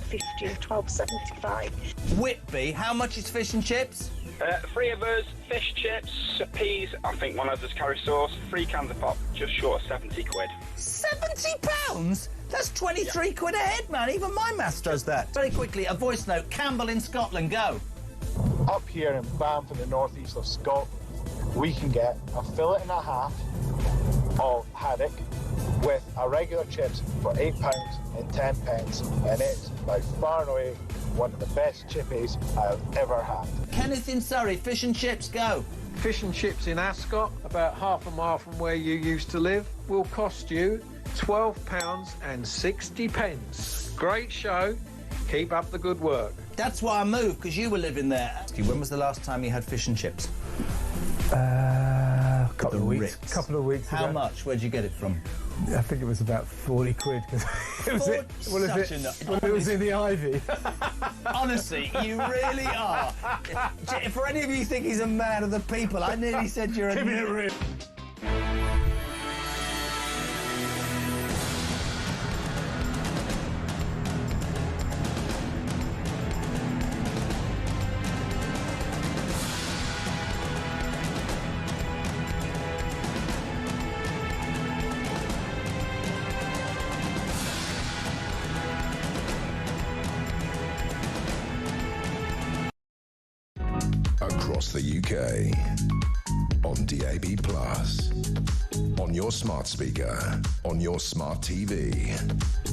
£12.50 and £12.75. Whitby, how much is fish and chips? 3 of us, fish, chips, peas, I think one of us curry sauce, 3 cans of pop, just short of 70 quid. £70? That's 23 quid a head, man. Even my maths does that. Very quickly, a voice note. Campbell in Scotland, go. Up here in Banff in the northeast of Scotland, we can get a fillet and a half of haddock with a regular chips for £8 and 10 pence, and it's by far and away one of the best chippies I've ever had. Kenneth in Surrey, fish and chips, go. Fish and chips in Ascot, about half a mile from where you used to live, will cost you £12 and 60 pence. Great show. Keep up the good work. That's why I moved, because you were living there. When was the last time you had fish and chips? Couple of weeks. Couple of weeks How ago. much? Where'd you get it from? I think it was about 40 quid. It was in the Ivy. Honestly, you really are. For any of you who think he's a man of the people, I nearly said you're a... Give me a ring. Across the UK, on DAB+, on your smart speaker, on your smart TV,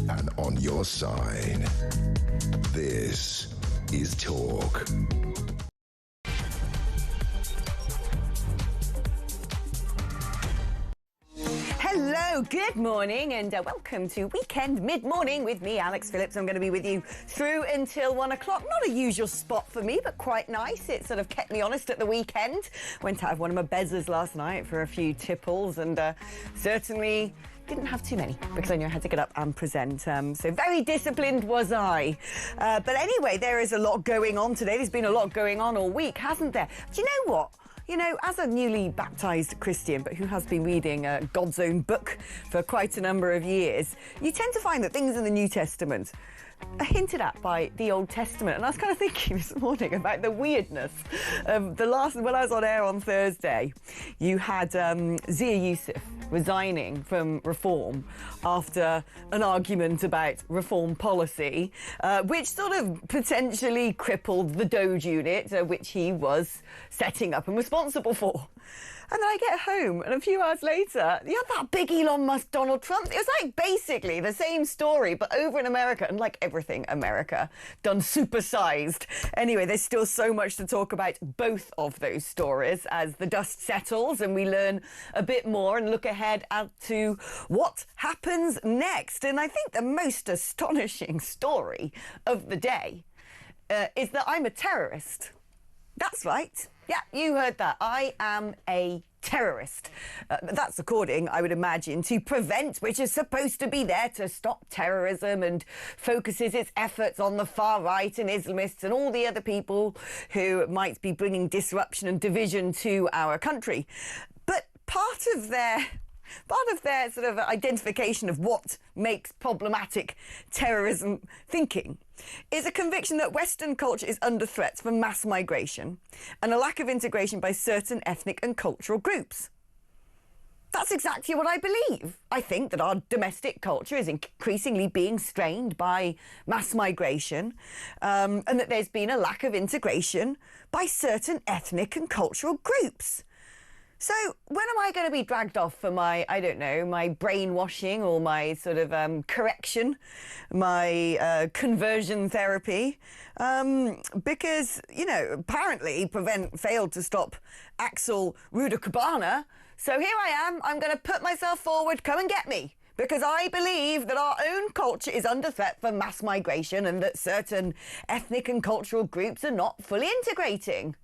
and on your side. This is Talk. Hello, good morning, and welcome to Weekend Mid-Morning with me, Alex Phillips. I'm going to be with you through until 1 o'clock. Not a usual spot for me, but quite nice. It sort of kept me honest at the weekend. Went out of one of my bezzers last night for a few tipples, and certainly didn't have too many because I knew I had to get up and present. So very disciplined was I. But anyway, there is a lot going on today. There's been a lot going on all week, hasn't there? Do you know what? You know, as a newly baptised Christian, but who has been reading God's own book for quite a number of years, you tend to find that things in the New Testament are hinted at by the Old Testament. And I was kind of thinking this morning about the weirdness of when I was on air on Thursday, you had Zia Youssef resigning from Reform after an argument about Reform policy, which sort of potentially crippled the Doge unit, which he was setting up and responsible for. And then I get home, and a few hours later, you have that big Elon Musk, Donald Trump. It was like basically the same story, but over in America, and like everything America, done supersized. Anyway, there's still so much to talk about both of those stories as the dust settles and we learn a bit more and look ahead to what happens next. And I think the most astonishing story of the day is that I'm a terrorist. That's right. Yeah, you heard that. I am a terrorist. That's according, I would imagine, to Prevent, which is supposed to be there to stop terrorism and focuses its efforts on the far right and Islamists and all the other people who might be bringing disruption and division to our country. But part of their sort of identification of what makes problematic terrorism thinking is a conviction that Western culture is under threat from mass migration and a lack of integration by certain ethnic and cultural groups. That's exactly what I believe. I think that our domestic culture is increasingly being strained by mass migration, and that there's been a lack of integration by certain ethnic and cultural groups. So when am I going to be dragged off for my, I don't know, my brainwashing or my sort of correction, my conversion therapy? Because, you know, apparently Prevent failed to stop Axel Rudakubana. So here I am, I'm going to put myself forward, come and get me. Because I believe that our own culture is under threat from mass migration and that certain ethnic and cultural groups are not fully integrating.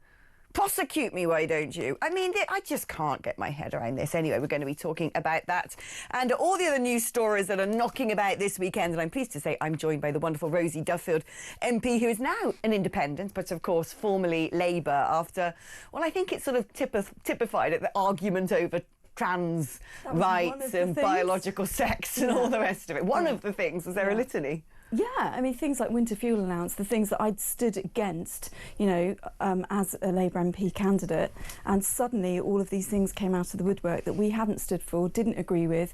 Prosecute me, why don't you? I mean, I just can't get my head around this. Anyway, we're going to be talking about that and all the other news stories that are knocking about this weekend. And I'm pleased to say I'm joined by the wonderful Rosie Duffield, MP, who is now an independent, but of course formerly Labour after, well, I think it's sort of typified at the argument over trans rights and biological sex and all the rest of it. One of the things, was there a litany? Yeah, I mean, things like winter fuel allowance, the things that I'd stood against, you know, as a Labour MP candidate, and suddenly all of these things came out of the woodwork that we hadn't stood for, didn't agree with.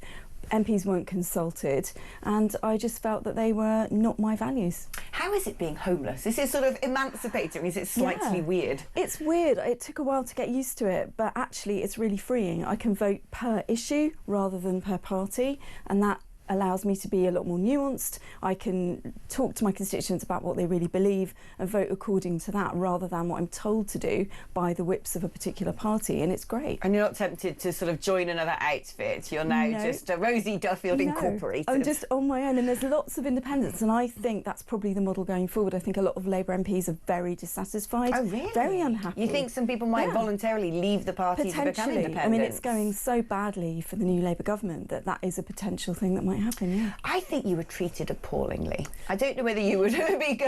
MPs weren't consulted, and I just felt that they were not my values. How is it being homeless? Is it sort of emancipating? Is it slightly weird? It's weird. It took a while to get used to it, but actually it's really freeing. I can vote per issue rather than per party, and that allows me to be a lot more nuanced. I can talk to my constituents about what they really believe and vote according to that, rather than what I'm told to do by the whips of a particular party, and it's great. And you're not tempted to sort of join another outfit? You're now just a Rosie Duffield Incorporated? I'm just on my own, and there's lots of independence, and I think that's probably the model going forward. I think a lot of Labour MPs are very dissatisfied. Oh, really? Very unhappy. You think some people might voluntarily leave the party to become independent? I mean, it's going so badly for the new Labour government that is a potential thing that might happen, yeah. I think you were treated appallingly. I don't know whether you would be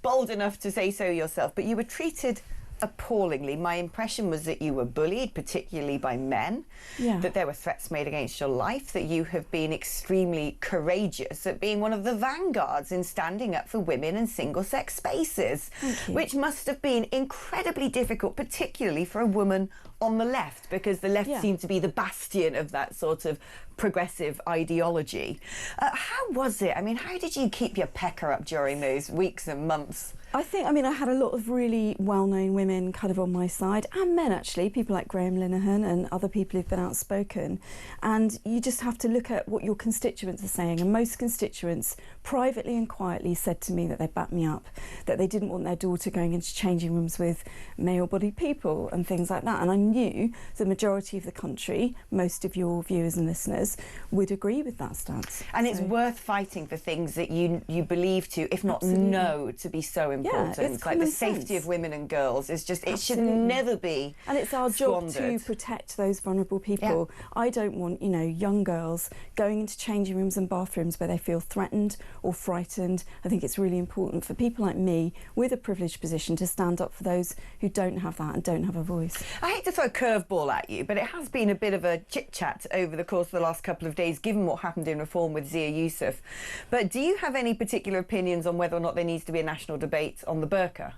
bold enough to say so yourself, but you were treated appallingly. My impression was that you were bullied, particularly by men, that there were threats made against your life, that you have been extremely courageous at being one of the vanguards in standing up for women and single-sex spaces, which must have been incredibly difficult, particularly for a woman on the left, because the left seemed to be the bastion of that sort of progressive ideology. How was it? I mean, how did you keep your pecker up during those weeks and months? I had a lot of really well-known women kind of on my side, and men actually, people like Graham Linehan and other people who've been outspoken. And you just have to look at what your constituents are saying. And most constituents, privately and quietly, said to me that they backed me up, that they didn't want their daughter going into changing rooms with male-bodied people and things like that. And I knew the majority of the country, most of your viewers and listeners, would agree with that stance. And it's worth fighting for things that you believe to, if not know, to be so important. It's like the safety of women and girls is just, it should never be And it's our job to protect those vulnerable people. I don't want, you know, young girls going into changing rooms and bathrooms where they feel threatened or frightened. I think it's really important for people like me with a privileged position to stand up for those who don't have that and don't have a voice. I hate to throw a curveball at you, but it has been a bit of a chit-chat over the course of the last couple of days, given what happened in Reform with Zia Youssef. But do you have any particular opinions on whether or not there needs to be a national debate on the burqa?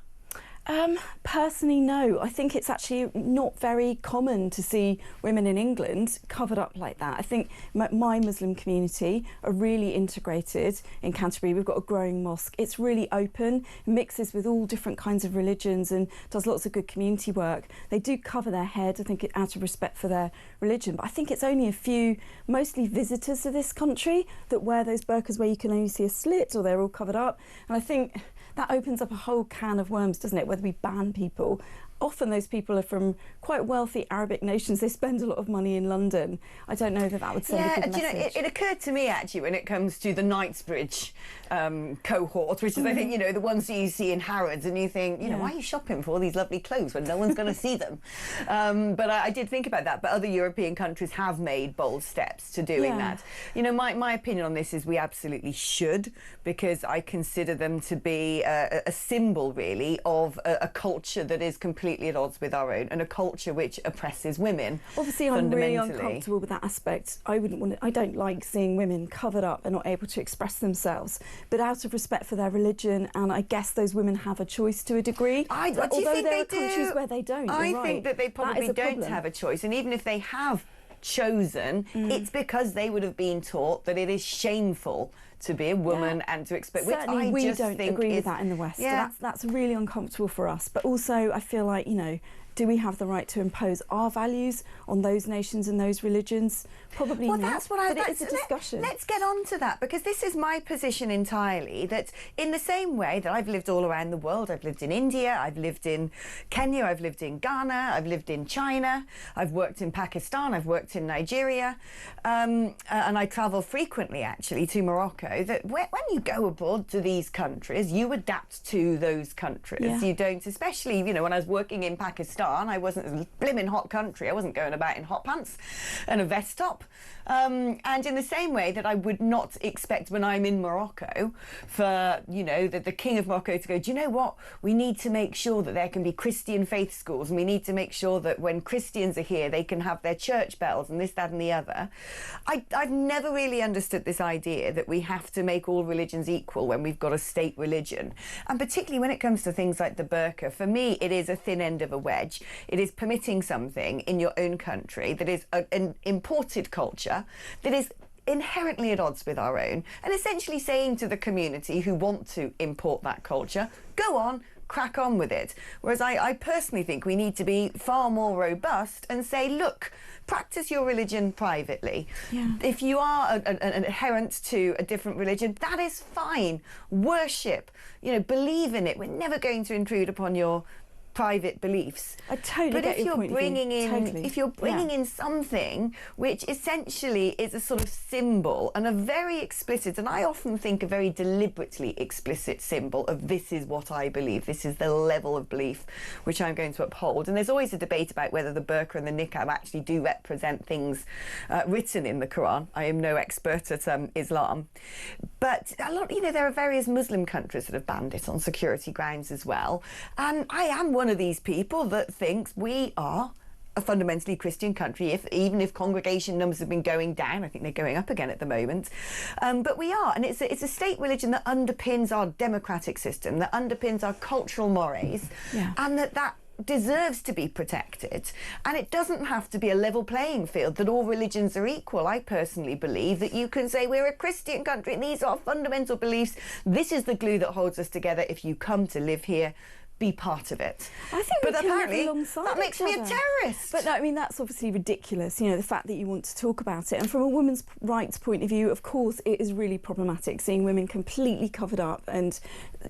Personally, no. I think it's actually not very common to see women in England covered up like that. I think my Muslim community are really integrated in Canterbury. We've got a growing mosque. It's really open, mixes with all different kinds of religions and does lots of good community work. They do cover their head, I think, out of respect for their religion. But I think it's only a few, mostly visitors to this country, that wear those burqas where you can only see a slit or they're all covered up. And I think that opens up a whole can of worms, doesn't it, whether we ban people. Often those people are from quite wealthy Arabic nations. They spend a lot of money in London. I don't know that would send a good message. You know, it occurred to me, actually, when it comes to the Knightsbridge cohort, which is, I think, you know, the ones that you see in Harrods, and you think, you know, why are you shopping for all these lovely clothes when no one's going to see them? But I did think about that. But other European countries have made bold steps to doing that. You know, my opinion on this is we absolutely should, because I consider them to be a symbol, really, of a culture that is completely at odds with our own, and a culture which oppresses women. Obviously, I'm really uncomfortable with that aspect. I don't like seeing women covered up and not able to express themselves. But out of respect for their religion, and I guess those women have a choice to a degree. Although there are countries where they don't. I think that they probably don't have a choice, and even if they have chosen, it's because they would have been taught that it is shameful to be a woman and to expect. Certainly, we don't agree with that in the West. So that's really uncomfortable for us. But also, I feel like, you know, do we have the right to impose our values on those nations and those religions? Probably not. That's what but it is a discussion. Let's get on to that, because this is my position entirely, that in the same way that I've lived all around the world, I've lived in India, I've lived in Kenya, I've lived in Ghana, I've lived in China, I've worked in Pakistan, I've worked in Nigeria, and I travel frequently, actually, to Morocco, that when you go abroad to these countries, you adapt to those countries. You don't, especially, you know, when I was working in Pakistan, I wasn't a blimmin' hot country. I wasn't going about in hot pants and a vest top. And in the same way that I would not expect when I'm in Morocco for, you know, the King of Morocco to go, do you know what? We need to make sure that there can be Christian faith schools, and we need to make sure that when Christians are here, they can have their church bells and this, that and the other. I've never really understood this idea that we have to make all religions equal when we've got a state religion. And particularly when it comes to things like the burqa, for me, it is a thin end of a wedge. It is permitting something in your own country that is an imported culture that is inherently at odds with our own, and essentially saying to the community who want to import that culture, go on, crack on with it. Whereas I personally think we need to be far more robust and say, look, practice your religion privately. Yeah. If you are an adherent to a different religion, that is fine. Worship, believe in it. We're never going to intrude upon your private beliefs. I totally get your point of view. If you're bringing in something which essentially is a sort of symbol and a very explicit, and I often think a very deliberately explicit symbol of this is what I believe, this is the level of belief which I'm going to uphold. And there's always a debate about whether the burqa and the niqab actually do represent things written in the Quran. I am no expert at Islam, but a lot, there are various Muslim countries that have banned it on security grounds as well. And I am one of these people that thinks we are a fundamentally Christian country, even if congregation numbers have been going down. I think they're going up again at the moment. But we are, and it's a state religion that underpins our democratic system, that underpins our cultural mores, and that deserves to be protected. And it doesn't have to be a level playing field, that all religions are equal. I personally believe that you can say we're a Christian country and these are fundamental beliefs. This is the glue that holds us together. If you come to live here, be part of it. I think but apparently that makes me a terrorist. But no, I mean, that's obviously ridiculous, the fact that you want to talk about it. And from a women's rights point of view, of course, it is really problematic seeing women completely covered up and,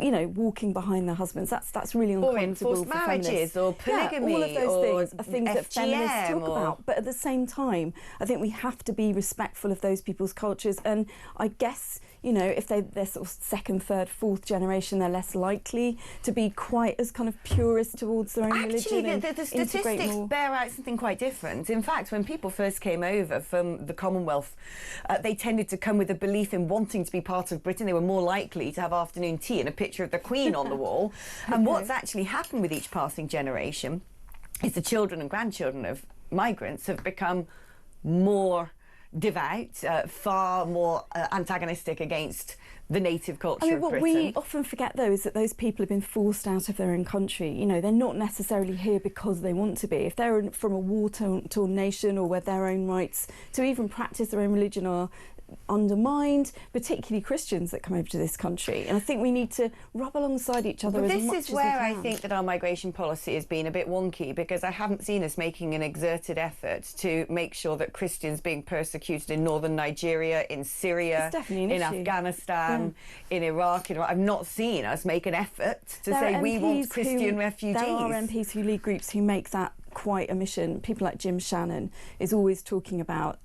walking behind their husbands. That's really uncomfortable. Or enforced marriages, or polygamy, all of those things are things that feminists talk about. But at the same time, I think we have to be respectful of those people's cultures. And I guess, if they're sort of second, third, fourth generation, they're less likely to be quite as kind of purist towards their own religion. Actually, the statistics bear out something quite different. In fact, when people first came over from the Commonwealth, they tended to come with a belief in wanting to be part of Britain. They were more likely to have afternoon tea and a picture of the Queen on the wall. And what's actually happened with each passing generation is the children and grandchildren of migrants have become more devout, far more antagonistic against the native culture of Britain. What we often forget, though, is that those people have been forced out of their own country. They're not necessarily here because they want to be. If they're from a war-torn nation, or where their own rights to even practice their own religion are undermined, particularly Christians that come over to this country. And I think we need to rub alongside each other as much as we can. This is where I think that our migration policy has been a bit wonky, because I haven't seen us making an exerted effort to make sure that Christians being persecuted in northern Nigeria, in Syria, in Afghanistan, in Iraq, I've not seen us make an effort to say we want Christian refugees. There are MPs who lead groups who make that quite a mission. People like Jim Shannon is always talking about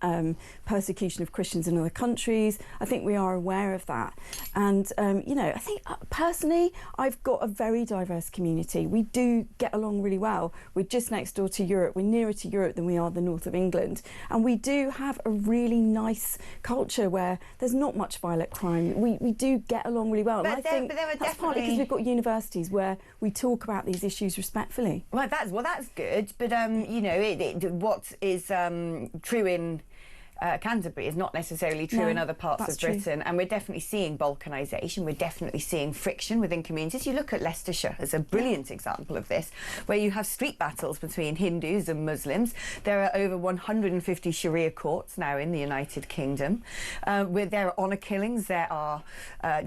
persecution of Christians in other countries. I think we are aware of that. And, I think personally, I've got a very diverse community. We do get along really well. We're just next door to Europe. We're nearer to Europe than we are the north of England. And we do have a really nice culture where there's not much violent crime. We do get along really well. But and I think that's partly because we've got universities where we talk about these issues respectfully. Well, that's good. But, what is true in Canterbury is not necessarily true in other parts of Britain. And we're definitely seeing balkanisation. We're definitely seeing friction within communities. You look at Leicestershire as a brilliant example of this, where you have street battles between Hindus and Muslims. There are over 150 Sharia courts now in the United Kingdom. Where there are honour killings, there are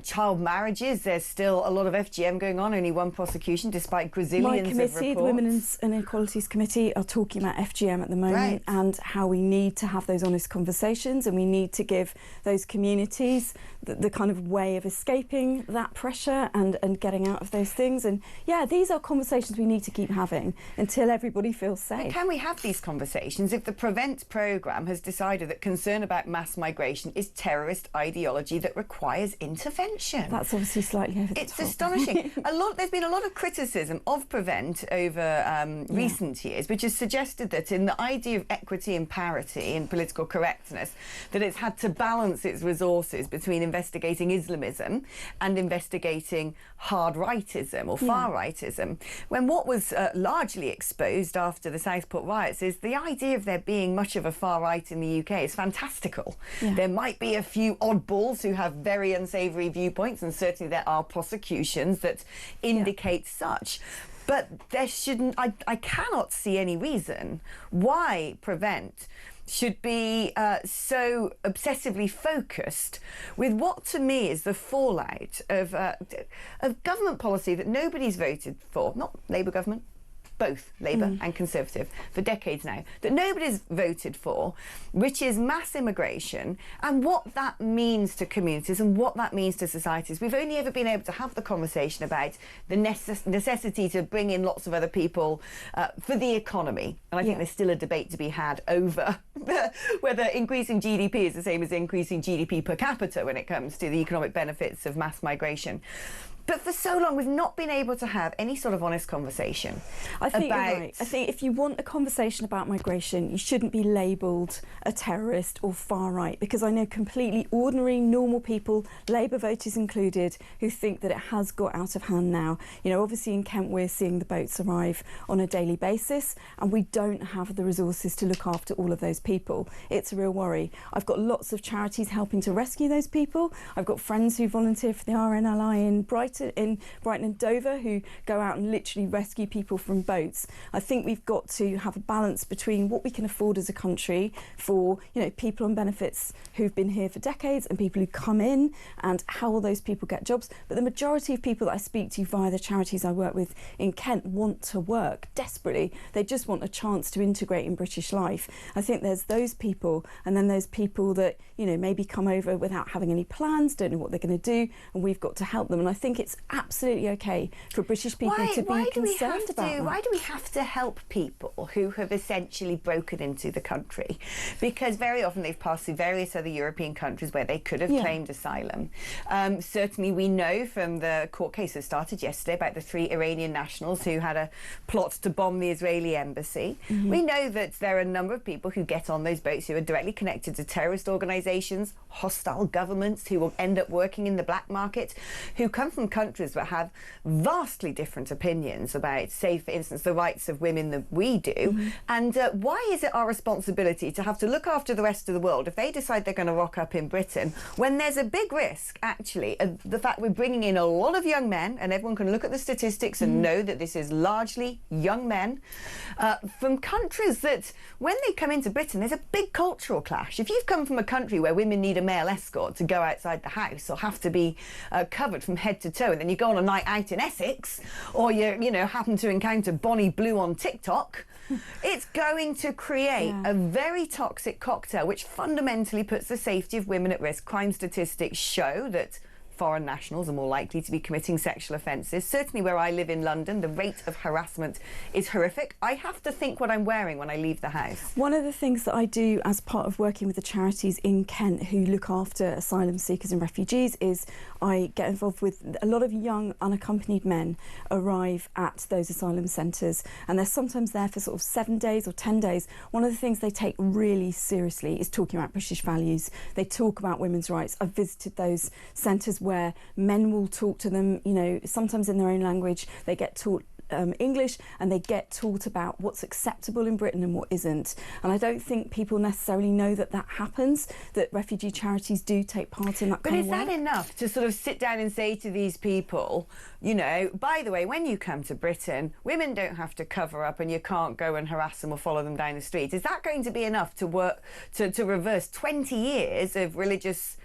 child marriages. There's still a lot of FGM going on, only one prosecution, despite gazillions My of committee, reports. the Women's and Equalities Committee, are talking about FGM at the moment and how we need to have those honest conversations, and we need to give those communities the kind of way of escaping that pressure and getting out of those things. And these are conversations we need to keep having until everybody feels safe. But can we have these conversations if the Prevent programme has decided that concern about mass migration is terrorist ideology that requires intervention? That's obviously slightly over the top. It's astonishing. There's been a lot of criticism of Prevent over recent years, which has suggested that in the idea of equity and parity and political correctness, correctness, that it's had to balance its resources between investigating Islamism and investigating hard rightism or far rightism, when what was largely exposed after the Southport riots is the idea of there being much of a far right in the UK is fantastical. There might be a few oddballs who have very unsavoury viewpoints, and certainly there are prosecutions that indicate such. But there shouldn't, I cannot see any reason why Prevent should be so obsessively focused with what to me is the fallout of government policy that nobody's voted for, not Labour government, both Labour and Conservative, for decades now, that nobody's voted for, which is mass immigration, and what that means to communities and what that means to societies. We've only ever been able to have the conversation about the necessity to bring in lots of other people for the economy. And I think there's still a debate to be had over whether increasing GDP is the same as increasing GDP per capita when it comes to the economic benefits of mass migration. But for so long, we've not been able to have any sort of honest conversation. I think about... you're right. I think if you want a conversation about migration, you shouldn't be labelled a terrorist or far right, because I know completely ordinary, normal people, Labour voters included, who think that it has got out of hand now. You know, obviously in Kent, we're seeing the boats arrive on a daily basis, and we don't have the resources to look after all of those people. It's a real worry. I've got lots of charities helping to rescue those people. I've got friends who volunteer for the RNLI in Brighton and Dover, who go out and literally rescue people from boats. I think we've got to have a balance between what we can afford as a country for, you know, people on benefits who've been here for decades and people who come in, and how will those people get jobs. But the majority of people that I speak to via the charities I work with in Kent want to work desperately. They just want a chance to integrate in British life. I think there's those people, and then there's people that, you know, maybe come over without having any plans, don't know what they're going to do, and we've got to help them. And I think it's absolutely okay for British people to be concerned about that. Why do we have to help people who have essentially broken into the country? Because very often they've passed through various other European countries where they could have claimed asylum. Certainly we know from the court case that started yesterday about the 3 Iranian nationals who had a plot to bomb the Israeli embassy. We know that there are a number of people who get on those boats who are directly connected to terrorist organisations, hostile governments, who will end up working in the black market, who come from countries that have vastly different opinions about, say, for instance, the rights of women than we do. And why is it our responsibility to have to look after the rest of the world if they decide they're going to rock up in Britain, when there's a big risk, actually, of the fact we're bringing in a lot of young men, and everyone can look at the statistics and know that this is largely young men, from countries that, when they come into Britain, there's a big cultural clash. If you've come from a country where women need a male escort to go outside the house or have to be covered from head to toe, and then you go on a night out in Essex, or you know, happen to encounter Bonnie Blue on TikTok, it's going to create a very toxic cocktail which fundamentally puts the safety of women at risk. Crime statistics show that foreign nationals are more likely to be committing sexual offences. Certainly where I live in London, the rate of harassment is horrific. I have to think what I'm wearing when I leave the house. One of the things that I do as part of working with the charities in Kent who look after asylum seekers and refugees is I get involved with a lot of young unaccompanied men arrive at those asylum centres, and they're sometimes there for sort of 7 days or 10 days. One of the things they take really seriously is talking about British values. They talk about women's rights. I've visited those centres where men will talk to them, you know, sometimes in their own language. They get taught English, and they get taught about what's acceptable in Britain and what isn't. And I don't think people necessarily know that that happens, that refugee charities do take part in that kind of work. But is that enough to sort of sit down and say to these people, you know, by the way, when you come to Britain, women don't have to cover up and you can't go and harass them or follow them down the street? Is that going to be enough to work to reverse 20 years of religious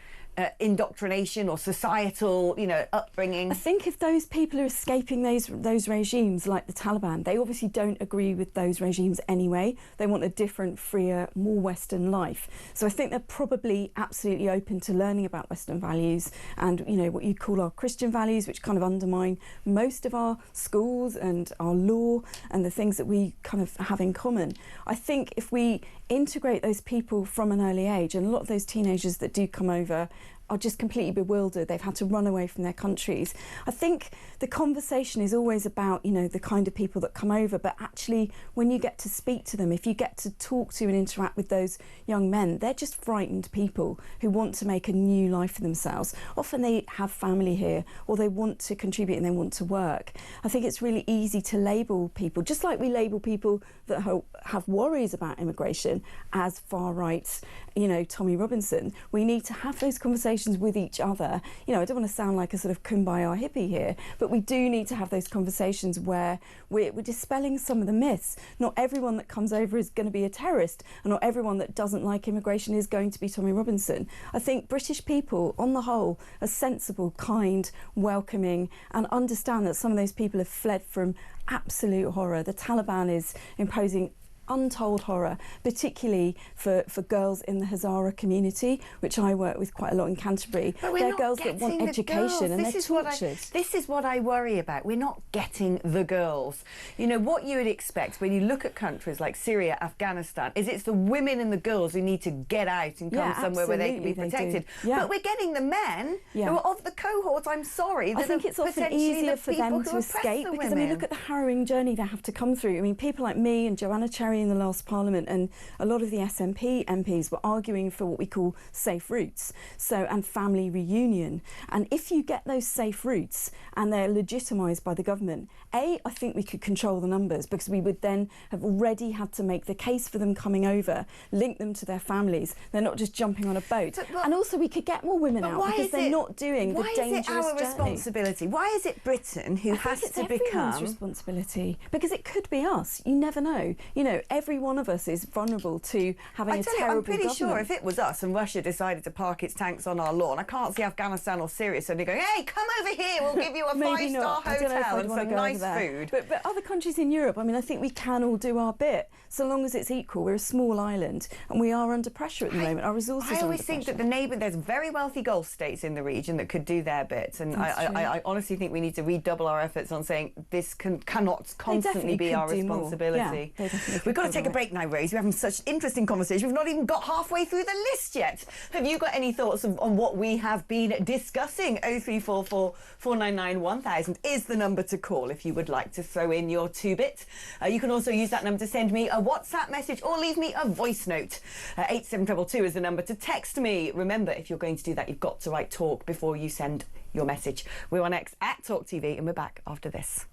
indoctrination or societal, you know, upbringing? I think if those people are escaping those regimes like the Taliban, they obviously don't agree with those regimes anyway. They want a different, freer, more Western life. So I think they're probably absolutely open to learning about Western values and, you know, what you call our Christian values, which kind of undermine most of our schools and our law and the things that we kind of have in common. I think if we integrate those people from an early age, and a lot of those teenagers that do come over are just completely bewildered. They've had to run away from their countries. I think the conversation is always about, you know, the kind of people that come over, but actually when you get to speak to them, if you get to talk to and interact with those young men, they're just frightened people who want to make a new life for themselves. Often they have family here, or they want to contribute and they want to work. I think it's really easy to label people, just like we label people that have worries about immigration as far right, you know, Tommy Robinson. We need to have those conversations with each other. You know, I don't want to sound like a sort of kumbaya hippie here, but we do need to have those conversations where we're dispelling some of the myths. Not everyone that comes over is going to be a terrorist, and not everyone that doesn't like immigration is going to be Tommy Robinson. I think British people, on the whole, are sensible, kind, welcoming, and understand that some of those people have fled from absolute horror. The Taliban is imposing untold horror, particularly for girls in the Hazara community, which I work with quite a lot in Canterbury. But they're girls that want education and they're tortured. This is what I worry about. We're not getting the girls. You know, what you would expect when you look at countries like Syria, Afghanistan, is it's the women and the girls who need to get out and come somewhere where they can be protected. But we're getting the men who are of the cohort, I'm sorry, I think it's often easier for them to escape because, I mean, look at the harrowing journey they have to come through. I mean, people like me and Joanna Cherry in the last Parliament, and a lot of the SNP MPs were arguing for what we call safe routes, and family reunion. And if you get those safe routes and they're legitimised by the government, I think we could control the numbers, because we would then have already had to make the case for them coming over, link them to their families. They're not just jumping on a boat. And also we could get more women out because they're not doing the dangerous journey. Why is it our responsibility? Why is it Britain who has to become... everyone's responsibility, because it could be us. You never know. You know, every one of us is vulnerable to having a terrible government. I'm pretty sure if it was us and Russia decided to park its tanks on our lawn, I can't see Afghanistan or Syria suddenly going, hey, come over here, we'll give you a five-star hotel and some nice food. But other countries in Europe, I mean, I think we can all do our bit, so long as it's equal. We're a small island and we are under pressure at the moment. Our resources are under pressure. I always think that there's very wealthy Gulf states in the region that could do their bit, and I honestly think we need to redouble our efforts on saying this cannot constantly be our responsibility. We've got to take a break now, Rose. We're having such interesting conversation. We've not even got halfway through the list yet. Have you got any thoughts on what we have been discussing? 0344 499 1000 is the number to call if you would like to throw in your two-bit. You can also use that number to send me a WhatsApp message or leave me a voice note. 87222 is the number to text me. Remember, if you're going to do that, you've got to write talk before you send your message. We're on X at talkTV, and we're back after this.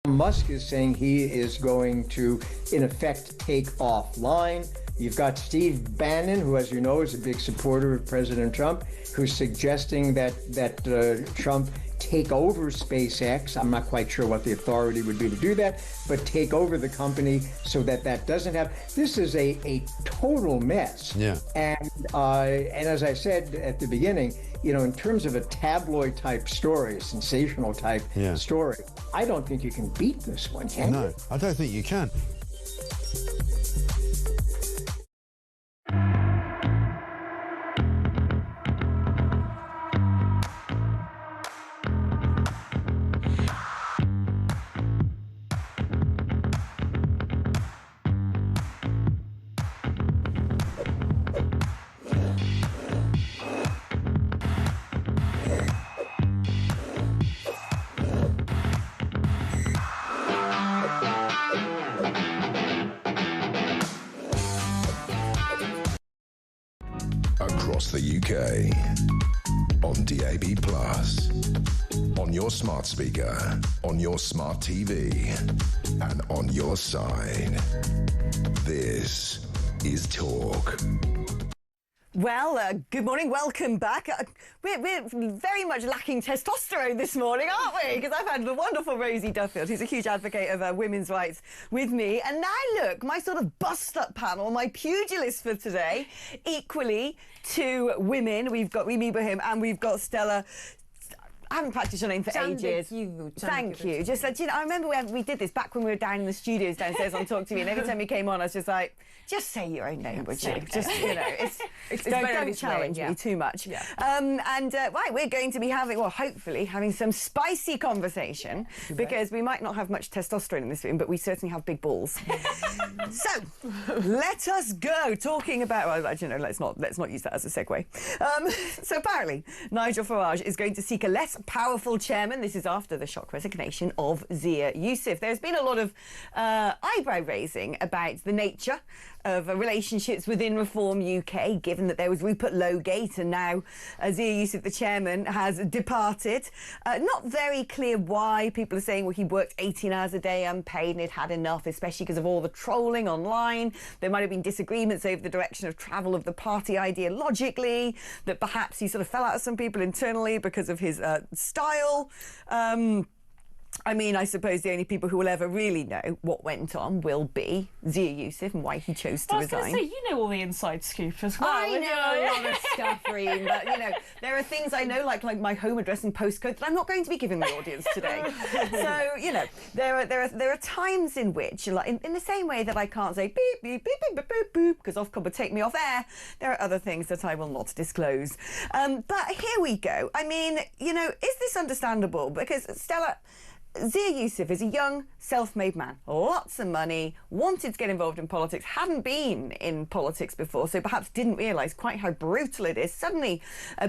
Musk is saying he is going to in effect, take offline. You've got Steve Bannon, who, as you know, is a big supporter of President Trump, who's suggesting that Trump take over SpaceX. I'm not quite sure what the authority would be to do that, but take over the company so that that doesn't happen. This is a total mess. Yeah. And as I said at the beginning, you know, in terms of a tabloid type story, a sensational type story, I don't think you can beat this one, can you? No, I don't think you can. Across the UK, on DAB+, on your smart speaker, on your smart TV, and on your side. This is Talk. Well, good morning, welcome back. We're very much lacking testosterone this morning, aren't we? Because I've had the wonderful Rosie Duffield, who's a huge advocate of women's rights, with me. And now look, my sort of bust-up panel, my pugilist for today, equally two women. We've got Remy Ibrahim and we've got Stella. I haven't practiced your name for ages. Thank you. Just you know, I remember we did this back when we were down in the studios downstairs on talkTV, and every time we came on, I was just like, just say your own name, would you? Just, you know, don't challenge me too much. Yeah. Right, we're going to be having, well, hopefully having some spicy conversation, because we might not have much testosterone in this room, but we certainly have big balls. So let us go talking about. Well, actually, no, let's not use that as a segue. So apparently, Nigel Farage is going to seek a less powerful chairman. This is after the shock resignation of Zia Youssef. There's been a lot of eyebrow raising about the nature of relationships within Reform UK, given that there was Rupert Lowgate and now Zia Youssef, the chairman, has departed. Not very clear why. People are saying, well, he worked 18 hours a day unpaid and he'd had enough, especially because of all the trolling online. There might have been disagreements over the direction of travel of the party ideologically, that perhaps he sort of fell out with some people internally because of his style. I mean, I suppose the only people who will ever really know what went on will be Zia Youssef and why he chose to resign. I was going to say, you know all the inside scoop as well. I know a lot of stuff, Reem, but, you know, there are things I know, like my home address and postcode, that I'm not going to be giving the audience today. So, you know, there are times in which, like, in the same way that I can't say beep, beep, beep, beep, beep, beep, beep, because Ofcom would take me off air, there are other things that I will not disclose. But here we go. I mean, you know, is this understandable? Because, Stella, Zia Youssef is a young, self-made man, lots of money, wanted to get involved in politics, hadn't been in politics before, so perhaps didn't realise quite how brutal it is, suddenly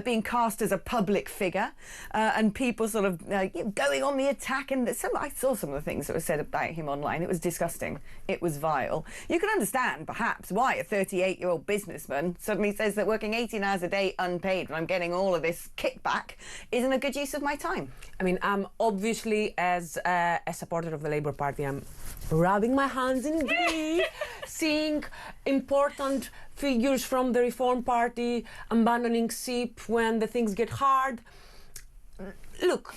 being cast as a public figure, and people sort of going on the attack. And I saw some of the things that were said about him online. It was disgusting. It was vile. You can understand, perhaps, why a 38-year-old businessman suddenly says that working 18 hours a day unpaid when I'm getting all of this kickback isn't a good use of my time. I mean, I'm obviously, as a supporter of the Labour Party, I'm rubbing my hands in glee, seeing important figures from the Reform Party abandoning SIP when the things get hard. Look,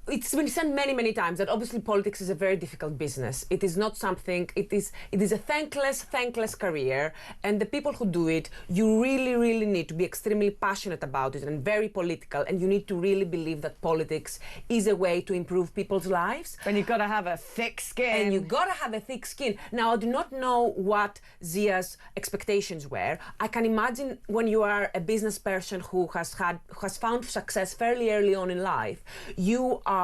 it's been said many times that obviously politics is a very difficult business. It is not something, it is a thankless career, and the people who do it, you really need to be extremely passionate about it and very political, and you need to really believe that politics is a way to improve people's lives. And you've got to have a thick skin. And you've got to have a thick skin. Now, I do not know what Zia's expectations were. I can imagine when you are a business person who has found success fairly early on in life, you are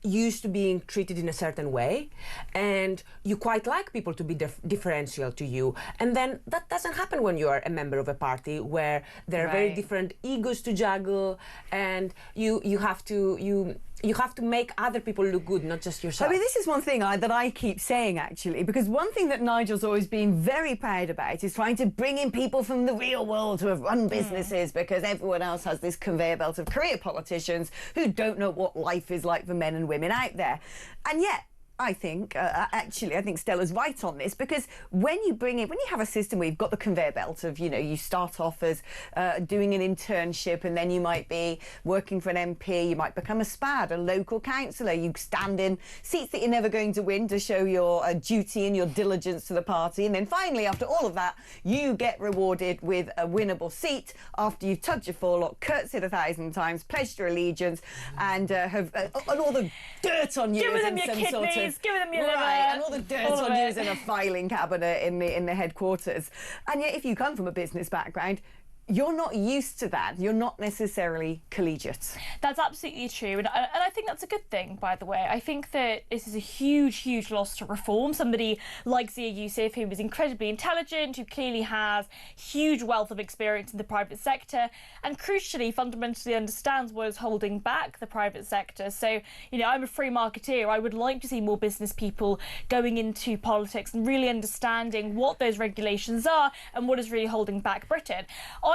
used to being treated in a certain way, and you quite like people to be differential to you, and then that doesn't happen when you are a member of a party where there are very different egos to juggle, and you have to make other people look good, not just yourself. I mean, this is one thing that I keep saying, actually, because one thing that Nigel's always been very proud about is trying to bring in people from the real world who have run businesses, because everyone else has this conveyor belt of career politicians who don't know what life is like for men and women out there. And yet, I think, actually, I think Stella's right on this, because when you have a system where you've got the conveyor belt of, you start off as doing an internship, and then you might be working for an MP, you might become a SPAD, a local councillor, you stand in seats that you're never going to win to show your duty and your diligence to the party, and then finally, after all of that, you get rewarded with a winnable seat after you've tugged your forelock, curtsied 1,000 times, pledged your allegiance, and have and all the dirt on you. Give them in your some kidneys, sort of, give them your liver, and all the dirt all on of you it. is in a filing cabinet in the headquarters. And yet, if you come from a business background, you're not used to that. You're not necessarily collegiate. That's absolutely true. And I think that's a good thing, by the way. I think that this is a huge, huge loss to reform. Somebody like Zia Youssef, who is incredibly intelligent, who clearly has huge wealth of experience in the private sector, and crucially, fundamentally understands what is holding back the private sector. So, I'm a free marketeer. I would like to see more business people going into politics and really understanding what those regulations are and what is really holding back Britain.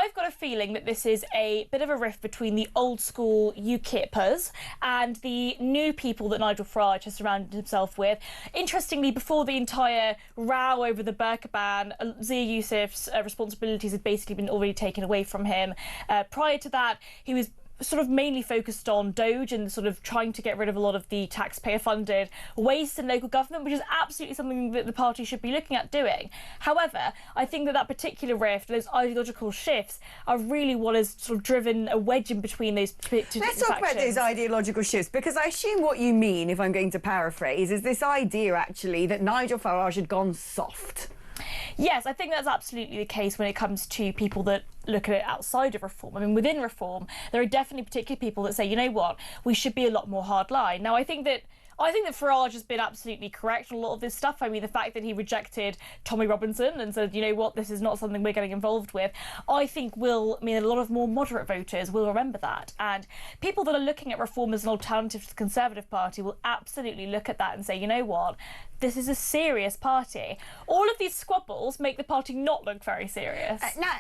I've got a feeling that this is a bit of a rift between the old school UKIPers and the new people that Nigel Farage has surrounded himself with. Interestingly, before the entire row over the burka ban, Zia Youssef's responsibilities had basically been already taken away from him. Prior to that, he was sort of mainly focused on Doge and sort of trying to get rid of a lot of the taxpayer-funded waste in local government, which is absolutely something that the party should be looking at doing. However, I think that particular rift, those ideological shifts, are really what has sort of driven a wedge in between those two Let's talk about those ideological shifts, because I assume what you mean, if I'm going to paraphrase, is this idea actually that Nigel Farage had gone soft. Yes, I think that's absolutely the case when it comes to people that look at it outside of reform. I mean, within reform, there are definitely particular people that say, you know what, we should be a lot more hardline. Now, I think that Farage has been absolutely correct on a lot of this stuff. I mean, the fact that he rejected Tommy Robinson and said, you know what, this is not something we're getting involved with, I think will mean a lot of more moderate voters will remember that. And people that are looking at reform as an alternative to the Conservative Party will absolutely look at that and say, you know what, this is a serious party. All of these squabbles make the party not look very serious. Now,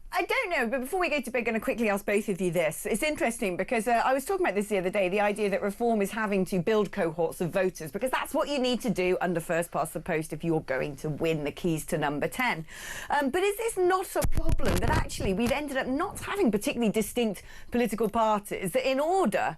I don't know, but before we go to bed, I'm going to quickly ask both of you this. It's interesting because I was talking about this the other day, the idea that reform is having to build cohorts of voters, because that's what you need to do under first past the post if you're going to win the keys to number 10. But is this not a problem that actually we've ended up not having particularly distinct political parties, that in order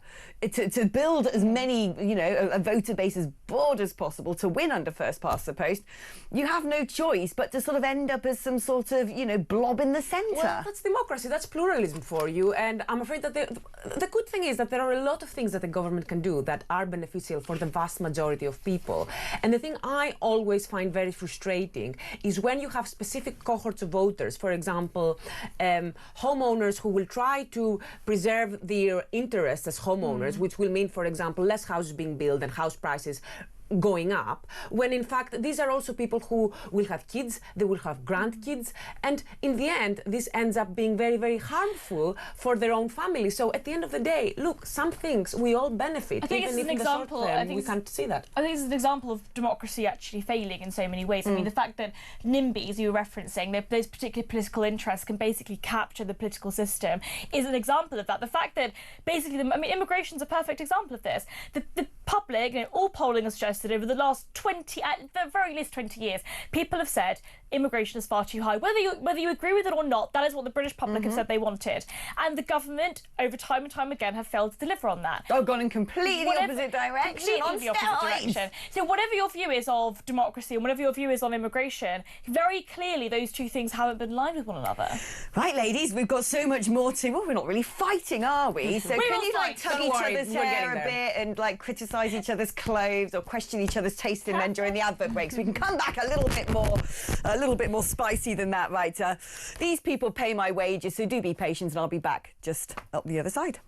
to build as many, a voter base as broad as possible to win under first past the post, you have no choice but to sort of end up as some sort of, blob in the centre? Well, that's democracy, that's pluralism for you, and I'm afraid that the good thing is that there are a lot of things that the government can do that are beneficial for the vast majority of people. And the thing I always find very frustrating is when you have specific cohorts of voters, for example, homeowners who will try to preserve their interests as homeowners, which will mean, for example, less houses being built and house prices going up, when in fact these are also people who will have kids, they will have grandkids, and in the end this ends up being very, very harmful for their own family. So at the end of the day, look, some things we all benefit. I think even it's if an in the short example. term we can't see that. I think it's an example of democracy actually failing in so many ways. I mean, the fact that NIMBYs you were referencing, those particular political interests can basically capture the political system, is an example of that. The fact that basically, immigration's a perfect example of this. The public, all polling has suggested over the last 20, at the very least 20 years, people have said immigration is far too high. Whether you agree with it or not, that is what the British public have said they wanted. And the government, over time and time again, have failed to deliver on that. Oh, gone in completely the opposite direction. Completely the opposite direction. So whatever your view is of democracy and whatever your view is on immigration, very clearly those two things haven't been aligned with one another. Right, ladies, we've got so much more to... Well, we're not really fighting, are we? So can you, tug each other's hair a bit and, criticise each other's clothes or question each other's taste in men during the advert breaks? We can come back a little bit more spicy than that, right? These people pay my wages, so do be patient and I'll be back just up the other side.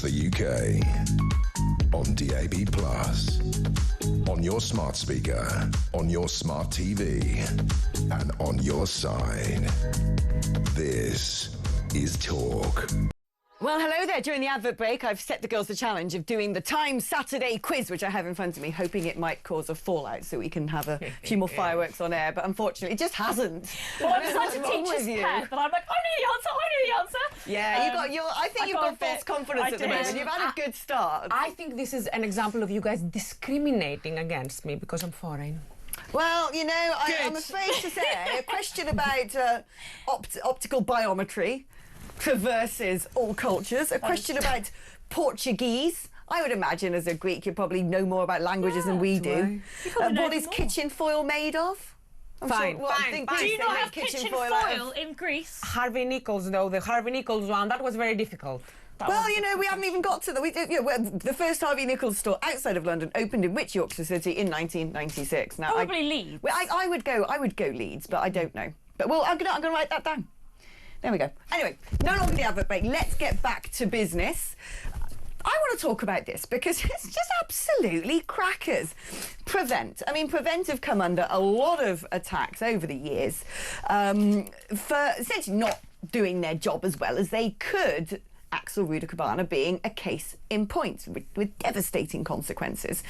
the UK. On DAB+, on your smart speaker, on your smart TV, and on your side. This is Talk. Well, hello there. During the advert break, I've set the girls the challenge of doing the Time Saturday quiz, which I have in front of me, hoping it might cause a fallout so we can have a few more fireworks on air, but unfortunately it just hasn't. Well, I'm such a teacher's pet that I'm like, I knew the answer. Yeah, I think you've got false confidence at the moment. You've had a good start. I think this is an example of you guys discriminating against me because I'm foreign. Well, you know, I'm afraid to say a question about optical biometry traverses all cultures. A question about Portuguese. I would imagine as a Greek you probably know more about languages than we do. What is kitchen foil made of? Fine. Do you not have kitchen foil in Greece? Harvey Nichols, though, the Harvey Nichols one, that was very difficult. Well, you know, we haven't even got to the first Harvey Nichols store outside of London opened in which Yorkshire city in 1996? Now, probably Leeds. I would go Leeds, but I don't know. But well, I'm gonna write that down. There we go. Anyway, no longer the advert break. Let's get back to business. I want to talk about this because it's just absolutely crackers. Prevent have come under a lot of attacks over the years for essentially not doing their job as well as they could. Axel Ruder-Cabana being a case in point with devastating consequences.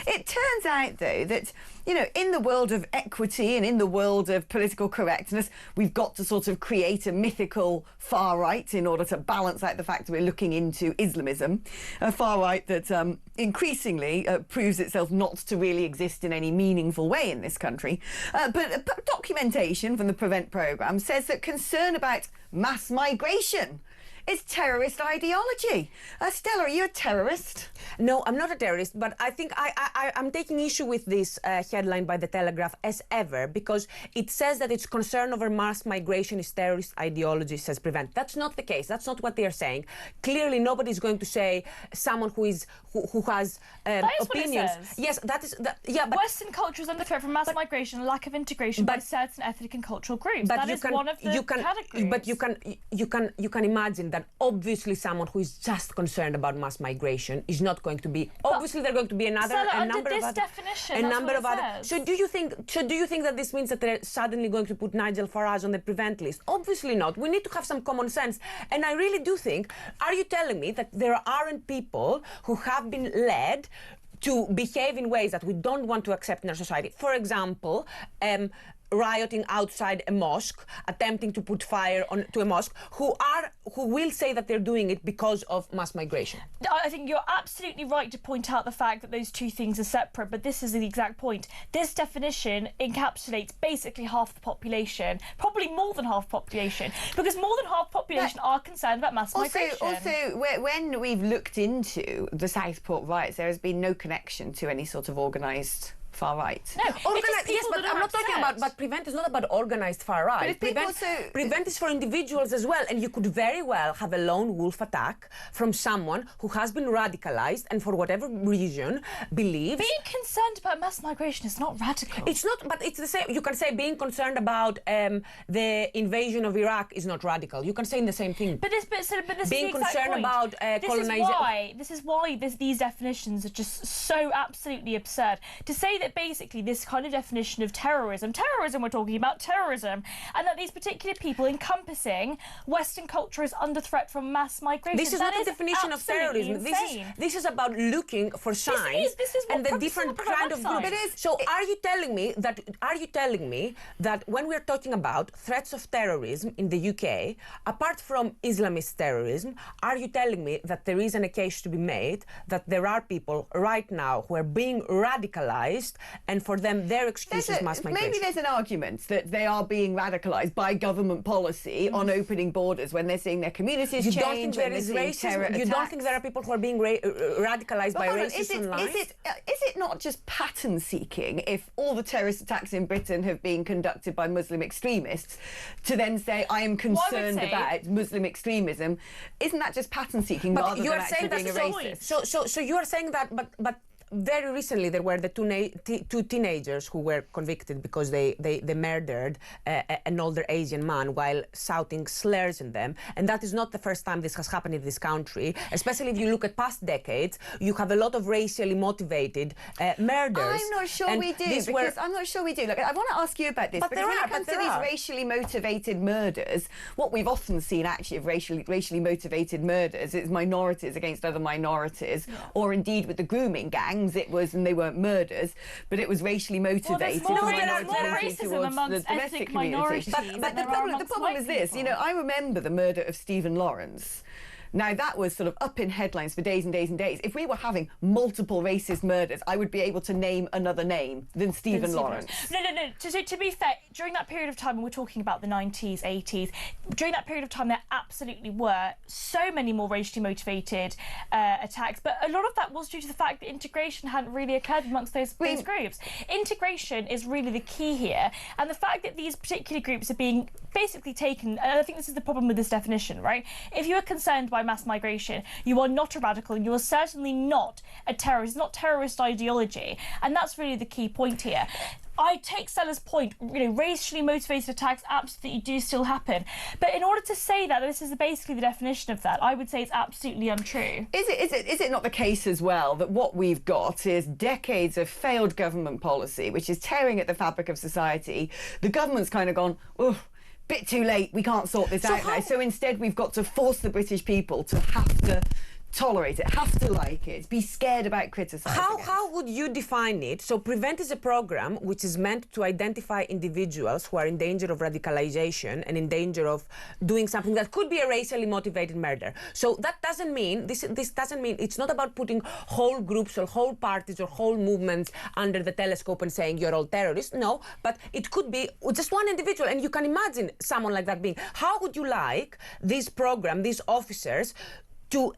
It turns out, though, that, you know, in the world of equity and in the world of political correctness, we've got to sort of create a mythical far right in order to balance out the fact that we're looking into Islamism, a far right that increasingly proves itself not to really exist in any meaningful way in this country. But documentation from the Prevent programme says that concern about mass migration is terrorist ideology. Stella, are you a terrorist? No, I'm not a terrorist, but I think I'm taking issue with this headline by The Telegraph as ever, because it says that its concern over mass migration is terrorist ideology, says Prevent. That's not the case. That's not what they're saying. Clearly, nobody's going to say someone who has opinions. Yes, that is. Yeah, but Western culture is under threat from mass migration and lack of integration by certain ethnic and cultural groups. That is one of the categories. But you can imagine that obviously someone who is just concerned about mass migration is not going to be. Obviously, there are going to be a number of other. So do you think that this means that they're suddenly going to put Nigel Farage on the Prevent list? Obviously not. We need to have some common sense. And I really do think. Are you telling me that there aren't people who have been led to behave in ways that we don't want to accept in our society? For example, rioting outside a mosque, attempting to put fire to a mosque, who will say that they're doing it because of mass migration. I think you're absolutely right to point out the fact that those two things are separate, but this is the exact point. This definition encapsulates basically half the population, probably more than half the population, because more than half the population are concerned about mass migration. Also, when we've looked into the Southport riots, there has been no connection to any sort of organised far right. No, yes, but I'm not talking about. But Prevent is not about organised far right. Prevent is for individuals as well, and you could very well have a lone wolf attack from someone who has been radicalised and for whatever reason believes. Being concerned about mass migration is not radical. It's not, but it's the same. You can say being concerned about the invasion of Iraq is not radical. You can say the same thing. But this being is the exact concerned point. About colonization. This is why these definitions are just so absolutely absurd. To say that basically this kind of definition of terrorism, we're talking about terrorism, and that these particular people encompassing Western culture is under threat from mass migration. This is not a definition of terrorism. This is about looking for signs and the different kind of groups. So are you telling me that when we're talking about threats of terrorism in the UK, apart from Islamist terrorism, are you telling me that there isn't a case to be made that there are people right now who are being radicalized, and for them their excuse is mass migration? Maybe there's an argument that they are being radicalised by government policy on opening borders when they're seeing their communities change. Don't think there is racism? You don't think there are people who are being radicalised by racism online? Is it not just pattern seeking if all the terrorist attacks in Britain have been conducted by Muslim extremists to then say I am concerned about Muslim extremism? Isn't that just pattern seeking rather than actually being a racist? So you are saying that, but very recently there were the two teenagers who were convicted because they murdered an older Asian man while shouting slurs in them. And that is not the first time this has happened in this country. Especially if you look at past decades, you have a lot of racially motivated murders. I'm not sure we do, because I'm not sure we do. Look, I want to ask you about this, because when it comes to these racially motivated murders, what we've often seen actually of racially motivated murders is minorities against other minorities, or indeed with the grooming gangs, it was, and they weren't murders, but it was racially motivated. Well, there's more racism amongst ethnic minorities. But the problem is this, you know, I remember the murder of Stephen Lawrence. Now, that was sort of up in headlines for days and days and days. If we were having multiple racist murders, I would be able to name another name than Stephen Lawrence. No. To be fair, during that period of time, and we're talking about the 90s, 80s, during that period of time, there absolutely were so many more racially motivated attacks. But a lot of that was due to the fact that integration hadn't really occurred amongst those groups. Integration is really the key here. And the fact that these particular groups are being basically taken, and I think this is the problem with this definition, right? If you are concerned by mass migration, you are not a radical, and you are certainly not a terrorist, not terrorist ideology. And that's really the key point here. I take Stella's point, you know, racially motivated attacks absolutely do still happen. But in order to say that this is basically the definition of that, I would say it's absolutely untrue. Is it not the case as well that what we've got is decades of failed government policy, which is tearing at the fabric of society? The government's kind of gone, oh, bit too late, we can't sort this out now. So instead we've got to force the British people to have to tolerate it, have to like it, be scared about criticising it. How would you define it? So PREVENT is a program which is meant to identify individuals who are in danger of radicalization and in danger of doing something that could be a racially motivated murder. So that doesn't mean, this doesn't mean, it's not about putting whole groups or whole parties or whole movements under the telescope and saying you're all terrorists. No, but it could be just one individual, and you can imagine someone like that being. How would you like this program, these officers, to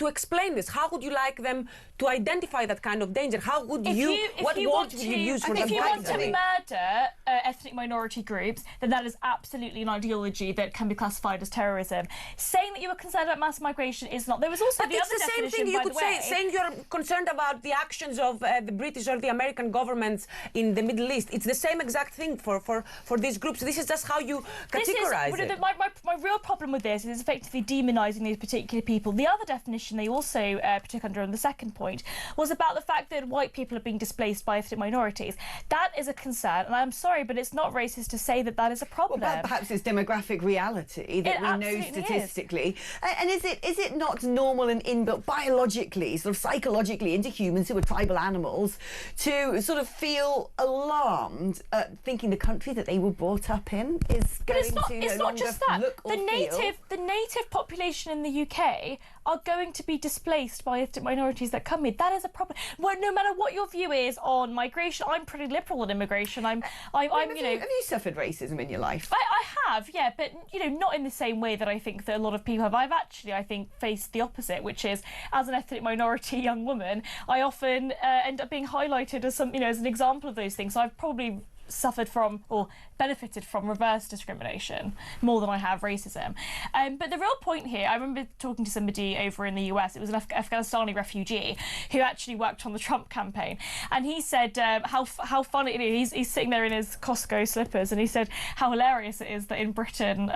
explain this? How would you like them to identify that kind of danger? How would what words would you use for them? If you want to murder ethnic minority groups, then that is absolutely an ideology that can be classified as terrorism. Saying that you were concerned about mass migration is not. There was also the other definition, it's the same thing you could say, saying you're concerned about the actions of the British or the American governments in the Middle East. It's the same exact thing for these groups. This is just how you categorize it. My real problem with this is effectively demonising these particular people. The other definition they also took under on the second point was about the fact that white people are being displaced by ethnic minorities. That is a concern, and I'm sorry, but it's not racist to say that that is a problem. Well, perhaps it's demographic reality that we know statistically. And is it not normal and inbuilt biologically, sort of psychologically into humans who are tribal animals to sort of feel alarmed at thinking the country that they were brought up in is going to no longer look or feel? The native population in the UK are going to be displaced by ethnic minorities that come here. That is a problem. Well, no matter what your view is on migration, I'm pretty liberal on immigration. Have you suffered racism in your life? I have, yeah, but not in the same way that I think that a lot of people have. I've actually, I think, faced the opposite, which is as an ethnic minority young woman, I often end up being highlighted as as an example of those things. So I've probably suffered from or benefited from reverse discrimination more than I have racism. But the real point here, I remember talking to somebody over in the US, it was an Afghanistani refugee who actually worked on the Trump campaign, and he said how funny it is. He's sitting there in his Costco slippers, and he said how hilarious it is that in Britain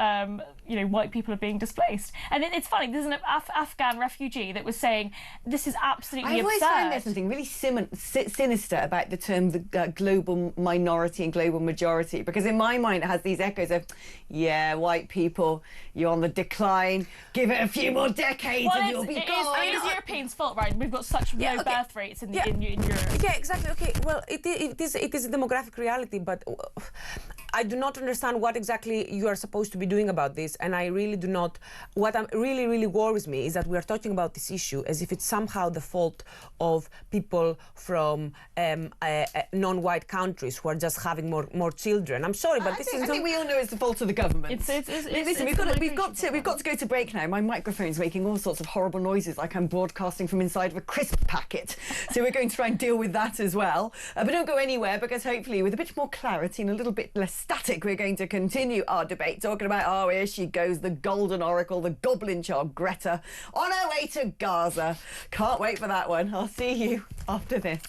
white people are being displaced. And it's funny, there's an Afghan refugee that was saying this is absolutely absurd. I always find there's something really sinister about the term the global minority and global majority, because in my mind it has these echoes of, yeah, white people, you're on the decline, give it a few more decades and you'll be gone. It's Europeans' fault, right? We've got such low birth rates in Europe. Yeah, exactly. Okay, well, it is a demographic reality, but I do not understand what exactly you are supposed to be doing about this, and I really do not. What really worries me is that we are talking about this issue as if it's somehow the fault of people from non-white countries who are just having more children. I'm sorry, but I think we all know it's the fault of the government. Listen, we've got to go to break now. My microphone's making all sorts of horrible noises, like I'm broadcasting from inside of a crisp packet. So we're going to try and deal with that as well. But don't go anywhere, because hopefully with a bit more clarity and a little bit less ecstatic we're going to continue our debate, talking about, oh, here she goes, the golden oracle, the goblin child, Greta, on her way to Gaza. Can't wait for that one. I'll see you after this.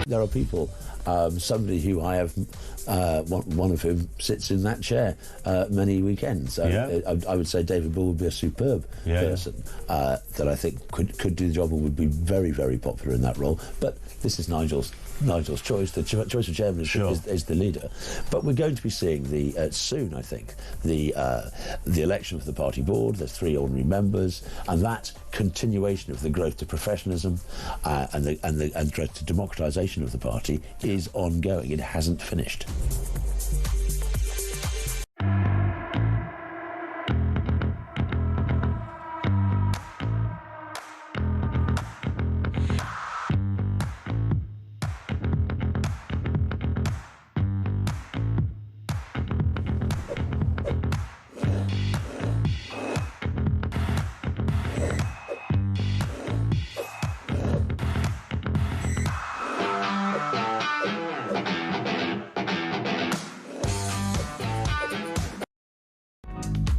There are people, somebody who I have, one of whom sits in that chair many weekends. I would say David Bull would be a superb person that I think could do the job and would be very, very popular in that role. But this is Nigel's choice. The choice of chairman is the leader. But we're going to be seeing soon, I think, the election for the party board. There's 3 ordinary members, and that continuation of the growth to professionalism and growth to democratisation of the party is ongoing. It hasn't finished.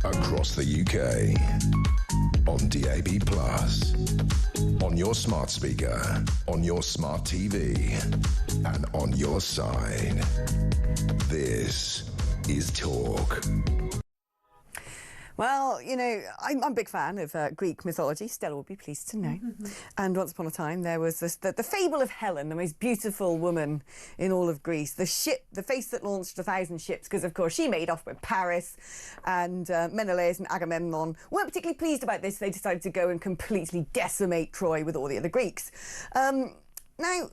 Across the UK, on DAB+, on your smart speaker, on your smart TV, and on your side. This is Talk. Well, you know, I'm a big fan of Greek mythology. Stella will be pleased to know. And once upon a time, there was the fable of Helen, the most beautiful woman in all of Greece. The face that launched 1,000 ships, because, of course, she made off with Paris. And Menelaus and Agamemnon weren't particularly pleased about this. They decided to go and completely decimate Troy with all the other Greeks. Now,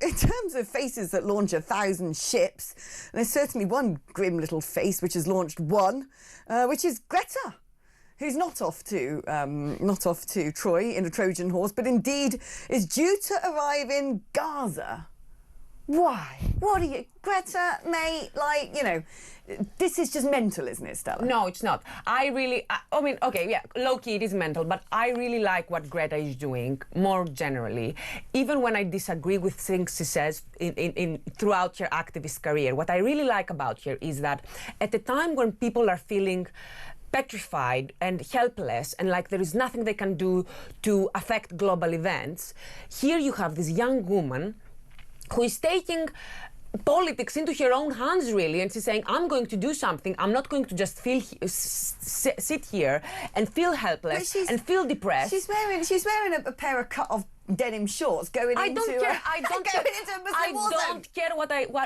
in terms of faces that launch 1,000 ships, there's certainly one grim little face which has launched one, which is Greta, who's not off to Troy in a Trojan horse, but indeed is due to arrive in Gaza. Why? What are you, Greta, mate? Like, you know, this is just mental, isn't it, Stella? No, it's not. I mean, okay, yeah, low-key it is mental, but I really like what Greta is doing, more generally. Even when I disagree with things she says throughout her activist career, what I really like about her is that at a time when people are feeling petrified and helpless and like there is nothing they can do to affect global events, here you have this young woman who is taking politics into her own hands, really, and she's saying, I'm going to do something. I'm not going to just sit here and feel helpless and feel depressed. She's wearing a pair of cut-off denim shorts going I into don't care. I don't care. going into a Muslim war zone. don't care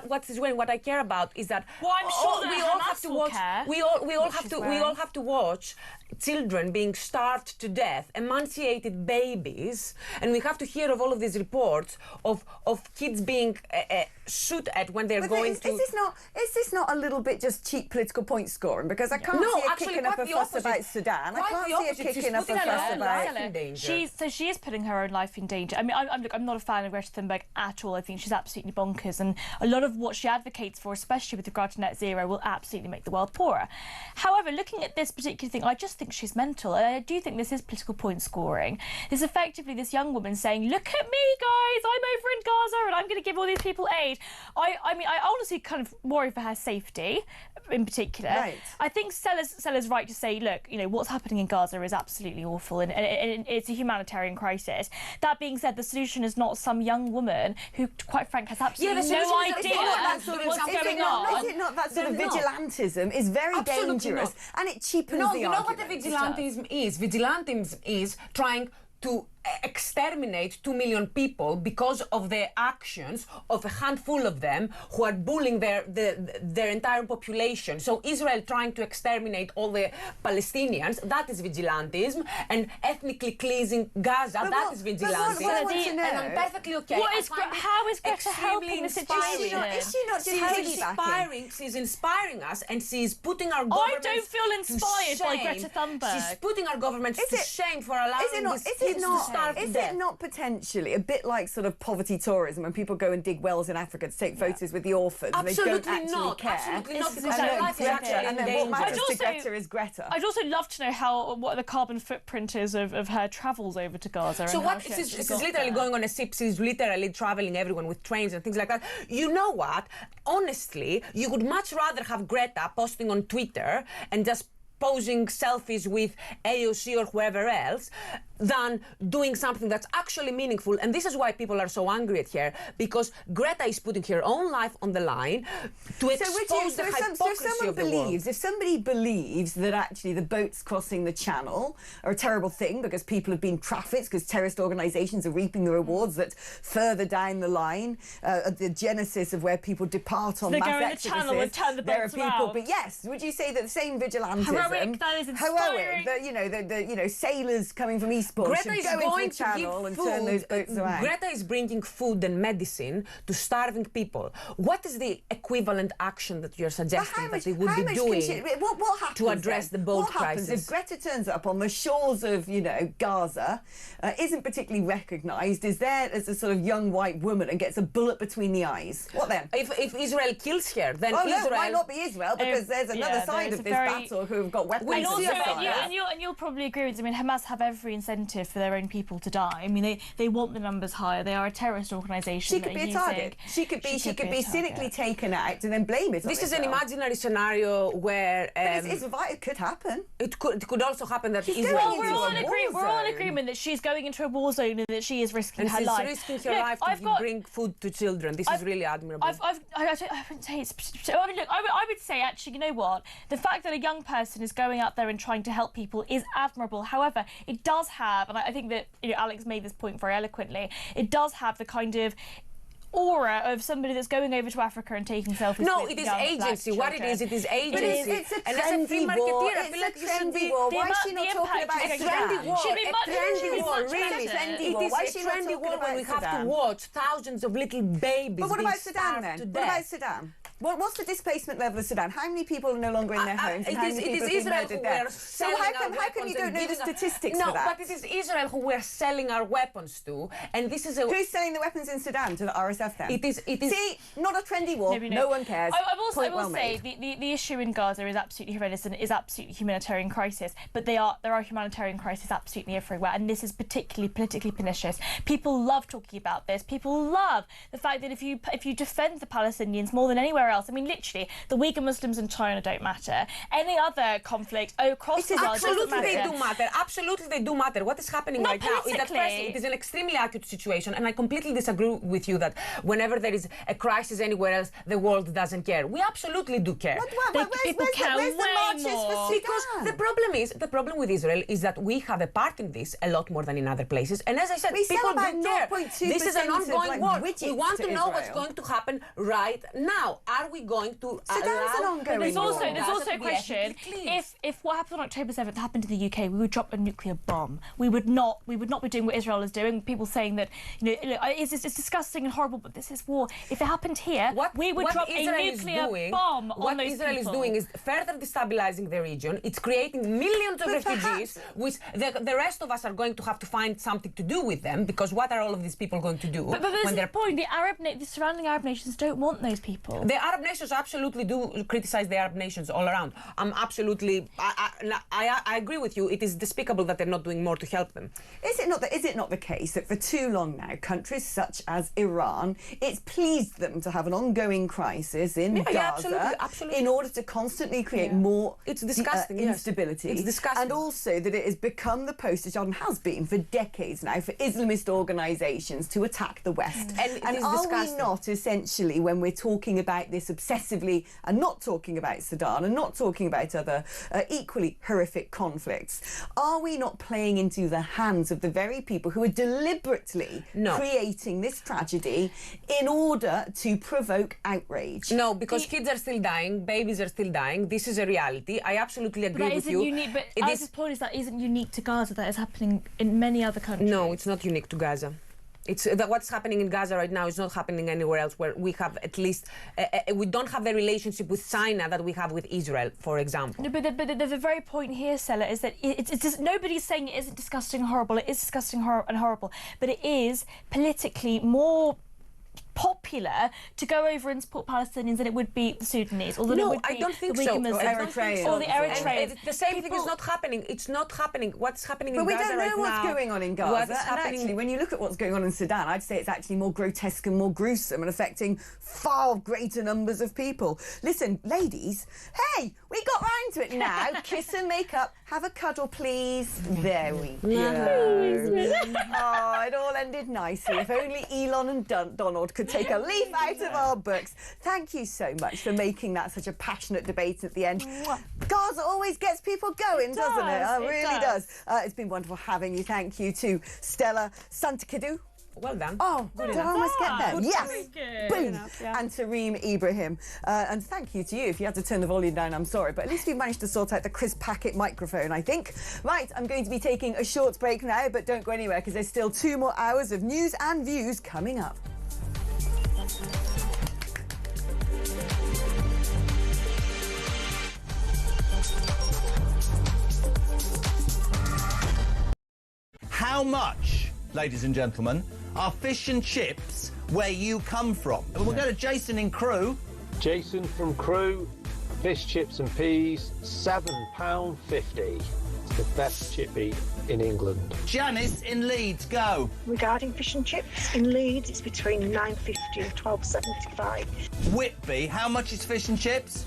what she's wearing. What I care about is that Well, I'm sure that we all Hamas have to will watch. care We all what have she's to. We wearing. all have to watch children being starved to death, emaciated babies, and we have to hear of all of these reports of kids being shot at when they're going to. Is this not a little bit just cheap political point scoring? Because I can't see her kicking up a fuss about Sudan. I can't see her kicking up a fuss about. She is putting her own life in danger. I mean, I'm not a fan of Greta Thunberg at all. I think she's absolutely bonkers, and a lot of what she advocates for, especially with regard to net zero, will absolutely make the world poorer. However, looking at this particular thing, I just think she's mental. And I do think this is political point scoring. There's effectively this young woman saying, "Look at me, guys! I'm over in Gaza, and I'm going to give all these people aid." I mean, I honestly kind of worry for her safety, in particular. Right. I think Stella's right to say, look, you know, what's happening in Gaza is absolutely awful, and it's a humanitarian crisis. That being said, the solution is not some young woman who, quite frankly, has absolutely no idea what's going on. Is it not that sort of vigilantism is very dangerous, and it cheapens the argument? You know what the vigilantism is? Vigilantism is trying to exterminate 2 million people because of the actions of a handful of them who are bullying their entire population. So Israel trying to exterminate all the Palestinians, that is vigilantism, and ethnically cleansing Gaza, that is vigilantism. And I'm perfectly okay. How is Greta helping the situation? Is she not just She's inspiring us, and she's putting our government. I don't feel inspired by Greta Thunberg. She's putting our government to shame for allowing these kids to starve to Is death. it not potentially a bit like sort of poverty tourism when people go and dig wells in Africa to take photos with the orphans and they don't actually care? Absolutely not. And then what matters to Greta is Greta. I'd also love to know what the carbon footprint is of her travels over to Gaza. So she's literally going on a ship, she's literally travelling everyone with trains and things like that. You know what? Honestly, you would much rather have Greta posting on Twitter and just posing selfies with AOC or whoever else than doing something that's actually meaningful. And this is why people are so angry at her, because Greta is putting her own life on the line to expose the hypocrisy of the world. If somebody believes that actually the boats crossing the channel are a terrible thing because people have been trafficked, because terrorist organisations are reaping the rewards, that further down the line, at the genesis of where people depart on mass exoduses, the channel and turn the boats around. But yes, would you say that the same vigilantism, heroic, that is inspiring. the sailors coming from Eastbourne Greta is going to give turn those boats around. Greta is bringing food and medicine to starving people. What is the equivalent action that you're suggesting that they would be doing what happens to address the boat crisis? What happens if Greta turns up on the shores of, Gaza, isn't particularly recognised, is there as a sort of young white woman and gets a bullet between the eyes? What then? If Israel kills her, then Israel... it might not be Israel, because there's another side of this battle who have got weapons. And also, and you'll probably agree with us, I mean, Hamas have every incentive for their own people to die. I mean, they want the numbers higher. They are a terrorist organisation. She could be a target. She could be cynically taken out and then blame it on This is an imaginary scenario where... it could happen. It could also happen that Israel... Well, we're all in agreement that she's going into a war zone and that she is risking her life. And she's risking her life to bring food to children. This is really admirable. I wouldn't say it's... I mean, look, I would say, actually, you know what? The fact that a young person is going out there and trying to help people is admirable. However, it does have, and I think that Alex made this point very eloquently, it does have the kind of aura of somebody that's going over to Africa and taking selfies. No, it is agency. What it is agency. But it's a trendy war. It's a trendy war. Why is she not talking about a trendy war? Trendy war, really trendy war. It is a trendy war when we have to watch thousands of little babies. But what about Sudan then? What about Sudan? What's the displacement level of Sudan? How many people are no longer in their homes? And how many people have been murdered there? So how come you don't know the statistics for that? No, but it is Israel who we're selling our weapons to, and this is who's selling the weapons in Sudan to the RSF then? It is. See, not a trendy war. No one cares. I will say the issue in Gaza is absolutely horrendous and is absolutely a humanitarian crisis. But there are humanitarian crises absolutely everywhere, and this is particularly politically pernicious. People love talking about this. People love the fact that if you defend the Palestinians more than anywhere else, I mean, literally, the Uyghur Muslims in China don't matter. Any other conflict across the world doesn't matter. Absolutely, they do matter. Absolutely, they do matter. What is happening right now is that firstly, it is an extremely acute situation, and I completely disagree with you that whenever there is a crisis anywhere else, the world doesn't care. We absolutely do care. People care way more. Because the problem with Israel is that we have a part in this a lot more than in other places. And as I said, people do care. This is an ongoing war. We want to know what's going to happen right now. Are we going to allow... There's also a question. If what happened on October 7th happened in the UK, we would drop a nuclear bomb. We would not be doing what Israel is doing. People saying that it's disgusting and horrible, but this is war. If it happened here, we would drop a nuclear bomb on those Israel people. is doing is further destabilizing the region. It's creating millions of refugees, which the rest of us are going to have to find something to do with them, because what are all of these people going to do? But there's the point. The surrounding Arab nations don't want those people. The Arab nations absolutely do criticize the Arab nations all around. I agree with you. It is despicable that they're not doing more to help them. Is it not the case that for too long now, countries such as Iran, it's pleased them to have an ongoing crisis in Gaza in order to constantly create more instability? It's disgusting. And also that it has become the poster child, and has been for decades now, for Islamist organisations to attack the West. And are we not essentially, when we're talking about this obsessively and not talking about Sudan and not talking about other equally horrific conflicts, are we not playing into the hands of the very people who are deliberately creating this tragedy in order to provoke outrage? No, because kids are still dying, babies are still dying. This is a reality. I absolutely agree with you. But Alex's point is that isn't unique to Gaza. That is happening in many other countries. No, it's not unique to Gaza. It's what's happening in Gaza right now is not happening anywhere else, where we have at least we don't have the relationship with China that we have with Israel, for example. No, but the very point here, Stella, is that it's just, nobody's saying it isn't disgusting and horrible. It is disgusting and horrible, but it is politically more popular to go over and support Palestinians than it would be the Sudanese. Although no, it would be I don't think the so. Or the Eritreans. The same thing is not happening. It's not happening. What's happening in Gaza right now? But we don't know what's going on in Gaza. And actually, when you look at what's going on in Sudan, I'd say it's actually more grotesque and more gruesome and affecting far greater numbers of people. Listen, ladies, hey, we got round to it now. Kiss and make up. Have a cuddle, please. There we go. Oh, it all ended nicely. If only Elon and Donald could take a leaf out of our books. Thank you so much for making that such a passionate debate at the end. Gaza always gets people going, doesn't it? It really does. It's been wonderful having you. Thank you to Stella Santakadu. Well done. Oh, did I almost get there? Yes. Boom. Yeah. And Tareem Ibrahim. And thank you to you. If you had to turn the volume down, I'm sorry. But at least we managed to sort out the Chris Packet microphone, I think. Right, I'm going to be taking a short break now, but don't go anywhere because there's still 2 more hours of news and views coming up. How much, ladies and gentlemen, are fish and chips where you come from? We'll go to Jason in Crewe. Jason from Crewe, fish, chips and peas, £7.50. It's the best chippy in England. Janice in Leeds, go. Regarding fish and chips in Leeds, it's between £9.50 and £12.75. Whitby, how much is fish and chips?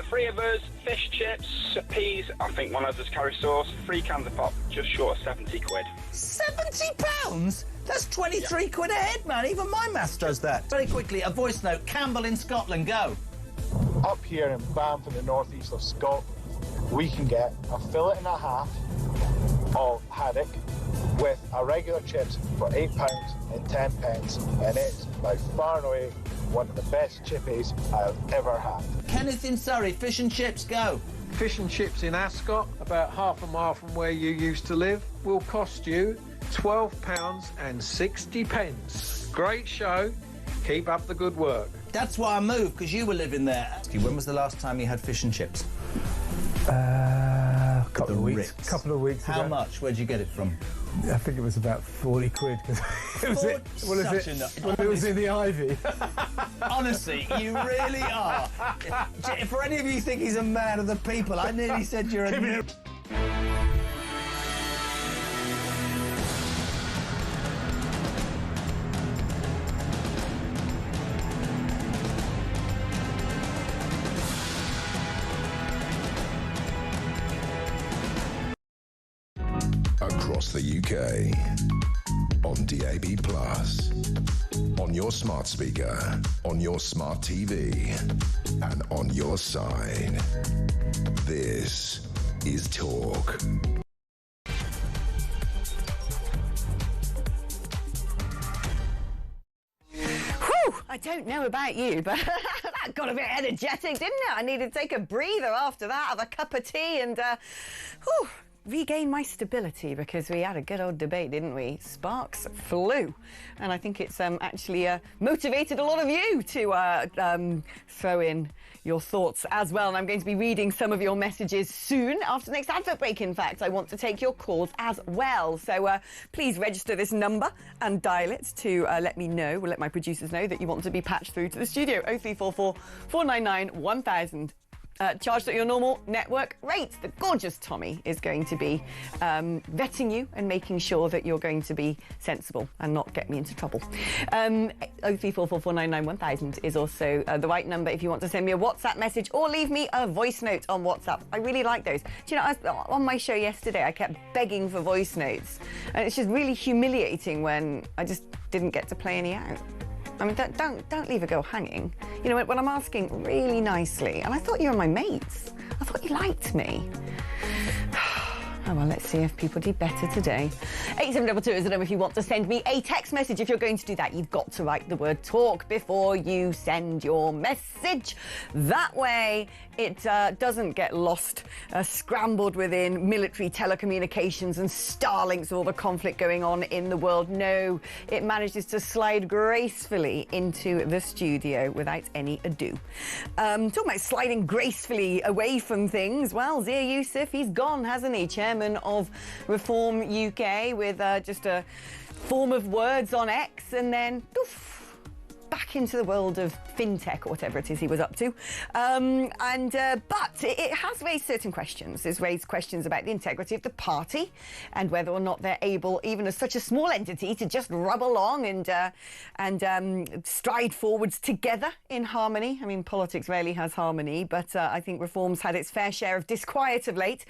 3 of us, fish, chips, peas, I think one of us carry sauce, 3 cans of pop, just short of 70 quid. £70? That's 23 quid a head, man. Even my maths does that. Very quickly, a voice note. Campbell in Scotland, go. Up here in Banff in the northeast of Scotland, we can get a fillet and a half of haddock with a regular chips for £8 and 10 pence, and it's by far and away one of the best chippies I've ever had. Kenneth in Surrey, fish and chips, go. Fish and chips in Ascot, about half a mile from where you used to live, will cost you £12.60. Great show. Keep up the good work. That's why I moved, because you were living there. When was the last time you had fish and chips? A couple of weeks ago. How much? Where'd you get it from? I think it was about 40 quid because it was in the Ivy. Honestly, you really are. For any of you who think he's a man of the people, I nearly said you're a... Across the UK, on DAB+, on your smart speaker, on your smart TV, and on your side. This is Talk. I don't know about you, but that got a bit energetic, didn't it? I needed to take a breather after that, have a cup of tea and regain my stability, because we had a good old debate, didn't we? Sparks flew. And I think it's actually motivated a lot of you to throw in your thoughts as well. And I'm going to be reading some of your messages soon, after the next advert break, in fact. I want to take your calls as well. So please register this number and dial it to let me know, or let my producers know, that you want to be patched through to the studio. 0344 499 1000. Charged at your normal network rate. The gorgeous Tommy is going to be vetting you and making sure that you're going to be sensible and not get me into trouble. 03444991,000 is also the right number if you want to send me a WhatsApp message or leave me a voice note on WhatsApp. I really like those. Do you know, I was on my show yesterday, I kept begging for voice notes, and it's just really humiliating when I just didn't get to play any out. I mean, don't leave a girl hanging. You know, when I'm asking really nicely, and I thought you were my mates. I thought you liked me. Oh, well, let's see if people do better today. 8722 is the number if you want to send me a text message. If you're going to do that, you've got to write the word talk before you send your message. That way, it doesn't get lost, scrambled within military telecommunications and Starlinks, all the conflict going on in the world. No, it manages to slide gracefully into the studio without any ado. Talking about sliding gracefully away from things, well, Zia Youssef, he's gone, hasn't he? Chairman of Reform UK, with just a form of words on X, and then back into the world of fintech, or whatever it is he was up to. But it has raised certain questions. It's raised questions about the integrity of the party and whether or not they're able, even as such a small entity, to just rub along and stride forwards together in harmony. I mean, politics rarely has harmony, but I think Reform's had its fair share of disquiet of late.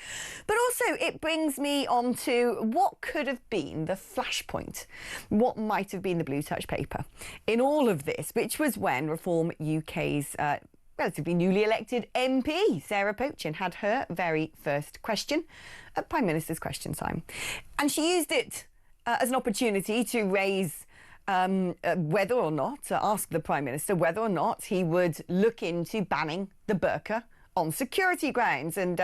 But also, it brings me on to what could have been the flashpoint, what might have been the blue touch paper in all of this, which was when Reform UK's relatively newly elected MP, Sarah Pochin, had her very first question at Prime Minister's Question Time. And she used it as an opportunity to raise whether or not, ask the Prime Minister whether or not he would look into banning the burqa on security grounds. And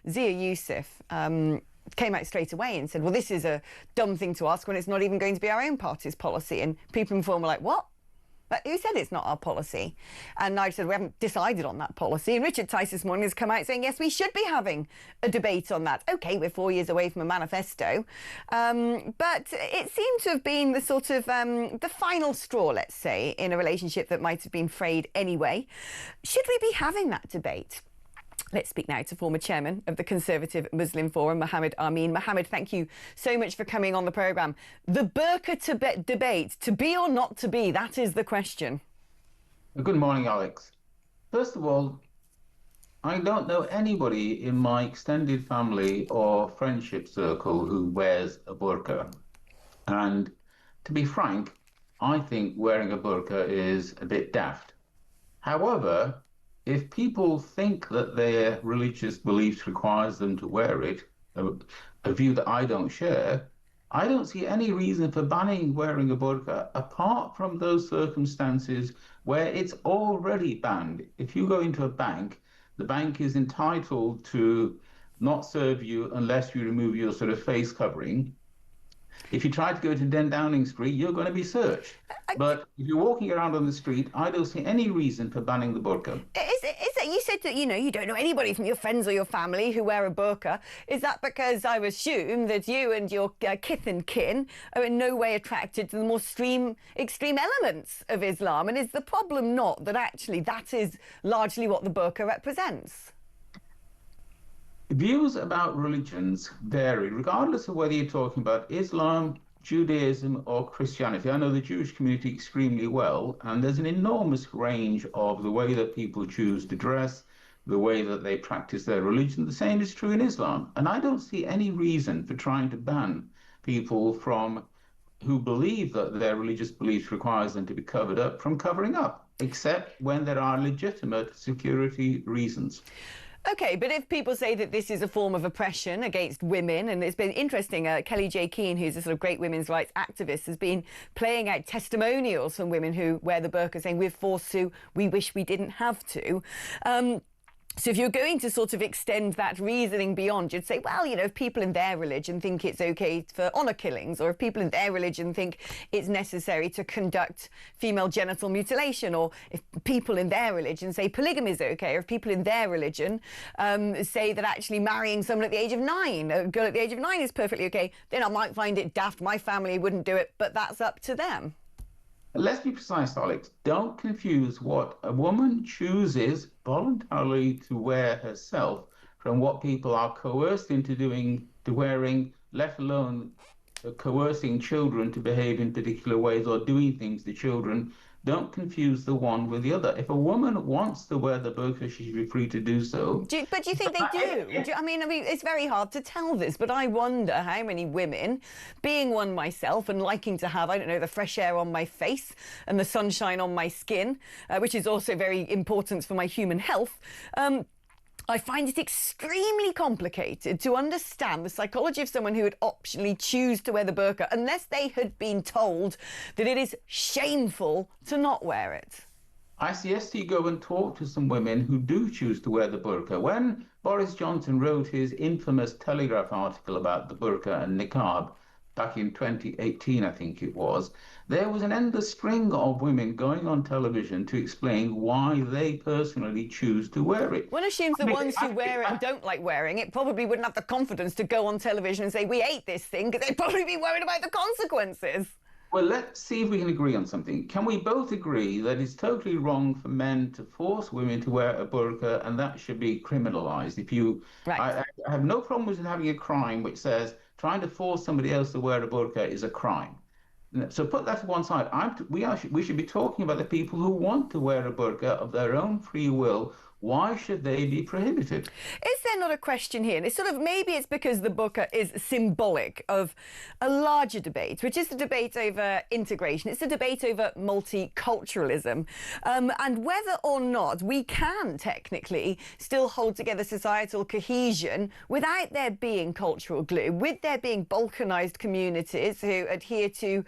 Zia Youssef came out straight away and said, well, this is a dumb thing to ask when it's not even going to be our own party's policy. And people in Reform were like, what? But who said it's not our policy? And I said, we haven't decided on that policy. And Richard Tice this morning has come out saying, yes, we should be having a debate on that. OK, we're 4 years away from a manifesto. But it seemed to have been the sort of the final straw, let's say, in a relationship that might have been frayed anyway. Should we be having that debate? Let's speak now to former chairman of the Conservative Muslim Forum, Mohammed Amin. Mohammed, thank you so much for coming on the programme. The burqa debate, to be or not to be, that is the question. Good morning, Alex. First of all, I don't know anybody in my extended family or friendship circle who wears a burqa. And to be frank, I think wearing a burqa is a bit daft. However, if people think that their religious beliefs requires them to wear it, a view that I don't share, I don't see any reason for banning wearing a burqa apart from those circumstances where it's already banned. If you go into a bank, the bank is entitled to not serve you unless you remove your sort of face covering. If you try to go to 10 Downing Street, you're going to be searched. But if you're walking around on the street, I don't see any reason for banning the burqa. Is it, you said that, you don't know anybody from your friends or your family who wear a burqa. Is that because I assume that you and your kith and kin are in no way attracted to the more extreme elements of Islam? And is the problem not that actually that is largely what the burqa represents? Views about religions vary, regardless of whether you're talking about Islam, Judaism or Christianity. I know the Jewish community extremely well, and there's an enormous range of the way that people choose to dress, the way that they practice their religion. The same is true in Islam. And I don't see any reason for trying to ban people from who believe that their religious beliefs requires them to be covered up from covering up, except when there are legitimate security reasons. OK, but if people say that this is a form of oppression against women, and it's been interesting, Kelly J. Keane, who's a sort of great women's rights activist, has been playing out testimonials from women who wear the burqa, saying we're forced to, we wish we didn't have to. So if you're going to sort of extend that reasoning beyond, you'd say, well, you know, if people in their religion think it's OK for honour killings, or if people in their religion think it's necessary to conduct female genital mutilation, or if people in their religion say polygamy is OK, or if people in their religion say that actually marrying someone at the age of 9, a girl at the age of 9 is perfectly OK, then I might find it daft, my family wouldn't do it, but that's up to them. Let's be precise, Alex. Don't confuse what a woman chooses voluntarily to wear herself from what people are coerced into wearing, let alone coercing children to behave in particular ways or doing things to children. Don't confuse the one with the other. If a woman wants to wear the burqa, she should be free to do so. But do you think they do? I mean, it's very hard to tell this, but I wonder how many women, being one myself and liking to have, I don't know, the fresh air on my face and the sunshine on my skin, which is also very important for my human health, I find it extremely complicated to understand the psychology of someone who would optionally choose to wear the burqa unless they had been told that it is shameful to not wear it. I suggest you go and talk to some women who do choose to wear the burqa. When Boris Johnson wrote his infamous Telegraph article about the burqa and niqab back in 2018, I think it was, there was an endless string of women going on television to explain why they personally choose to wear it. One assumes the ones who wear it and don't like wearing it probably wouldn't have the confidence to go on television and say, we hate this thing, because they'd probably be worried about the consequences. Well, let's see if we can agree on something. Can we both agree that it's totally wrong for men to force women to wear a burqa, and that should be criminalised? If you, I have no problem with having a crime which says trying to force somebody else to wear a burqa is a crime. So put that to one side. We should be talking about the people who want to wear a burqa of their own free will. Why should they be prohibited? Is there not a question here? And it's sort of, maybe it's because the burqa is symbolic of a larger debate, which is the debate over integration. It's the debate over multiculturalism, and whether or not we can technically still hold together societal cohesion without there being cultural glue, with there being balkanised communities who adhere to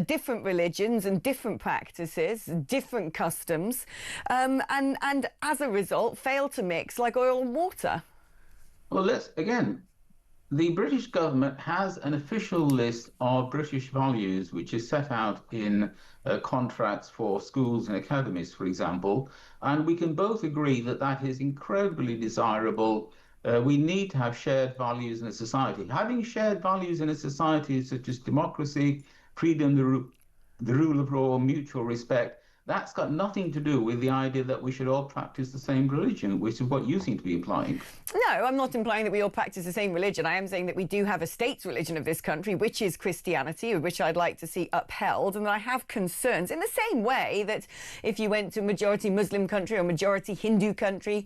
different religions and different practices, different customs, and as a result fail to mix like oil and water. Well, the British government has an official list of British values which is set out in contracts for schools and academies, for example, and we can both agree that that is incredibly desirable. We need to have shared values in a society. Having shared values in a society such as democracy, freedom, the rule of law, mutual respect, that's got nothing to do with the idea that we should all practice the same religion, which is what you seem to be implying. No, I'm not implying that we all practice the same religion. I am saying that we do have a state's religion of this country, which is Christianity, which I'd like to see upheld, and I have concerns in the same way that if you went to a majority Muslim country or majority Hindu country,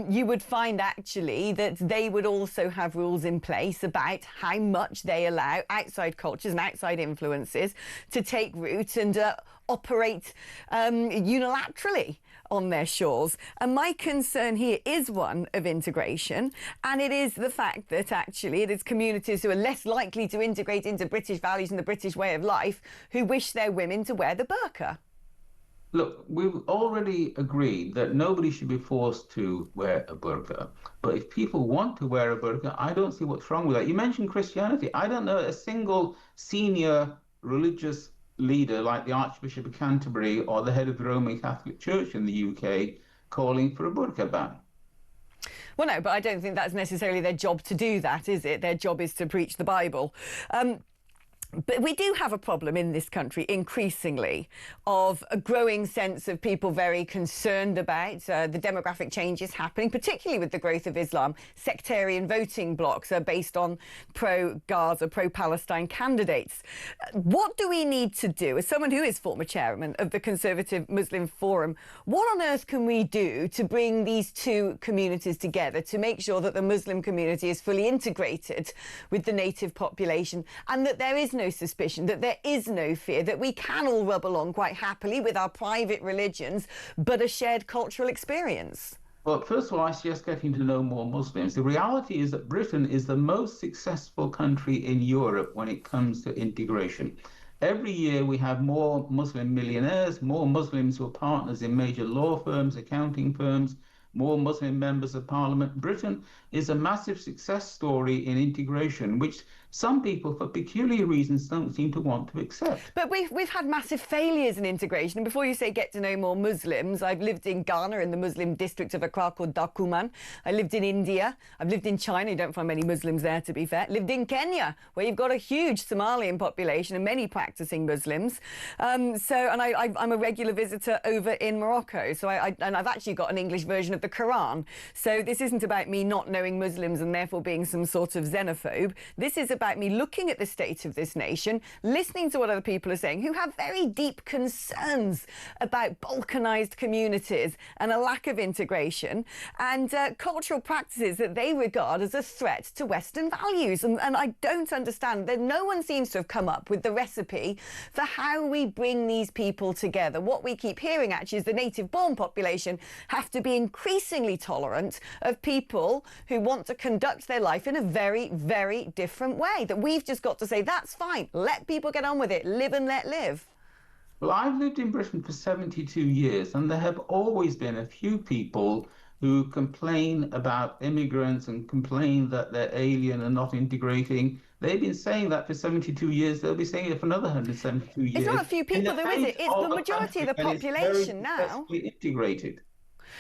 you would find actually that they would also have rules in place about how much they allow outside cultures and outside influences to take root and operate unilaterally on their shores. And my concern here is one of integration, and it is the fact that actually it is communities who are less likely to integrate into British values and the British way of life who wish their women to wear the burqa. Look, we've already agreed that nobody should be forced to wear a burqa. But if people want to wear a burqa, I don't see what's wrong with that. You mentioned Christianity. I don't know a single senior religious leader like the Archbishop of Canterbury or the head of the Roman Catholic Church in the UK calling for a burqa ban. Well, no, but I don't think that's necessarily their job to do that, is it? Their job is to preach the Bible. But we do have a problem in this country, increasingly, of a growing sense of people very concerned about the demographic changes happening, particularly with the growth of Islam. Sectarian voting blocs are based on pro-Gaza, pro-Palestine candidates. What do we need to do? As someone who is former chairman of the Conservative Muslim Forum, what on earth can we do to bring these two communities together to make sure that the Muslim community is fully integrated with the native population and that there is no no suspicion, that there is no fear, that we can all rub along quite happily with our private religions, but a shared cultural experience? Well, first of all, I suggest getting to know more Muslims. The reality is that Britain is the most successful country in Europe when it comes to integration. Every year we have more Muslim millionaires, more Muslims who are partners in major law firms, accounting firms, more Muslim members of parliament. Britain is a massive success story in integration, which some people, for peculiar reasons, don't seem to want to accept. But we've had massive failures in integration. And before you say get to know more Muslims, I've lived in Ghana in the Muslim district of Accra called Dakuman. I lived in India. I've lived in China. You don't find many Muslims there, to be fair. Lived in Kenya, where you've got a huge Somalian population and many practicing Muslims. I'm a regular visitor over in Morocco. So I've actually got an English version of the Quran. So this isn't about me not knowing Muslims and therefore being some sort of xenophobe. This is about me looking at the state of this nation, listening to what other people are saying, who have very deep concerns about balkanized communities and a lack of integration and cultural practices that they regard as a threat to Western values. And I don't understand that no one seems to have come up with the recipe for how we bring these people together. What we keep hearing actually is the native-born population have to be increasingly tolerant of people who want to conduct their life in a very, very different way. That we've just got to say, that's fine, let people get on with it, live and let live. Well, I've lived in Britain for 72 years, and there have always been a few people who complain about immigrants and complain that they're alien and not integrating. They've been saying that for 72 years. They'll be saying it for another 172 years. It's not a few people, though, is it? It's the majority of the population now. Integrated.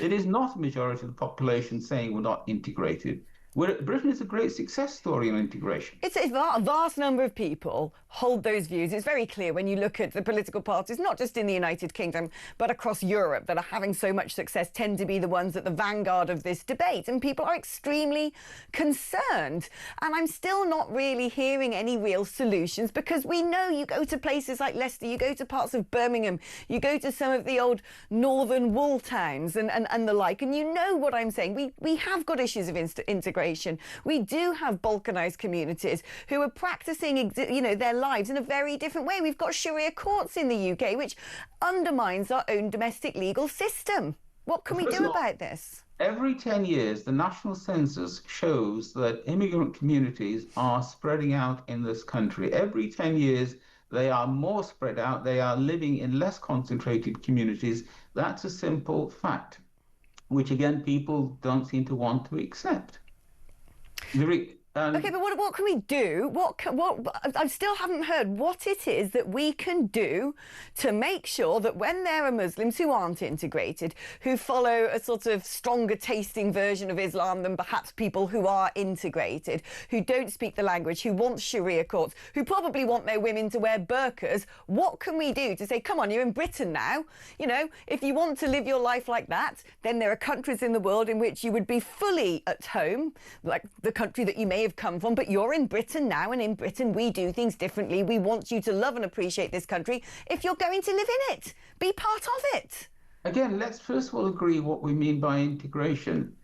It is not a majority of the population saying we're not integrated. Britain is a great success story in integration. It's a vast number of people hold those views. It's very clear when you look at the political parties, not just in the United Kingdom, but across Europe, that are having so much success tend to be the ones at the vanguard of this debate. And people are extremely concerned. And I'm still not really hearing any real solutions, because we know you go to places like Leicester, you go to parts of Birmingham, you go to some of the old northern wool towns and the like, and you know what I'm saying. We have got issues of integration. We do have balkanized communities who are practicing, their lives in a very different way. We've got Sharia courts in the UK, which undermines our own domestic legal system. What can we do about this? Every 10 years, the national census shows that immigrant communities are spreading out in this country. Every 10 years, they are more spread out. They are living in less concentrated communities. That's a simple fact, which again, people don't seem to want to accept. Okay, but what can we do? I still haven't heard what it is that we can do to make sure that when there are Muslims who aren't integrated, who follow a sort of stronger tasting version of Islam than perhaps people who are integrated, who don't speak the language, who want Sharia courts, who probably want their women to wear burqas, what can we do to say, come on, you're in Britain now, if you want to live your life like that, then there are countries in the world in which you would be fully at home, like the country that you may have come from, but you're in Britain now, and in Britain we do things differently. We want you to love and appreciate this country. If you're going to live in it, be part of it. Again, let's first of all agree what we mean by integration.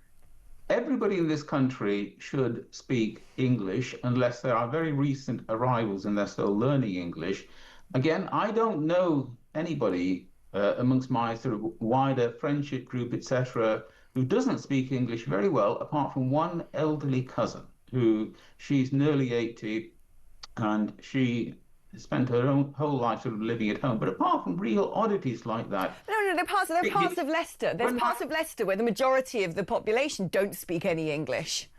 Everybody in this country should speak English unless there are very recent arrivals and they're still learning English. Again, I don't know anybody amongst my sort of wider friendship group, etc., who doesn't speak English very well, apart from one elderly cousin she's nearly 80 and she spent her whole life sort of living at home. But apart from real oddities like that... No, there are parts of Leicester. There's parts of Leicester where the majority of the population don't speak any English.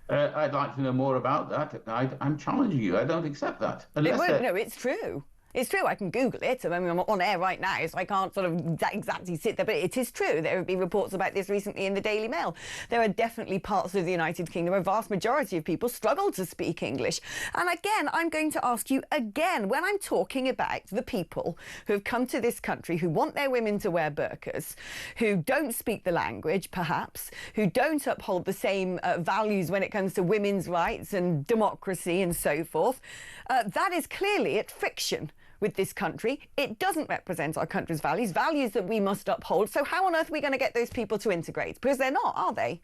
I'd like to know more about that. I'm challenging you. I don't accept that. No, it's true. It's true, I can Google it. I mean, I'm on air right now, so I can't sort of exactly sit there, but it is true. There have been reports about this recently in the Daily Mail. There are definitely parts of the United Kingdom where a vast majority of people struggle to speak English. And again, I'm going to ask you again, when I'm talking about the people who have come to this country, who want their women to wear burqas, who don't speak the language, perhaps, who don't uphold the same values when it comes to women's rights and democracy and so forth, that is clearly at friction with this country. It doesn't represent our country's values that we must uphold. So how on earth are we going to get those people to integrate? Because they're not, are they?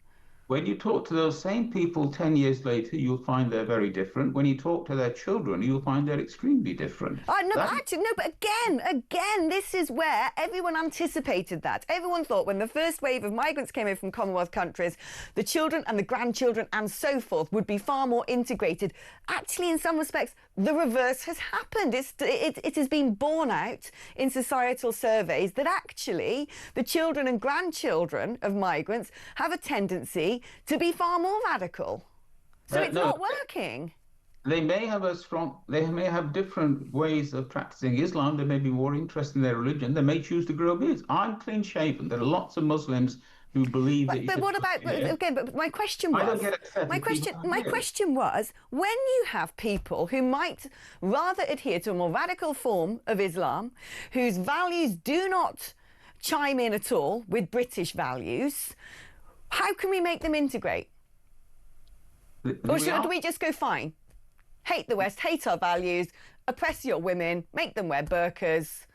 When you talk to those same people 10 years later, you'll find they're very different. When you talk to their children, you'll find they're extremely different. But again, this is where everyone anticipated that. Everyone thought when the first wave of migrants came in from Commonwealth countries, the children and the grandchildren and so forth would be far more integrated. Actually, in some respects, the reverse has happened. It has been borne out in societal surveys that actually the children and grandchildren of migrants have a tendency to be far more radical. So it's not working. They may have different ways of practicing Islam. They may be more interested in their religion. They may choose to grow beards. I'm clean shaven. There are lots of Muslims who believe that. But what about again? But my question was. My question was, when you have people who might rather adhere to a more radical form of Islam, whose values do not chime in at all with British values, how can we make them integrate? Or do we just go fine? Hate the West, hate our values, oppress your women, make them wear burqas,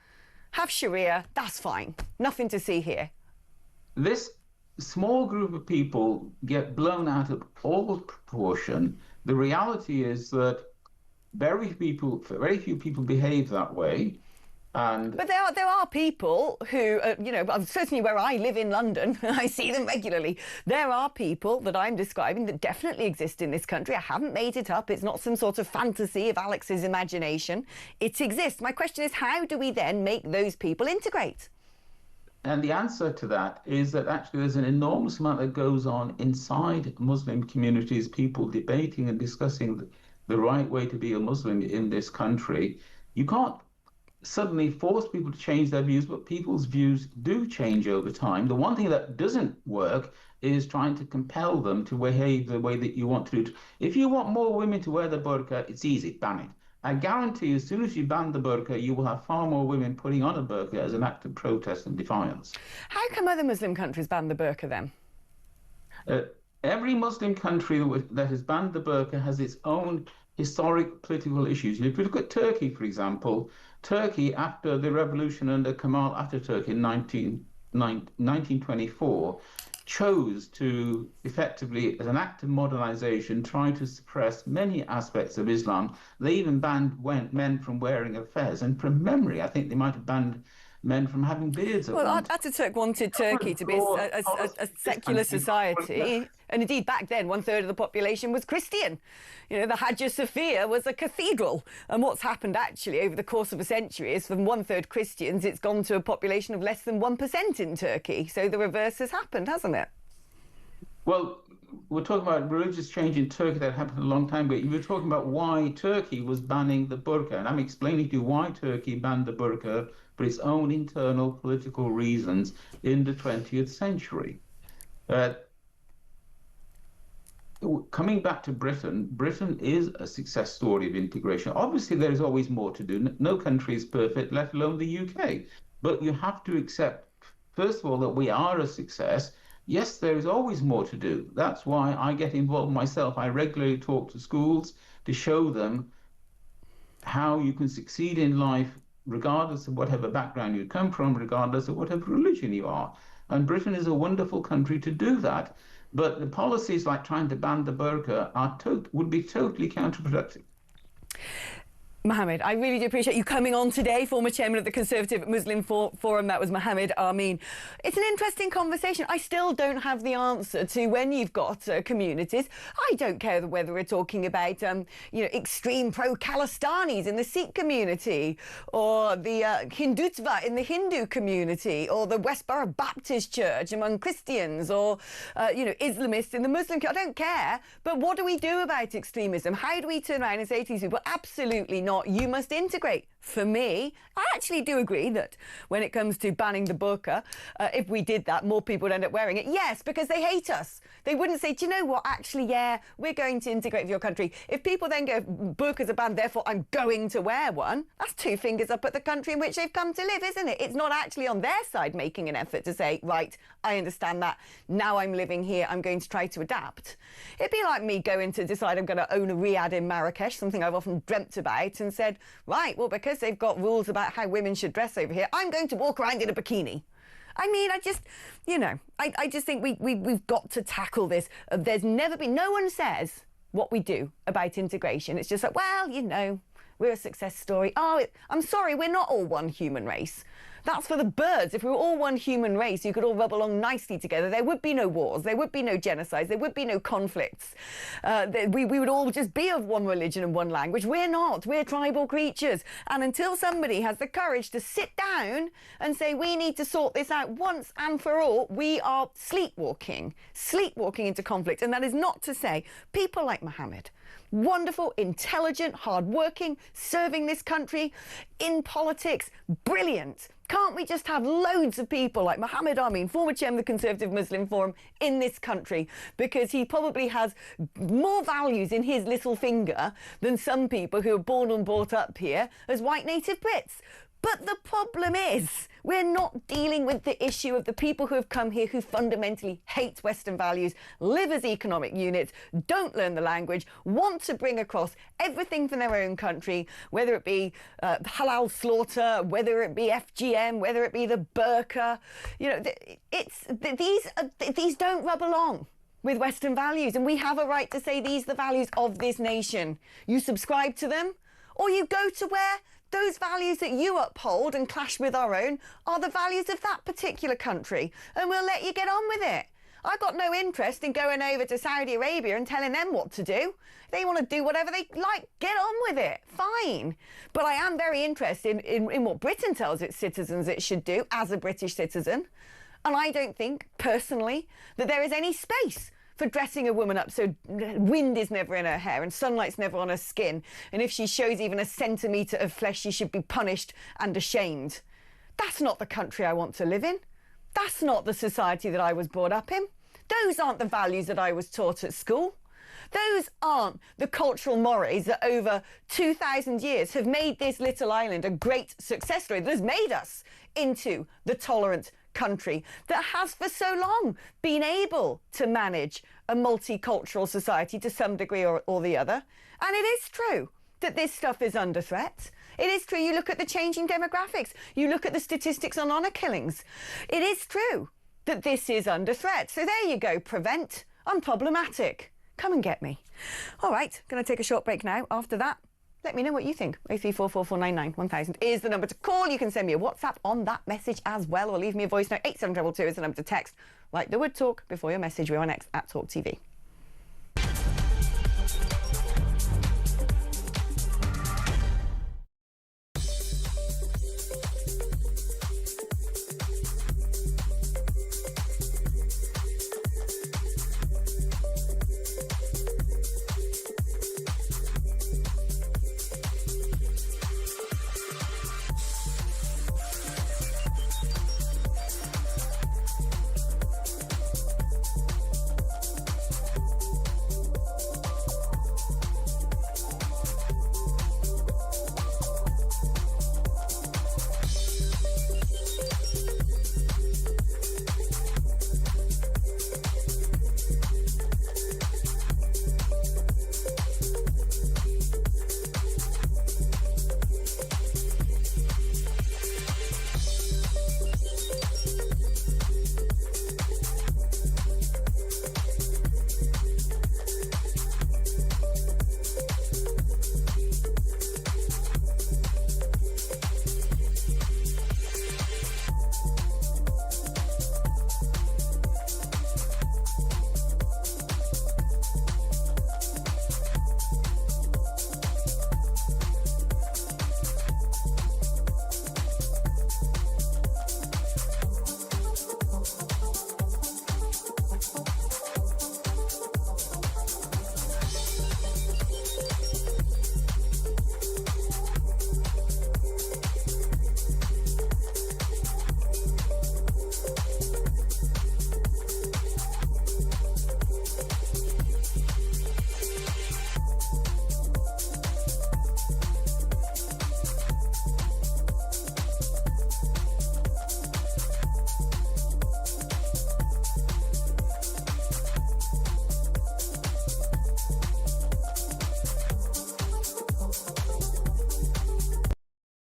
have Sharia, that's fine. Nothing to see here. This small group of people get blown out of all proportion. The reality is that very few people behave that way. But there are people who, certainly where I live in London, I see them regularly. There are people that I'm describing that definitely exist in this country. I haven't made it up. It's not some sort of fantasy of Alex's imagination. It exists. My question is, how do we then make those people integrate? And the answer to that is that actually there's an enormous amount that goes on inside Muslim communities, people debating and discussing the right way to be a Muslim in this country. You can't suddenly force people to change their views, but people's views do change over time. The one thing that doesn't work is trying to compel them to behave the way that you want to do. If you want more women to wear the burqa, it's easy, ban it. I guarantee as soon as you ban the burqa, you will have far more women putting on a burqa as an act of protest and defiance. How come other Muslim countries ban the burqa then? Every Muslim country that has banned the burqa has its own historic political issues. If you look at Turkey, for example, Turkey, after the revolution under Kemal Atatürk in 1924, chose to effectively, as an act of modernization, try to suppress many aspects of Islam. They even banned men from wearing a fez. And from memory, I think they might have banned men from having beards. Well, Ataturk wanted Turkey to be a secular society, and indeed back then 1/3 of the population was Christian. You know, the Hagia Sophia was a cathedral, and what's happened actually over the course of a century is from 1/3 Christians, it's gone to a population of less than 1% in Turkey. So the reverse has happened, hasn't it? Well, we're talking about religious change in Turkey that happened a long time ago. You were talking about why Turkey was banning the burqa, and I'm explaining to you why Turkey banned the burqa for its own internal political reasons in the 20th century. Coming back to Britain, Britain is a success story of integration. Obviously, there is always more to do. No country is perfect, let alone the UK. But you have to accept, first of all, that we are a success. Yes, there is always more to do. That's why I get involved myself. I regularly talk to schools to show them how you can succeed in life regardless of whatever background you come from, regardless of whatever religion you are. And Britain is a wonderful country to do that. But the policies like trying to ban the burqa would be totally counterproductive. Mohammed, I really do appreciate you coming on today, former chairman of the Conservative Muslim Forum. That was Mohammed Amin. It's an interesting conversation. I still don't have the answer to when you've got communities. I don't care whether we're talking about, extreme pro-Khalistanis in the Sikh community, or the Hindutva in the Hindu community, or the Westboro Baptist Church among Christians, or, Islamists in the Muslim community. I don't care. But what do we do about extremism? How do we turn around and say to these people, absolutely not, you must integrate? For me, I actually do agree that when it comes to banning the burqa, if we did that, more people would end up wearing it. Yes, because they hate us. They wouldn't say, do you know what, actually, yeah, we're going to integrate with your country. If people then go, burqas are banned, therefore I'm going to wear one, that's two fingers up at the country in which they've come to live, isn't it? It's not actually on their side making an effort to say, right, I understand that, now I'm living here, I'm going to try to adapt. It'd be like me going to decide I'm going to own a riad in Marrakesh, something I've often dreamt about, and said, right, well, because they've got rules about how women should dress over here, I'm going to walk around in a bikini. I mean, I just think we've got to tackle this. There's never been, no one says what we do about integration. It's just like, well, we're a success story. Oh, I'm sorry, we're not all one human race. That's for the birds. If we were all one human race, you could all rub along nicely together. There would be no wars. There would be no genocides. There would be no conflicts. We would all just be of one religion and one language. We're not. We're tribal creatures. And until somebody has the courage to sit down and say, we need to sort this out once and for all, we are sleepwalking into conflict. And that is not to say people like Mohammed, wonderful, intelligent, hardworking, serving this country in politics, brilliant. Can't we just have loads of people like Mohammed Amin, former chairman of the Conservative Muslim Forum, in this country? Because he probably has more values in his little finger than some people who are born and brought up here as white native Brits. But the problem is, we're not dealing with the issue of the people who have come here who fundamentally hate Western values, live as economic units, don't learn the language, want to bring across everything from their own country, whether it be halal slaughter, whether it be FGM, whether it be the burka. These don't rub along with Western values, and we have a right to say these are the values of this nation. You subscribe to them, or you go to where those values that you uphold and clash with our own are the values of that particular country, and we'll let you get on with it. I've got no interest in going over to Saudi Arabia and telling them what to do. They want to do whatever they like, get on with it, fine. But I am very interested in what Britain tells its citizens it should do as a British citizen. And I don't think, personally, that there is any space for dressing a woman up so wind is never in her hair and sunlight's never on her skin, and if she shows even a centimetre of flesh, she should be punished and ashamed. That's not the country I want to live in. That's not the society that I was brought up in. Those aren't the values that I was taught at school. Those aren't the cultural mores that over 2,000 years have made this little island a great success story that has made us into the tolerant country that has for so long been able to manage a multicultural society to some degree or the other. And it is true that this stuff is under threat. It is true. You look at the changing demographics. You look at the statistics on honour killings. It is true that this is under threat. So there you go. Prevent, unproblematic. Come and get me. All right, going to take a short break now. After that, let me know what you think. 03444991000 is the number to call. You can send me a WhatsApp on that message as well, or leave me a voice note. 87222 is the number to text. Like the word talk before your message. We're on next at talkTV.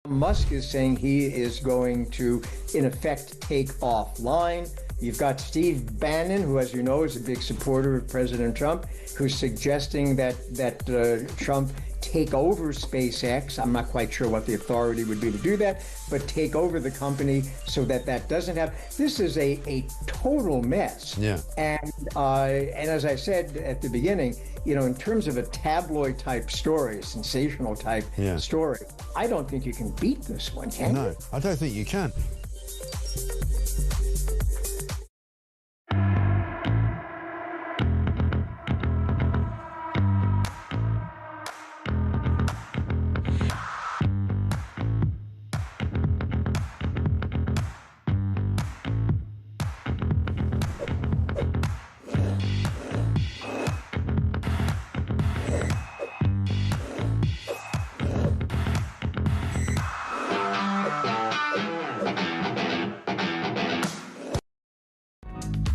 Musk is saying he is going to in effect, take offline. You've got Steve Bannon, who, as you know, is a big supporter of President Trump, who's suggesting that Trump take over SpaceX. I'm not quite sure what the authority would be to do that, but take over the company so that that doesn't happen. This is a total mess. Yeah. And as I said at the beginning, you know, in terms of a tabloid type story, a sensational type story, I don't think you can beat this one, can you? No, I don't think you can.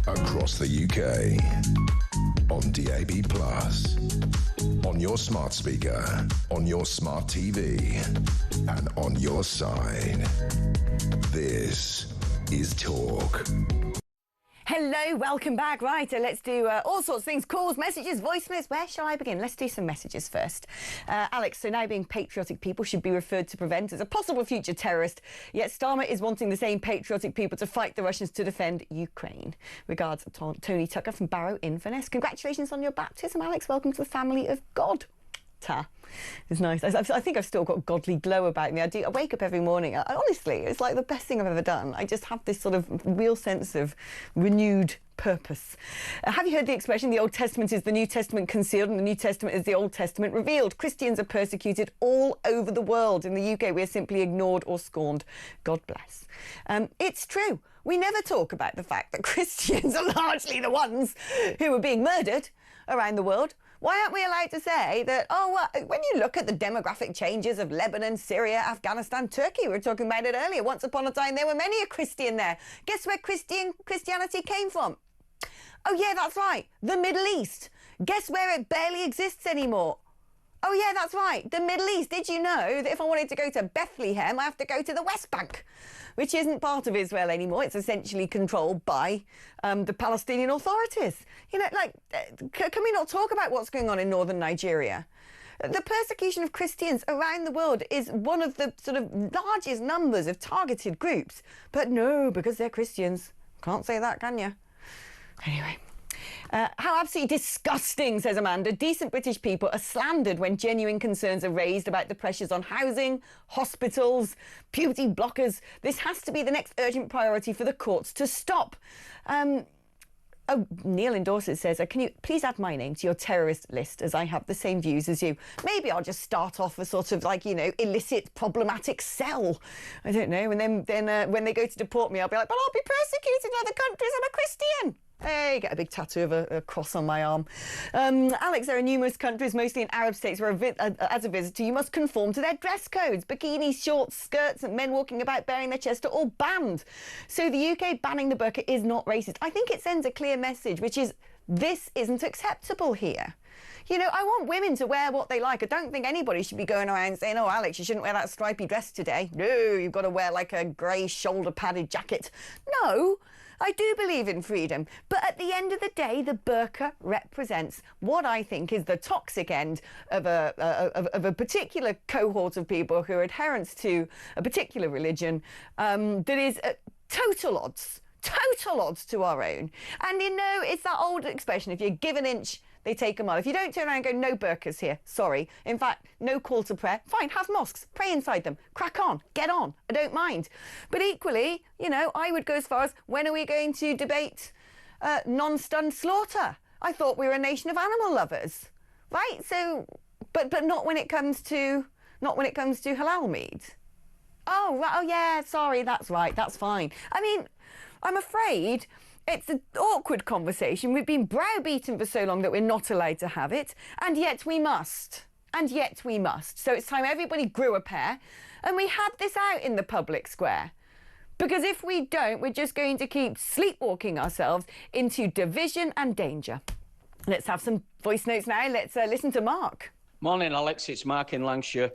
Across the UK, on DAB+, on your smart speaker, on your smart TV, and on your side. This is Talk. Hello, welcome back. Right, let's do all sorts of things. Calls, messages, voice notes. Where shall I begin? Let's do some messages first. Alex, so now being patriotic people should be referred to prevent as a possible future terrorist, yet Starmer is wanting the same patriotic people to fight the Russians to defend Ukraine. Regards, Tony Tucker from Barrow-in-Furness. Congratulations on your baptism, Alex. Welcome to the family of God. It's nice. I think I've still got a godly glow about me. I wake up every morning. Honestly, it's like the best thing I've ever done. I just have this sort of real sense of renewed purpose. Have you heard the expression, the Old Testament is the New Testament concealed and the New Testament is the Old Testament revealed? Christians are persecuted all over the world. In the UK, we are simply ignored or scorned. God bless. It's true. We never talk about the fact that Christians are largely the ones who are being murdered around the world. Why aren't we allowed to say that, when you look at the demographic changes of Lebanon, Syria, Afghanistan, Turkey, we were talking about it earlier, once upon a time there were many a Christian there. Guess where Christianity came from? Oh yeah, that's right, the Middle East. Guess where it barely exists anymore? Oh yeah, that's right, the Middle East. Did you know that if I wanted to go to Bethlehem, I have to go to the West Bank, which isn't part of Israel anymore. It's essentially controlled by the Palestinian authorities. You know, like, can we not talk about what's going on in northern Nigeria? The persecution of Christians around the world is one of the sort of largest numbers of targeted groups. But no, because they're Christians. Can't say that, can you? Anyway. How absolutely disgusting, says Amanda. Decent British people are slandered when genuine concerns are raised about the pressures on housing, hospitals, puberty blockers. This has to be the next urgent priority for the courts to stop. Neil endorses says, can you please add my name to your terrorist list, as I have the same views as you? Maybe I'll just start off a sort of like, you know, illicit problematic cell. I don't know. And then when they go to deport me, I'll be like, but I'll be persecuted in other countries. I'm a Christian. Hey, get a big tattoo of a cross on my arm. Alex, there are numerous countries, mostly in Arab states, where as a visitor you must conform to their dress codes. Bikinis, shorts, skirts and men walking about bearing their chest are all banned. So the UK banning the burqa is not racist. I think it sends a clear message, which is this isn't acceptable here. You know, I want women to wear what they like. I don't think anybody should be going around saying, oh, Alex, you shouldn't wear that stripy dress today. No, you've got to wear like a grey shoulder-padded jacket. No. I do believe in freedom, but at the end of the day, the burqa represents what I think is the toxic end of a particular cohort of people who are adherents to a particular religion that is total odds to our own. And you know, it's that old expression, if you give an inch, they take a mile. If you don't turn around and go, no burqas here, sorry. In fact, no call to prayer. Fine, have mosques, pray inside them, crack on, get on, I don't mind. But equally, you know, I would go as far as, when are we going to debate non-stunned slaughter? I thought we were a nation of animal lovers, right? So, but not when it comes to halal meat. Oh, right, oh yeah, sorry, that's right, that's fine. I mean, I'm afraid it's an awkward conversation. We've been browbeaten for so long that we're not allowed to have it, and yet we must. And yet we must. So it's time everybody grew a pair, and we had this out in the public square. Because if we don't, we're just going to keep sleepwalking ourselves into division and danger. Let's have some voice notes now. Let's listen to Mark. Morning, Alex. It's Mark in Lancashire.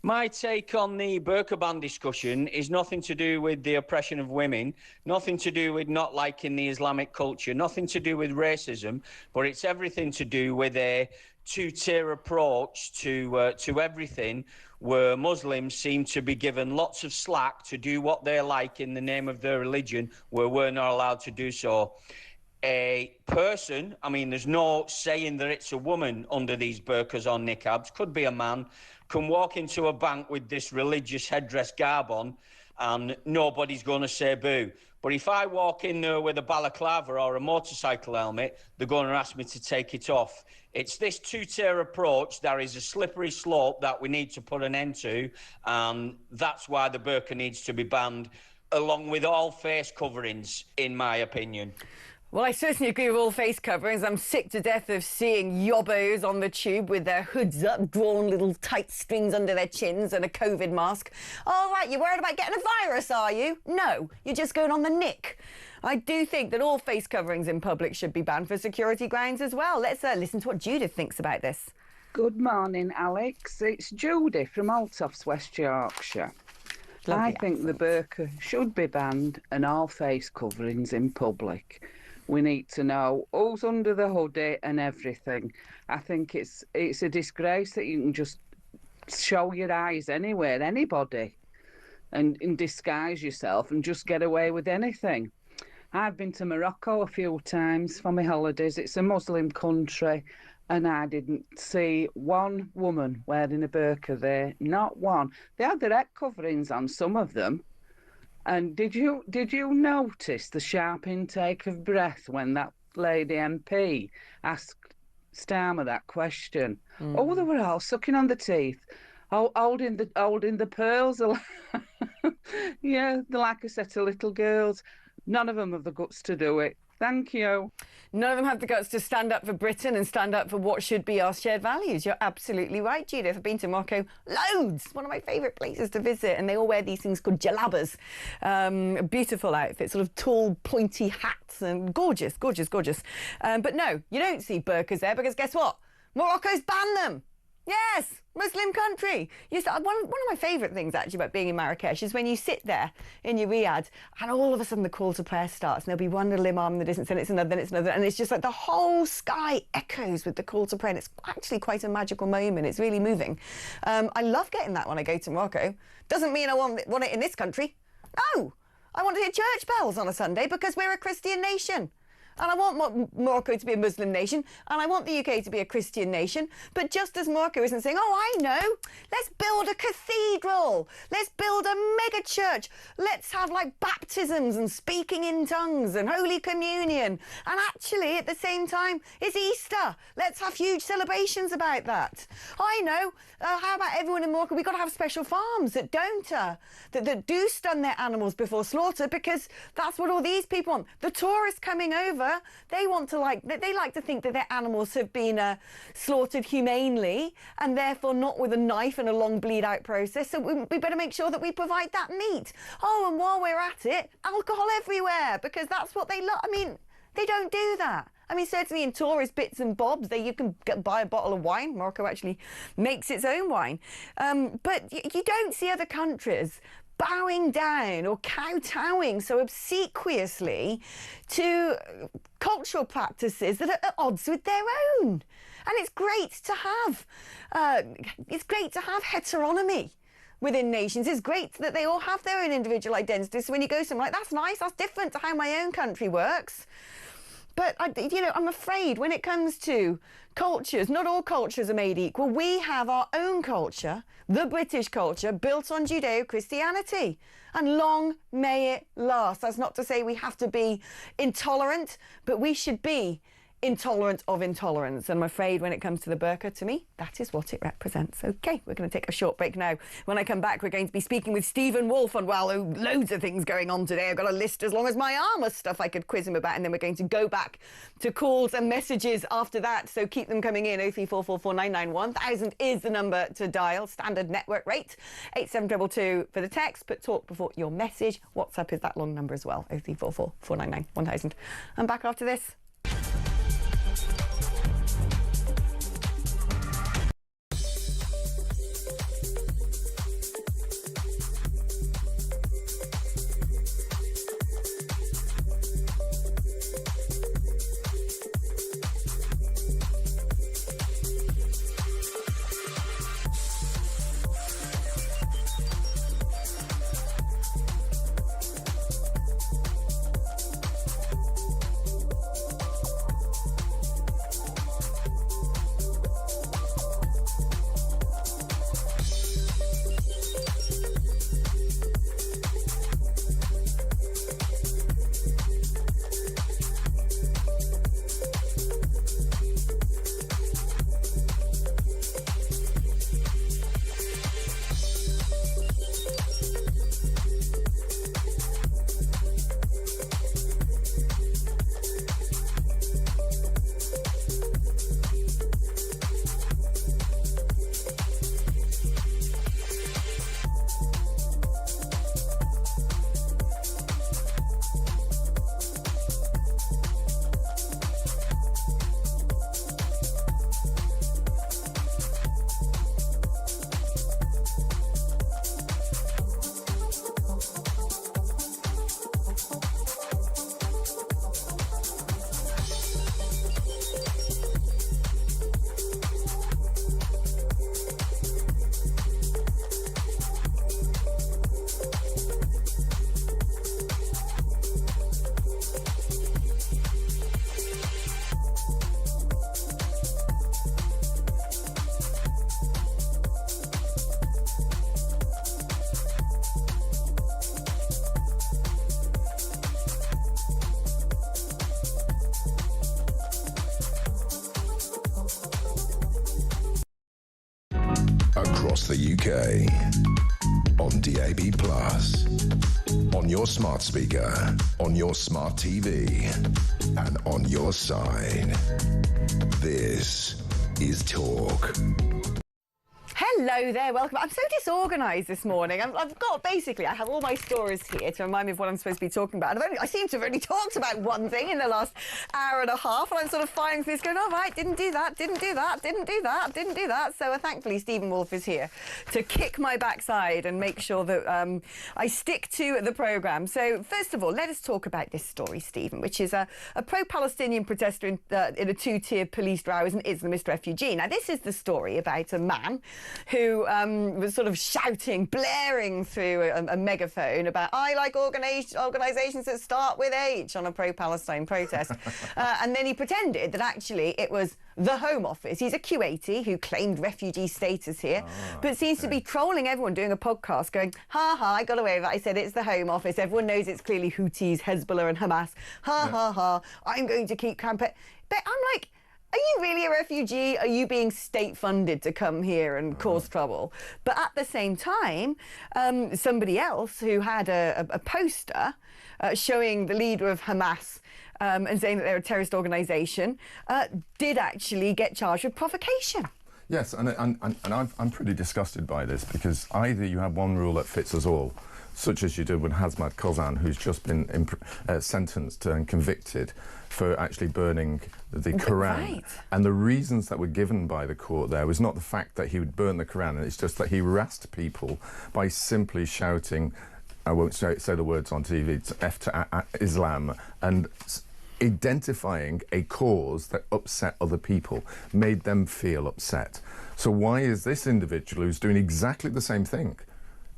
My take on the burqa ban discussion is nothing to do with the oppression of women, nothing to do with not liking the Islamic culture, nothing to do with racism, but it's everything to do with a two-tier approach to everything, where Muslims seem to be given lots of slack to do what they like in the name of their religion, where we're not allowed to do so. A person, I mean, there's no saying that it's a woman under these burqas or niqabs, could be a man, can walk into a bank with this religious headdress garb on and nobody's going to say boo. But if I walk in there with a balaclava or a motorcycle helmet, they're going to ask me to take it off. It's this two-tier approach that is a slippery slope that we need to put an end to, and that's why the burqa needs to be banned, along with all face coverings, in my opinion. Well, I certainly agree with all face coverings. I'm sick to death of seeing yobbos on the tube with their hoods up, drawn little tight strings under their chins and a COVID mask. All right, you're worried about getting a virus, are you? No, you're just going on the nick. I do think that all face coverings in public should be banned for security grounds as well. Let's listen to what Judith thinks about this. Good morning, Alex. It's Judy from Altofts, West Yorkshire. I think the burqa should be banned and all face coverings in public. We need to know who's under the hoodie and everything. I think it's a disgrace that you can just show your eyes anywhere, anybody, and disguise yourself and just get away with anything. I've been to Morocco a few times for my holidays. It's a Muslim country, and I didn't see one woman wearing a burqa there, not one. They had their head coverings on, some of them. And did you notice the sharp intake of breath when that lady MP asked Starmer that question? Oh, they were all sucking on the teeth, holding the pearls. Yeah, they're like a set of little girls. None of them have the guts to do it. Thank you. None of them have the guts to stand up for Britain and stand up for what should be our shared values. You're absolutely right, Judith. I've been to Morocco loads. One of my favourite places to visit. And they all wear these things called jalabas. Beautiful outfits, sort of tall, pointy hats, and gorgeous, gorgeous, gorgeous. But no, you don't see burqas there because guess what? Morocco's banned them. Yes, Muslim country. One of my favourite things, actually, about being in Marrakesh is when you sit there in your riad and all of a sudden the call to prayer starts and there'll be one little imam in the distance and it's another, then it's another, and it's just like the whole sky echoes with the call to prayer, and it's actually quite a magical moment. It's really moving. I love getting that when I go to Morocco. Doesn't mean I want it in this country. No, I want to hear church bells on a Sunday because we're a Christian nation. And I want Morocco to be a Muslim nation, and I want the UK to be a Christian nation. But just as Morocco isn't saying, oh, I know, let's build a cathedral, let's build a mega church, let's have like baptisms and speaking in tongues and Holy Communion. And actually, at the same time, it's Easter. Let's have huge celebrations about that. I know, how about everyone in Morocco? We've got to have special farms that don't, that do stun their animals before slaughter, because that's what all these people want. The tourists coming over, they want to they like to think that their animals have been slaughtered humanely and therefore not with a knife and a long bleed out process. So we better make sure that we provide that meat. Oh, and while we're at it, alcohol everywhere, because that's what they love. I mean, they don't do that. I mean, certainly in tourist bits and bobs, you can buy a bottle of wine. Morocco actually makes its own wine. But you don't see other countries bowing down or kowtowing so obsequiously to cultural practices that are at odds with their own. And it's great to have heteronomy within nations. It's great that they all have their own individual identities. So when you go somewhere like, that's nice, that's different to how my own country works. But, I'm afraid when it comes to cultures, not all cultures are made equal. We have our own culture, the British culture, built on Judeo-Christianity. And long may it last. That's not to say we have to be intolerant, but we should be intolerant of intolerance. And I'm afraid when it comes to the burqa, to me, that is what it represents. OK, we're going to take a short break now. When I come back, we're going to be speaking with Stephen Wolfe on, well, loads of things going on today. I've got a list as long as my arm of stuff I could quiz him about. And then we're going to go back to calls and messages after that. So keep them coming in. 03444 1000 is the number to dial. Standard network rate. 8722 for the text. Put talk before your message. WhatsApp is that long number as well. 03444 1000. I'm back after this. across the UK. On DAB+, on your smart speaker, on your smart TV, and on your side. This is Talk. Hello there, welcome. I'm so disorganised this morning. I've got, basically, I have all my stories here to remind me of what I'm supposed to be talking about. And I seem to have only talked about one thing in the last hour and a half, and I'm sort of firing through this going, all right, didn't do that, didn't do that, didn't do that, didn't do that. So thankfully, Stephen Wolfe is here to kick my backside and make sure that I stick to the programme. So first of all, let us talk about this story, Stephen, which is a pro-Palestinian protester in a two-tier police row is an Islamist refugee. Now, this is the story about a man who was sort of shouting, blaring through a megaphone about, I like organisations that start with H on a pro-Palestine protest. And then he pretended that actually it was the Home Office. He's a Kuwaiti who claimed refugee status here, but seems to be trolling everyone, doing a podcast going, ha ha, I got away with it. I said it's the Home Office. Everyone knows it's clearly Houthis, Hezbollah and Hamas. Ha ha ha, I'm going to keep campaigning. But I'm like, are you really a refugee? Are you being state-funded to come here and cause trouble? But at the same time, somebody else who had a poster showing the leader of Hamas and saying that they're a terrorist organisation did actually get charged with provocation. Yes, and I'm pretty disgusted by this, because either you have one rule that fits us all, such as you did with Hazmat Kozan, who's just been sentenced and convicted for actually burning the Quran. Right. And the reasons that were given by the court there was not the fact that he would burn the Quran, it's just that he harassed people by simply shouting, I won't say the words on TV, F to Islam, and identifying a cause that upset other people, made them feel upset. So why is this individual who's doing exactly the same thing,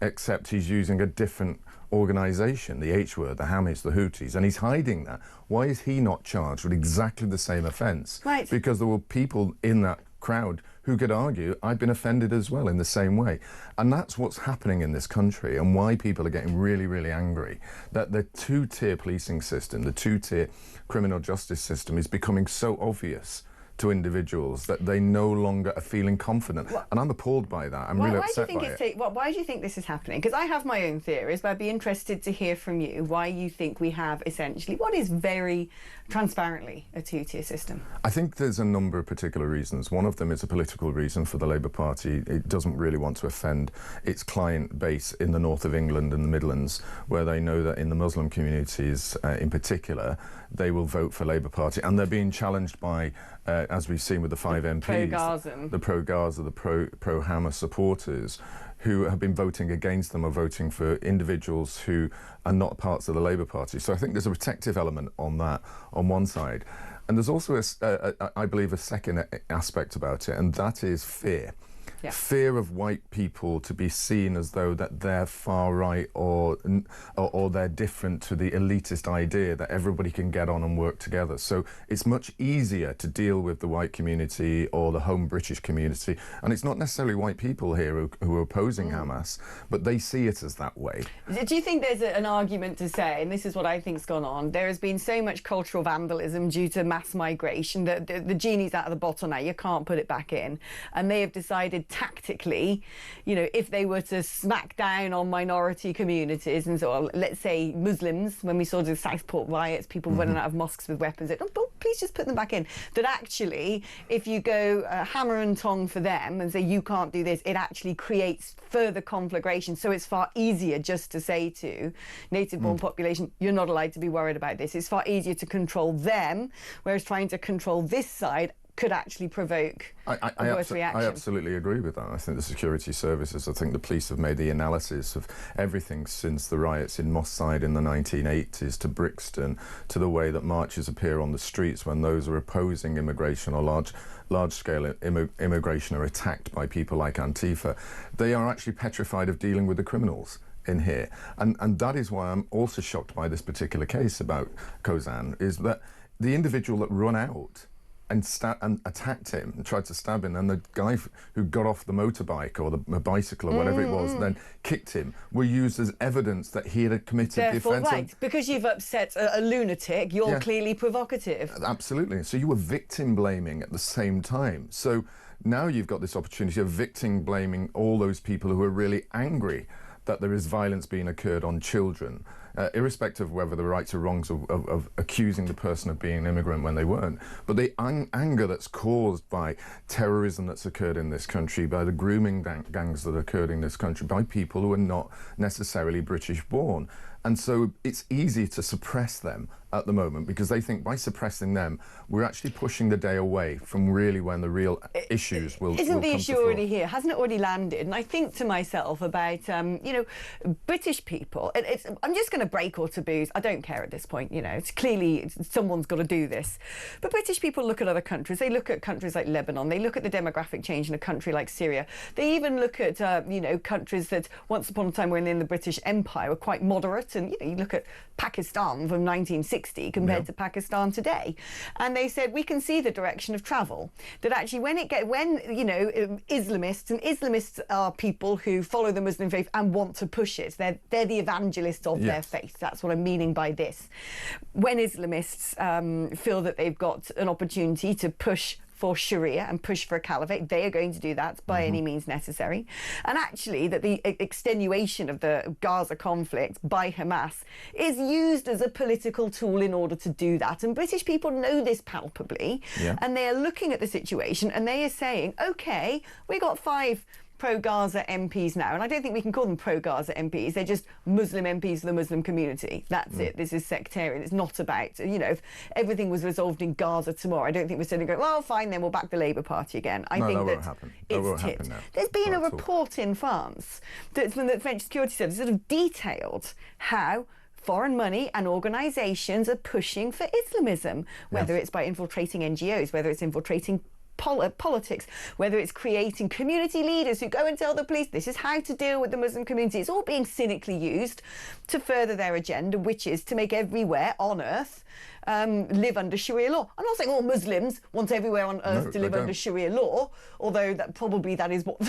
except he's using a different organisation, the H word, the Hamas, the Houthis, and he's hiding that? Why is he not charged with exactly the same offence? Right. Because there were people in that crowd who could argue, I've been offended as well in the same way. And that's what's happening in this country, and why people are getting really, really angry, that the two-tier policing system, the two-tier criminal justice system is becoming so obvious to individuals that they no longer are feeling confident. And I'm appalled by that. I'm really upset by it. Why do you think this is happening? Because I have my own theories, but I'd be interested to hear from you why you think we have essentially what is very transparently a two-tier system. I think there's a number of particular reasons. One of them is a political reason for the Labour Party. It doesn't really want to offend its client base in the north of England and the Midlands, where they know that in the Muslim communities in particular, they will vote for Labour Party. And they're being challenged by, as we've seen with the 5 MPs, the pro-Gaza, the pro-Hamas supporters, who have been voting against them or voting for individuals who are not parts of the Labour Party. So I think there's a protective element on that, on one side. And there's also, I believe, a second aspect about it, and that is fear. Yeah. Fear of white people to be seen as though that they're far right or they're different to the elitist idea that everybody can get on and work together. So it's much easier to deal with the white community or the home British community. And it's not necessarily white people here who are opposing Hamas, but they see it as that way. Do you think there's an argument to say, and this is what I think's gone on, there has been so much cultural vandalism due to mass migration that the genie's out of the bottle now, you can't put it back in. And they have decided tactically, you know, if they were to smack down on minority communities and so on, let's say Muslims, when we saw the Southport riots, people running out of mosques with weapons, please just put them back in. That actually, if you go hammer and tong for them and say you can't do this, it actually creates further conflagration. So it's far easier just to say to native-born population, you're not allowed to be worried about this. It's far easier to control them, whereas trying to control this side could actually provoke a worse reaction. I absolutely agree with that. I think the security services, I think the police have made the analysis of everything since the riots in Moss Side in the 1980s to Brixton, to the way that marches appear on the streets when those are opposing immigration or large-scale immigration are attacked by people like Antifa. They are actually petrified of dealing with the criminals in here. And that is why I'm also shocked by this particular case about Kozan, is that the individual that run out and attacked him and tried to stab him, and the guy who got off the motorbike or the bicycle or whatever it was then kicked him were used as evidence that he had committed the offence. Right, because you've upset a lunatic, you're clearly provocative. Absolutely. So you were victim blaming at the same time. So now you've got this opportunity of victim blaming all those people who are really angry that there is violence being occurred on children, irrespective of whether the rights or wrongs of accusing the person of being an immigrant when they weren't. But the anger that's caused by terrorism that's occurred in this country, by the grooming gangs that occurred in this country, by people who are not necessarily British born. And so it's easy to suppress them at the moment because they think by suppressing them, we're actually pushing the day away from really when the real issues will Isn't the come issue to fore. already here? Hasn't it already landed? And I think to myself about, you know, British people. I'm just going to break all taboos. I don't care at this point, you know. It's clearly someone's got to do this. But British people look at other countries. They look at countries like Lebanon. They look at the demographic change in a country like Syria. They even look at, you know, countries that once upon a time were in the British Empire were quite moderate. And, you know, you look at Pakistan from 1960 compared to Pakistan today. And they said, we can see the direction of travel. That actually when you know, Islamists are people who follow the Muslim faith and want to push it. They're the evangelists of their faith. That's what I'm meaning by this. When Islamists feel that they've got an opportunity to push for Sharia and push for a caliphate, they are going to do that by any means necessary. And actually that the extenuation of the Gaza conflict by Hamas is used as a political tool in order to do that. And British people know this palpably. And they are looking at the situation and they are saying, OK, we got 5 pro-Gaza MPs now, and I don't think we can call them pro-Gaza MPs. They're just Muslim MPs for the Muslim community. That's it. This is sectarian. It's not about, you know, if everything was resolved in Gaza tomorrow, I don't think we're sitting going, well, fine, then we'll back the Labour Party again. I think that won't happen. That won't happen now. There's been a report in France that's from the French Security Service sort of detailed how foreign money and organisations are pushing for Islamism, whether it's by infiltrating NGOs, whether it's infiltrating politics, whether it's creating community leaders who go and tell the police this is how to deal with the Muslim community. It's all being cynically used to further their agenda, which is to make everywhere on earth live under Sharia law. I'm not saying all Muslims want everywhere on earth to live under Sharia law, although that is what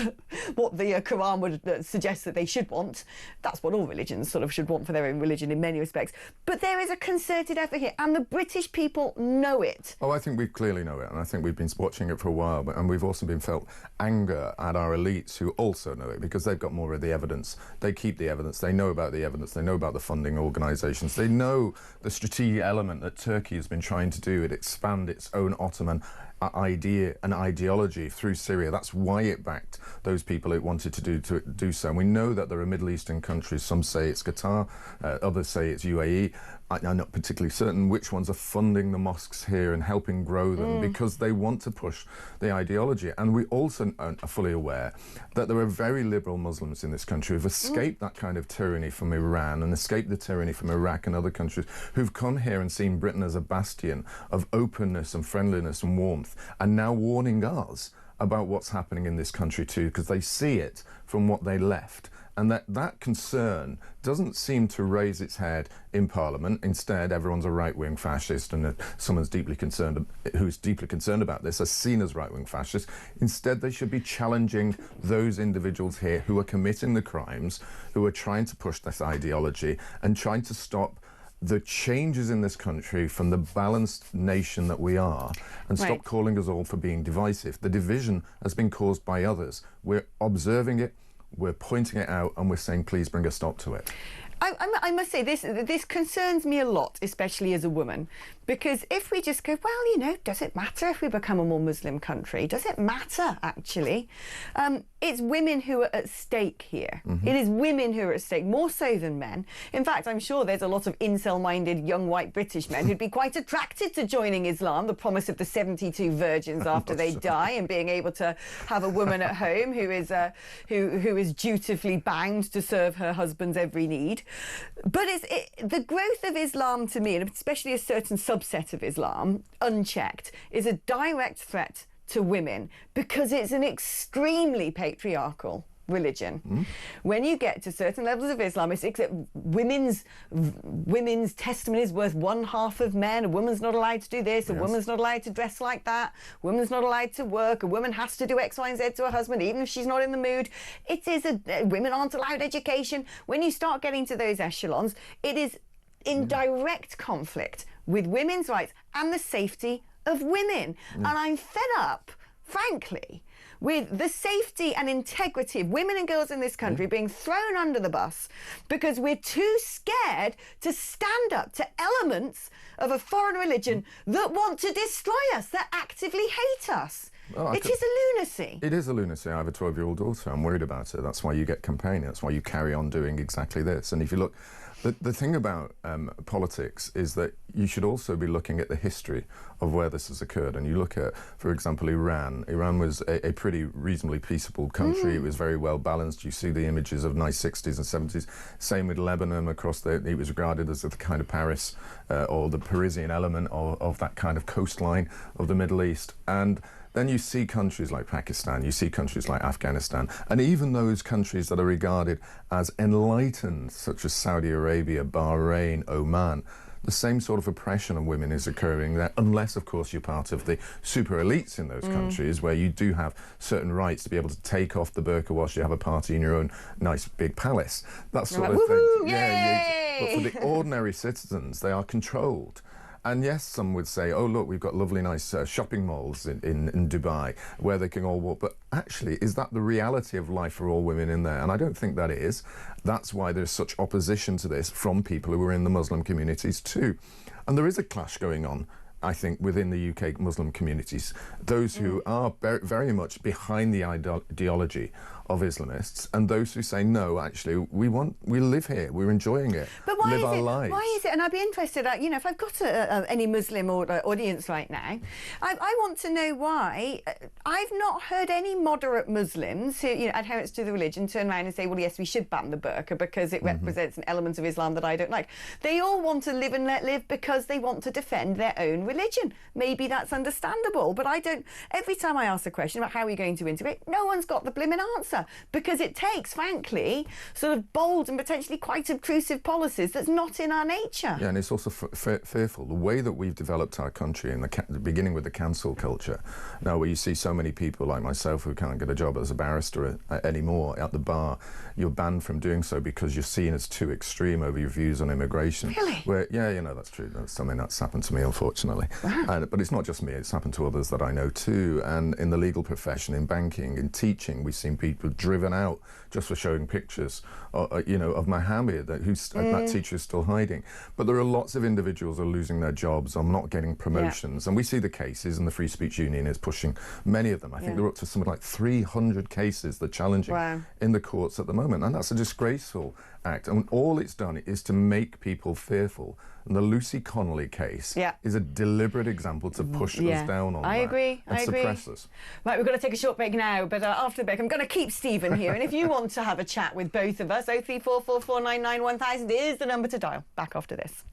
the Quran would suggest that they should want. That's what all religions sort of should want for their own religion in many respects. But there is a concerted effort here, and the British people know it. Oh, I think we clearly know it, and I think we've been watching it for a while, and we've also been felt anger at our elites who also know it because they've got more of the evidence. They keep the evidence. They know about the evidence. They know about the funding organisations. They know the strategic element that Turkey has been trying to do, it expand its own Ottoman idea and ideology through Syria. That's why it backed those people it wanted to do so. And we know that there are Middle Eastern countries, some say it's Qatar, others say it's UAE. I'm not particularly certain which ones are funding the mosques here and helping grow them because they want to push the ideology. And we also are fully aware that there are very liberal Muslims in this country who've escaped that kind of tyranny from Iran and escaped the tyranny from Iraq and other countries, who've come here and seen Britain as a bastion of openness and friendliness and warmth, and now warning us about what's happening in this country too, because they see it from what they left. And that concern doesn't seem to raise its head in Parliament. Instead, everyone's a right-wing fascist, and someone's who's deeply concerned about this are seen as right-wing fascists. Instead, they should be challenging those individuals here who are committing the crimes, who are trying to push this ideology and trying to stop the changes in this country from the balanced nation that we are, and stop calling us all for being divisive. The division has been caused by others. We're observing it, we're pointing it out, and we're saying, please bring a stop to it. I must say, this concerns me a lot, especially as a woman, because if we just go, well, you know, does it matter if we become a more Muslim country? Does it matter, actually? It's women who are at stake here. It is women who are at stake, more so than men. In fact, I'm sure there's a lot of incel-minded young white British men who'd be quite attracted to joining Islam, the promise of the 72 virgins after they die, and being able to have a woman at home who is dutifully bound to serve her husband's every need. But the growth of Islam, to me, and especially a certain subset of Islam, unchecked, is a direct threat to women because it's an extremely patriarchal religion. When you get to certain levels of Islam, it's that women's testimony is worth one half of men. A woman's not allowed to do this. A woman's not allowed to dress like that. A woman's not allowed to work. A woman has to do X, Y, and Z to her husband, even if she's not in the mood. It is women aren't allowed education. When you start getting to those echelons, it is in direct conflict with women's rights and the safety of women. And I'm fed up, frankly, with the safety and integrity of women and girls in this country being thrown under the bus because we're too scared to stand up to elements of a foreign religion that want to destroy us, that actively hate us. It is a lunacy. It is a lunacy. I have a 12-year-old daughter. I'm worried about it. That's why you get campaigning. That's why you carry on doing exactly this. And if you look, the thing about politics is that you should also be looking at the history of where this has occurred. And you look at, for example, Iran. Iran was a pretty reasonably peaceable country. It was very well balanced. You see the images of nice 60s and 70s. Same with Lebanon. Across there, it was regarded as the kind of Paris or the Parisian element of that kind of coastline of the Middle East. And then you see countries like Pakistan, you see countries like Afghanistan, and even those countries that are regarded as enlightened, such as Saudi Arabia, Bahrain, Oman. The same sort of oppression of women is occurring there, unless, of course, you're part of the super elites in those countries, where you do have certain rights to be able to take off the burqa whilst you have a party in your own nice big palace. That sort of thing. But for the ordinary citizens, they are controlled. And yes, some would say, oh, look, we've got lovely, nice shopping malls in Dubai where they can all walk. But actually, is that the reality of life for all women in there? And I don't think that is. That's why there's such opposition to this from people who are in the Muslim communities too. And there is a clash going on, I think, within the UK Muslim communities. Those who are very much behind the ideology of Islamists, and those who say, no, actually, we live here, we're enjoying it, but why live is our it, lives. Why is it, and I'd be interested, you know, if I've got any Muslim audience right now, I want to know why. I've not heard any moderate Muslims who, you know, adherents to the religion turn around and say, well, yes, we should ban the burqa because it represents an element of Islam that I don't like. They all want to live and let live because they want to defend their own religion. Maybe that's understandable, but I don't. Every time I ask a question about how are we going to integrate, no one's got the blimmin' answer, because it takes, frankly, sort of bold and potentially quite obtrusive policies that's not in our nature. Yeah, and it's also fearful. The way that we've developed our country, in the beginning with the cancel culture, now where you see so many people like myself who can't get a job as a barrister anymore at the bar, you're banned from doing so because you're seen as too extreme over your views on immigration. Really? Where, yeah, you know, that's true. That's something that's happened to me, unfortunately. Wow. But it's not just me, it's happened to others that I know too. And in the legal profession, in banking, in teaching, we've seen people driven out just for showing pictures, you know, of Mohammed, that teacher is still hiding. But there are lots of individuals who are losing their jobs or not getting promotions. And we see the cases, and the Free Speech Union is pushing many of them. I think they're up to something like 300 cases they're challenging in the courts at the moment. And that's a disgraceful act. And all it's done is to make people fearful. And the Lucy Connolly case is a deliberate example to push us down on that. I agree. Suppress us. Right, we've got to take a short break now, but after the break, I'm going to keep Stephen here. And if you want to have a chat with both of us, 03444991000 is the number to dial. Back after this.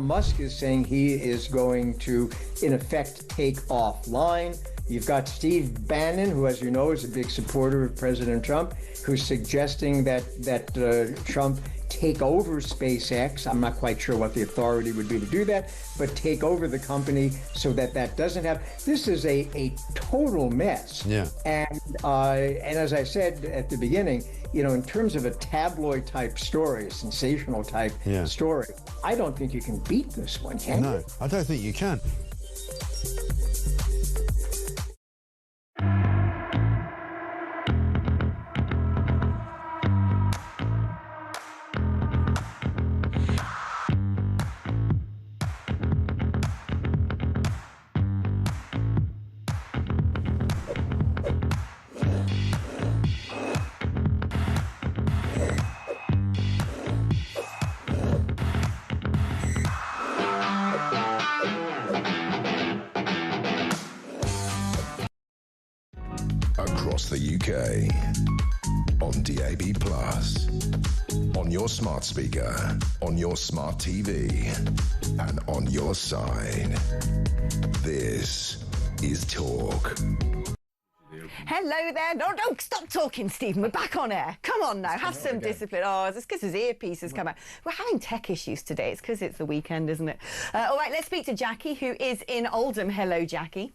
Musk is saying he is going to, in effect, take offline. You've got Steve Bannon, who, as you know, is a big supporter of President Trump, who's suggesting that Trump take over SpaceX. I'm not quite sure what the authority would be to do that, but take over the company so that that doesn't happen. This is a total mess. Yeah. And as I said at the beginning, you know, in terms of a tabloid type story, a sensational type story, I don't think you can beat this one, can you? No, I don't think you can. Across the UK, on DAB+, on your smart speaker, on your smart TV, and on your side. This is Talk. Hello there. No, stop talking, Stephen. We're back on air. Come on now, have some discipline. Oh, it's because his earpiece has come out. We're having tech issues today. It's because it's the weekend, isn't it? All right, let's speak to Jackie, who is in Oldham. Hello, Jackie.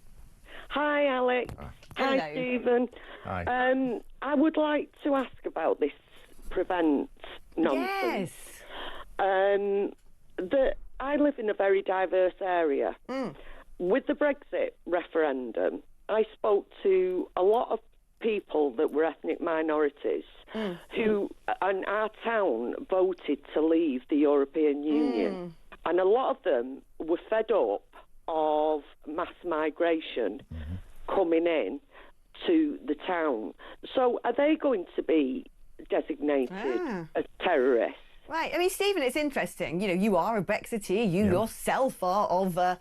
Hi, Alex. Hello. Hi, Stephen. Hi. I would like to ask about this prevent nonsense. Yes. I live in a very diverse area. With the Brexit referendum, I spoke to a lot of people that were ethnic minorities who, in our town, voted to leave the European Union. And a lot of them were fed up of mass migration coming in to the town. So are they going to be designated as terrorists? Right. I mean, Stephen, it's interesting. You know, you are a Brexiteer. You yourself are of. How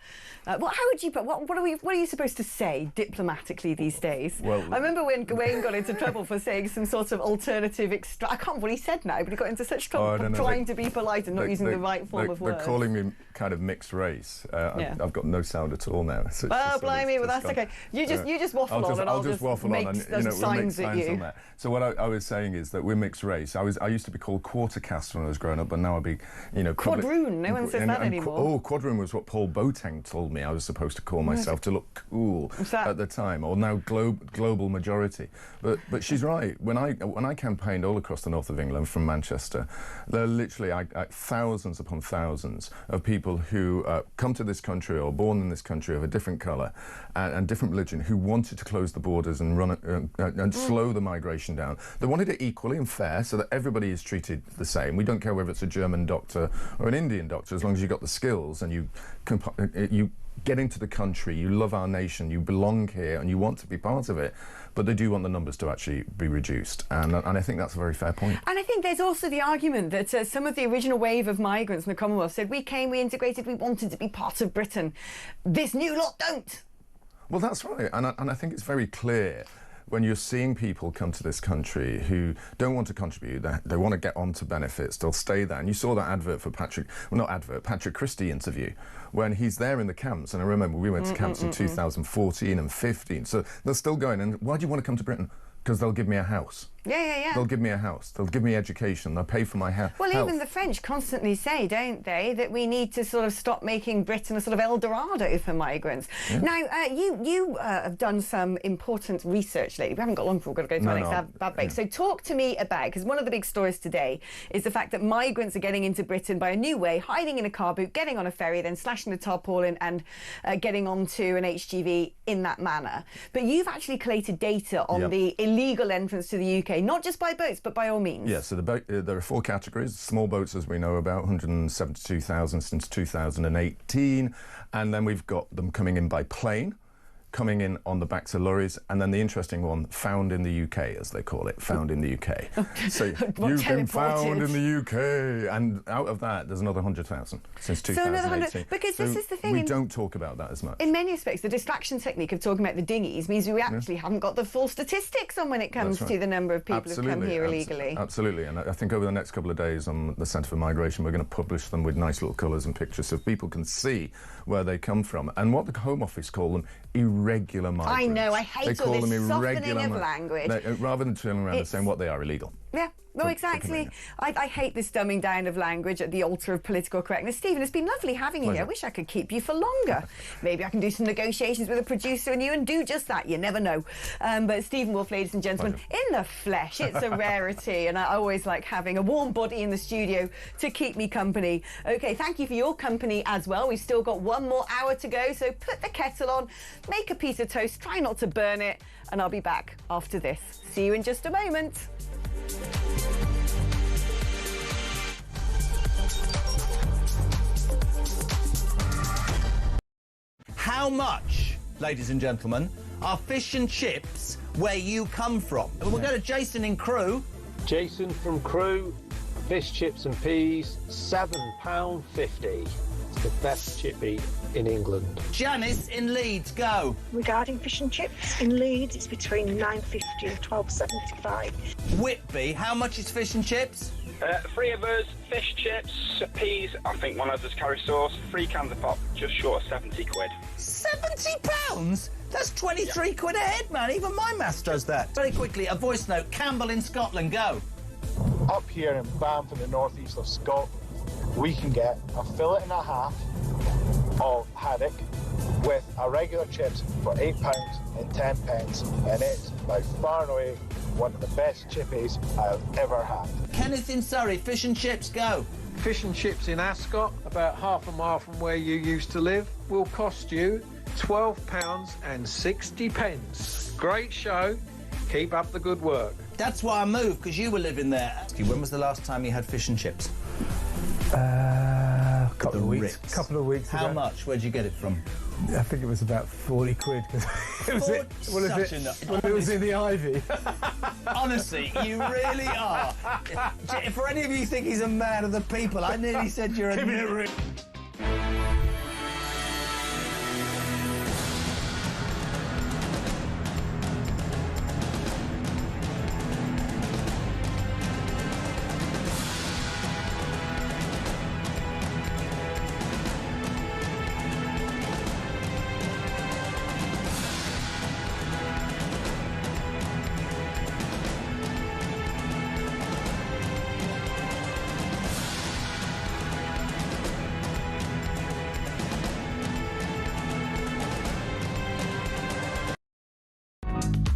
would you put? What are you supposed to say diplomatically these days? Well, I remember when Gawain got into trouble for saying some sort of alternative. I can't remember what he said now, but he got into such trouble for trying to be polite and not using the right form of words. They're calling me kind of mixed race. I've got no sound at all now. So oh, blimey! Well, that's okay. You just waffle on, and I'll just waffle make signs at you. So what I was saying is that we're mixed race. I used to be called quarter caste when I was growing up, but now I'll be, quadroon. No one says that anymore. Quadroon was what Paul Boateng told me I was supposed to call myself to look cool at the time, or now global majority. But she's right. When I campaigned all across the north of England from Manchester, there are literally thousands upon thousands of people who come to this country or born in this country of a different colour and different religion who wanted to close the borders and run and slow the migration down. They wanted it equally and fair so that everybody is treated the same. We don't care whether it's a German doctor or an Indian doctor, as long as you've got the skills and you get into the country, you love our nation, you belong here and you want to be part of it. But they do want the numbers to actually be reduced. And I think that's a very fair point. And I think there's also the argument that some of the original wave of migrants in the Commonwealth said, we came, we integrated, we wanted to be part of Britain. This new lot don't. Well, that's right. And I think it's very clear when you're seeing people come to this country who don't want to contribute, they want to get onto benefits, they'll stay there. And you saw that advert for Patrick Christie interview, when he's there in the camps. And I remember we went to camps in 2014 and 15. So they're still going. And why do you want to come to Britain? Because they'll give me a house. Yeah. They'll give me a house. They'll give me education. They'll pay for my health. Well, even the French constantly say, don't they, that we need to sort of stop making Britain a sort of El Dorado for migrants. Yeah. Now, you have done some important research lately. We haven't got long before we've got to go to our next bad break. So talk to me about, because one of the big stories today is the fact that migrants are getting into Britain by a new way, hiding in a car boot, getting on a ferry, then slashing the tarpaulin and getting onto an HGV in that manner. But you've actually collated data on the illegal entrance to the UK, not just by boats, but by all means. Yeah, so there are four categories. Small boats, as we know about, 172,000 since 2018. And then we've got them coming in by plane. coming in on the backs of lorries, and then the interesting one, found in the UK, as they call it, found in the UK. So you've been found in the UK, and out of that, there's another 100,000 since 2018. So another 100, because this is the thing. We don't talk about that as much. In many respects, the distraction technique of talking about the dinghies means we actually haven't got the full statistics on when it comes to the number of people who come here illegally. Absolutely, and I think over the next couple of days on the Centre for Migration, we're going to publish them with nice little colours and pictures so people can see where they come from. And what the Home Office call them, irregular migrants. I know, I hate all this softening of language. Rather than turning around and saying what they are, illegal. Yeah, no, exactly. I hate this dumbing down of language at the altar of political correctness. Stephen, it's been lovely having you here. I wish I could keep you for longer. Maybe I can do some negotiations with a producer and you and do just that. You never know. But Stephen Wolfe, ladies and gentlemen, in the flesh, it's a rarity. And I always like having a warm body in the studio to keep me company. OK, thank you for your company as well. We've still got one more hour to go. So put the kettle on, make a piece of toast, try not to burn it. And I'll be back after this. See you in just a moment. How much, ladies and gentlemen, are fish and chips where you come from? We'll go to Jason in Crewe. Jason from Crewe, fish chips and peas, £7.50. It's the best chippy in England. Janice in Leeds, go. Regarding fish and chips, in Leeds it's between £9.50 and £12.75. Whitby, how much is fish and chips? 3 of us, fish chips, peas, I think one of us carry sauce, 3 cans of pop, just short of 70 quid. £70? That's 23 quid a head, man. Even my maths does that. Very quickly, a voice note. Campbell in Scotland, go. Up here in Banff in the northeast of Scotland, we can get a fillet and a half of haddock with a regular chips for £8 and 10 pence, and it's by far and away one of the best chippies I've ever had. Kenneth in Surrey, fish and chips, go. Fish and chips in Ascot, about half a mile from where you used to live, will cost you £12.60. Great show. Keep up the good work. That's why I moved, because you were living there. When was the last time you had fish and chips? A couple of weeks ago. How much? Where'd you get it from? I think it was about 40 quid. It was in the Ivy. Honestly, you really are. For any of you who think he's a man of the people, I nearly said you're a... Give me a ring.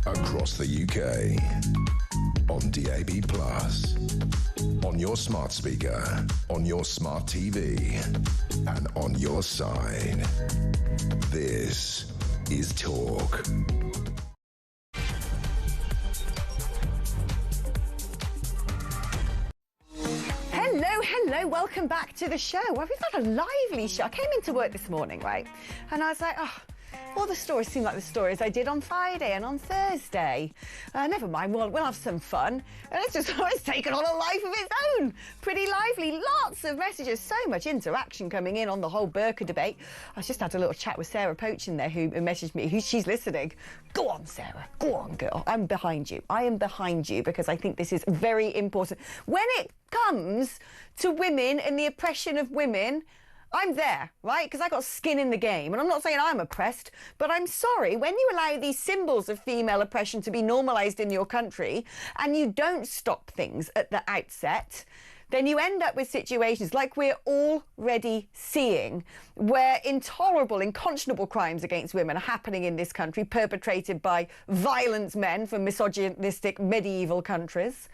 Across the UK, on DAB+, on your smart speaker, on your smart TV, and on your side. This is Talk. Hello, welcome back to the show. Well, we've had a lively show. I came into work this morning, right, and I was like, oh, all the stories seem like the stories I did on Friday and on Thursday. Never mind, we'll have some fun. And it's taken on a life of its own. Pretty lively, lots of messages, so much interaction coming in on the whole burka debate. I just had a little chat with Sarah Poach in there who messaged me, she's listening. Go on, Sarah, go on, girl. I'm behind you. I am behind you because I think this is very important. When it comes to women and the oppression of women, I'm there, right? Because I got skin in the game. And I'm not saying I'm oppressed, but I'm sorry, when you allow these symbols of female oppression to be normalised in your country and you don't stop things at the outset, then you end up with situations like we're already seeing where intolerable, unconscionable crimes against women are happening in this country, perpetrated by violent men from misogynistic medieval countries.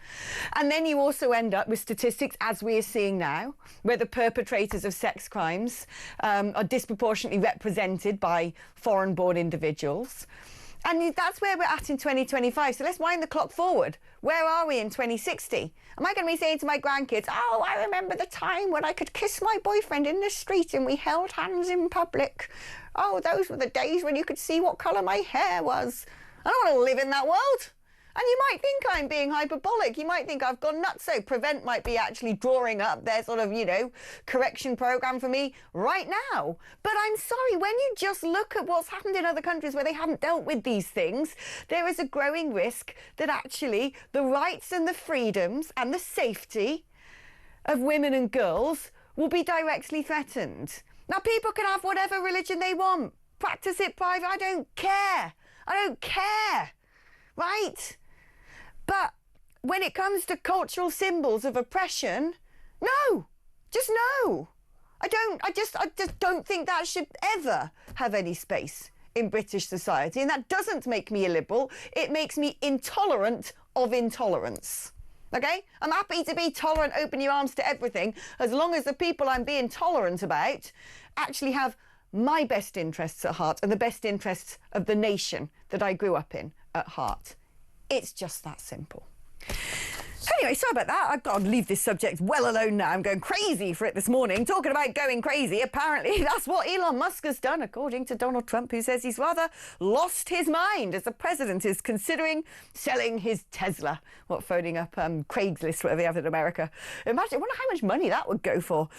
And then you also end up with statistics, as we are seeing now, where the perpetrators of sex crimes are disproportionately represented by foreign-born individuals. And that's where we're at in 2025. So let's wind the clock forward. Where are we in 2060? Am I going to be saying to my grandkids, oh, I remember the time when I could kiss my boyfriend in the street and we held hands in public. Oh, those were the days when you could see what colour my hair was. I don't want to live in that world. And you might think I'm being hyperbolic. You might think I've gone nuts. So Prevent might be actually drawing up their sort of, correction program for me right now. But I'm sorry, when you just look at what's happened in other countries where they haven't dealt with these things, there is a growing risk that actually the rights and the freedoms and the safety of women and girls will be directly threatened. Now, people can have whatever religion they want. Practice it private. I don't care. I don't care. Right? But when it comes to cultural symbols of oppression, no, just no. I just don't think that should ever have any space in British society. And that doesn't make me illiberal. It makes me intolerant of intolerance. Okay? I'm happy to be tolerant, open your arms to everything, as long as the people I'm being tolerant about actually have my best interests at heart and the best interests of the nation that I grew up in at heart. It's just that simple. Anyway, sorry about that. I've got to leave this subject well alone now. I'm going crazy for it this morning. Talking about going crazy, apparently that's what Elon Musk has done, according to Donald Trump, who says he's rather lost his mind as the president is considering selling his Tesla. Phoning up Craigslist, whatever they have in America. I wonder how much money that would go for.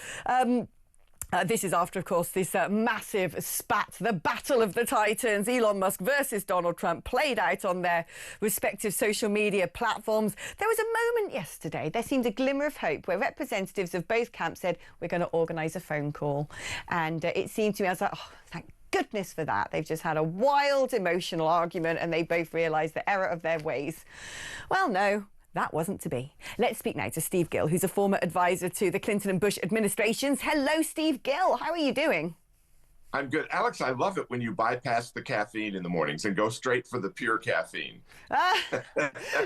This is after, of course, this massive spat, the battle of the titans, Elon Musk versus Donald Trump, played out on their respective social media platforms. There was a moment yesterday, there seemed a glimmer of hope, where representatives of both camps said, we're going to organise a phone call. And it seemed to me, I was like, oh, thank goodness for that. They've just had a wild emotional argument and they both realised the error of their ways. Well, no. That wasn't to be. Let's speak now to Steve Gill, who's a former advisor to the Clinton and Bush administrations. Hello, Steve Gill. How are you doing? I'm good. Alex, I love it when you bypass the caffeine in the mornings and go straight for the pure caffeine. Do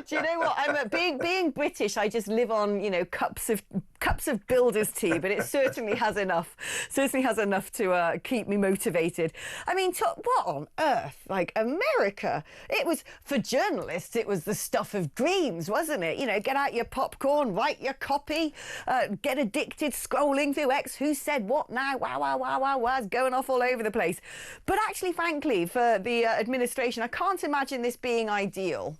you know what? I'm being British. I just live on, cups of builder's tea, but it certainly has enough. Certainly has enough to keep me motivated. I mean, what on earth? Like America, it was for journalists. It was the stuff of dreams, wasn't it? Get out your popcorn, write your copy, get addicted, scrolling through X. Who said what now? Wow, it's going off all over the place. But actually, frankly, for the administration, I can't imagine this being ideal.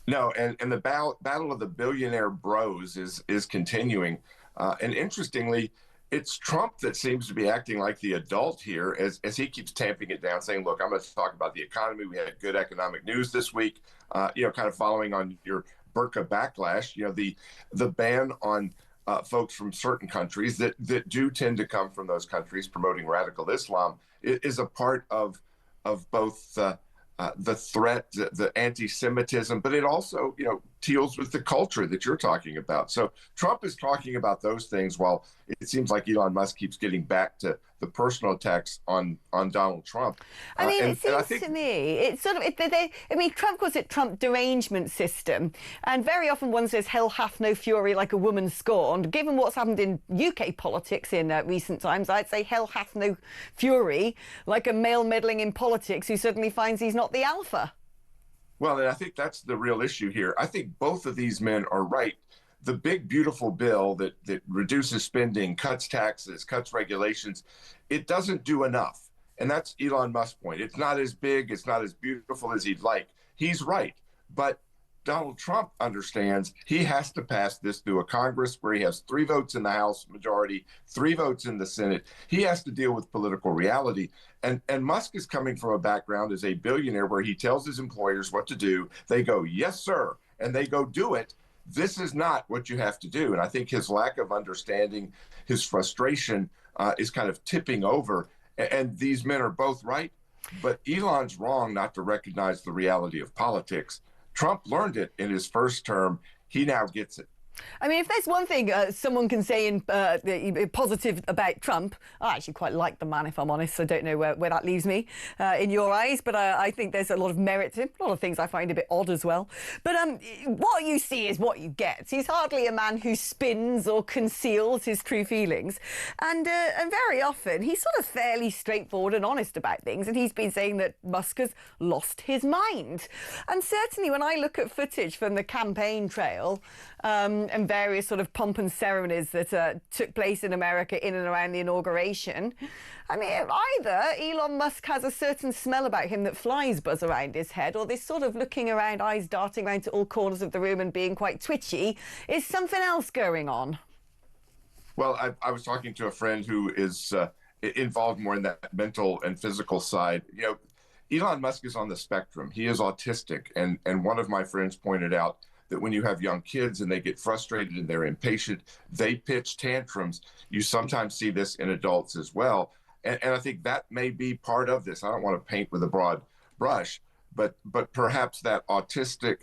No, and the battle of the billionaire bros is continuing. And interestingly, it's Trump that seems to be acting like the adult here as he keeps tamping it down, saying, look, I'm going to talk about the economy. We had good economic news this week, kind of following on your burka backlash, the ban on folks from certain countries that do tend to come from those countries promoting radical Islam is a part of both the threat, the anti-Semitism, but it also, deals with the culture that you're talking about. So Trump is talking about those things while it seems like Elon Musk keeps getting back to the personal attacks on Donald Trump. I mean, it seems to me, it's sort of, Trump calls it Trump derangement system. And very often one says, hell hath no fury like a woman scorned. Given what's happened in UK politics in recent times, I'd say hell hath no fury like a male meddling in politics who suddenly finds he's not the alpha. Well, and I think that's the real issue here. I think both of these men are right. The big, beautiful bill that reduces spending, cuts taxes, cuts regulations, it doesn't do enough. And that's Elon Musk's point. It's not as big, it's not as beautiful as he'd like. He's right. But Donald Trump understands he has to pass this through a Congress where he has 3 votes in the House majority, 3 votes in the Senate. He has to deal with political reality. And Musk is coming from a background as a billionaire where he tells his employers what to do. They go, yes, sir. And they go do it. This is not what you have to do. And I think his lack of understanding, his frustration is kind of tipping over. And these men are both right. But Elon's wrong not to recognize the reality of politics. Trump learned it in his first term. He now gets it. I mean, if there's one thing someone can say in positive about Trump, I actually quite like the man, if I'm honest. I don't know where that leaves me in your eyes, but I think there's a lot of merit to him. A lot of things I find a bit odd as well. But what you see is what you get. He's hardly a man who spins or conceals his true feelings. And very often, he's sort of fairly straightforward and honest about things. And he's been saying that Musk has lost his mind. And certainly when I look at footage from the campaign trail, and various sort of pomp and ceremonies that took place in America in and around the inauguration. I mean, either Elon Musk has a certain smell about him that flies buzz around his head, or this sort of looking around, eyes darting around to all corners of the room and being quite twitchy is something else going on. Well, I was talking to a friend who is involved more in that mental and physical side. You know, Elon Musk is on the spectrum. He is autistic, and one of my friends pointed out that when you have young kids and they get frustrated and they're impatient, they pitch tantrums. You sometimes see this in adults as well. And I think that may be part of this. I don't want to paint with a broad brush, but perhaps that autistic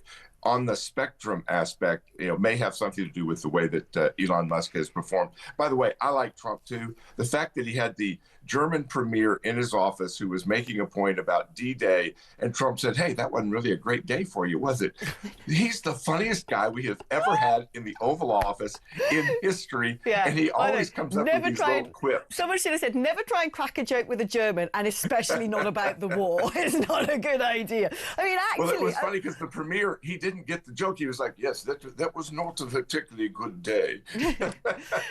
on the spectrum aspect, may have something to do with the way that Elon Musk has performed. By the way, I like Trump too. The fact that he had the German premier in his office who was making a point about D-Day, and Trump said, "Hey, that wasn't really a great day for you, was it?" He's the funniest guy we have ever had in the Oval Office in history, and he always comes up with these little quips. Someone should have said, never try and crack a joke with a German, and especially not about the war. It's not a good idea. I mean, actually... Well, it was funny because the premier, he didn't get the joke. He was like, "Yes, that was not a particularly good day."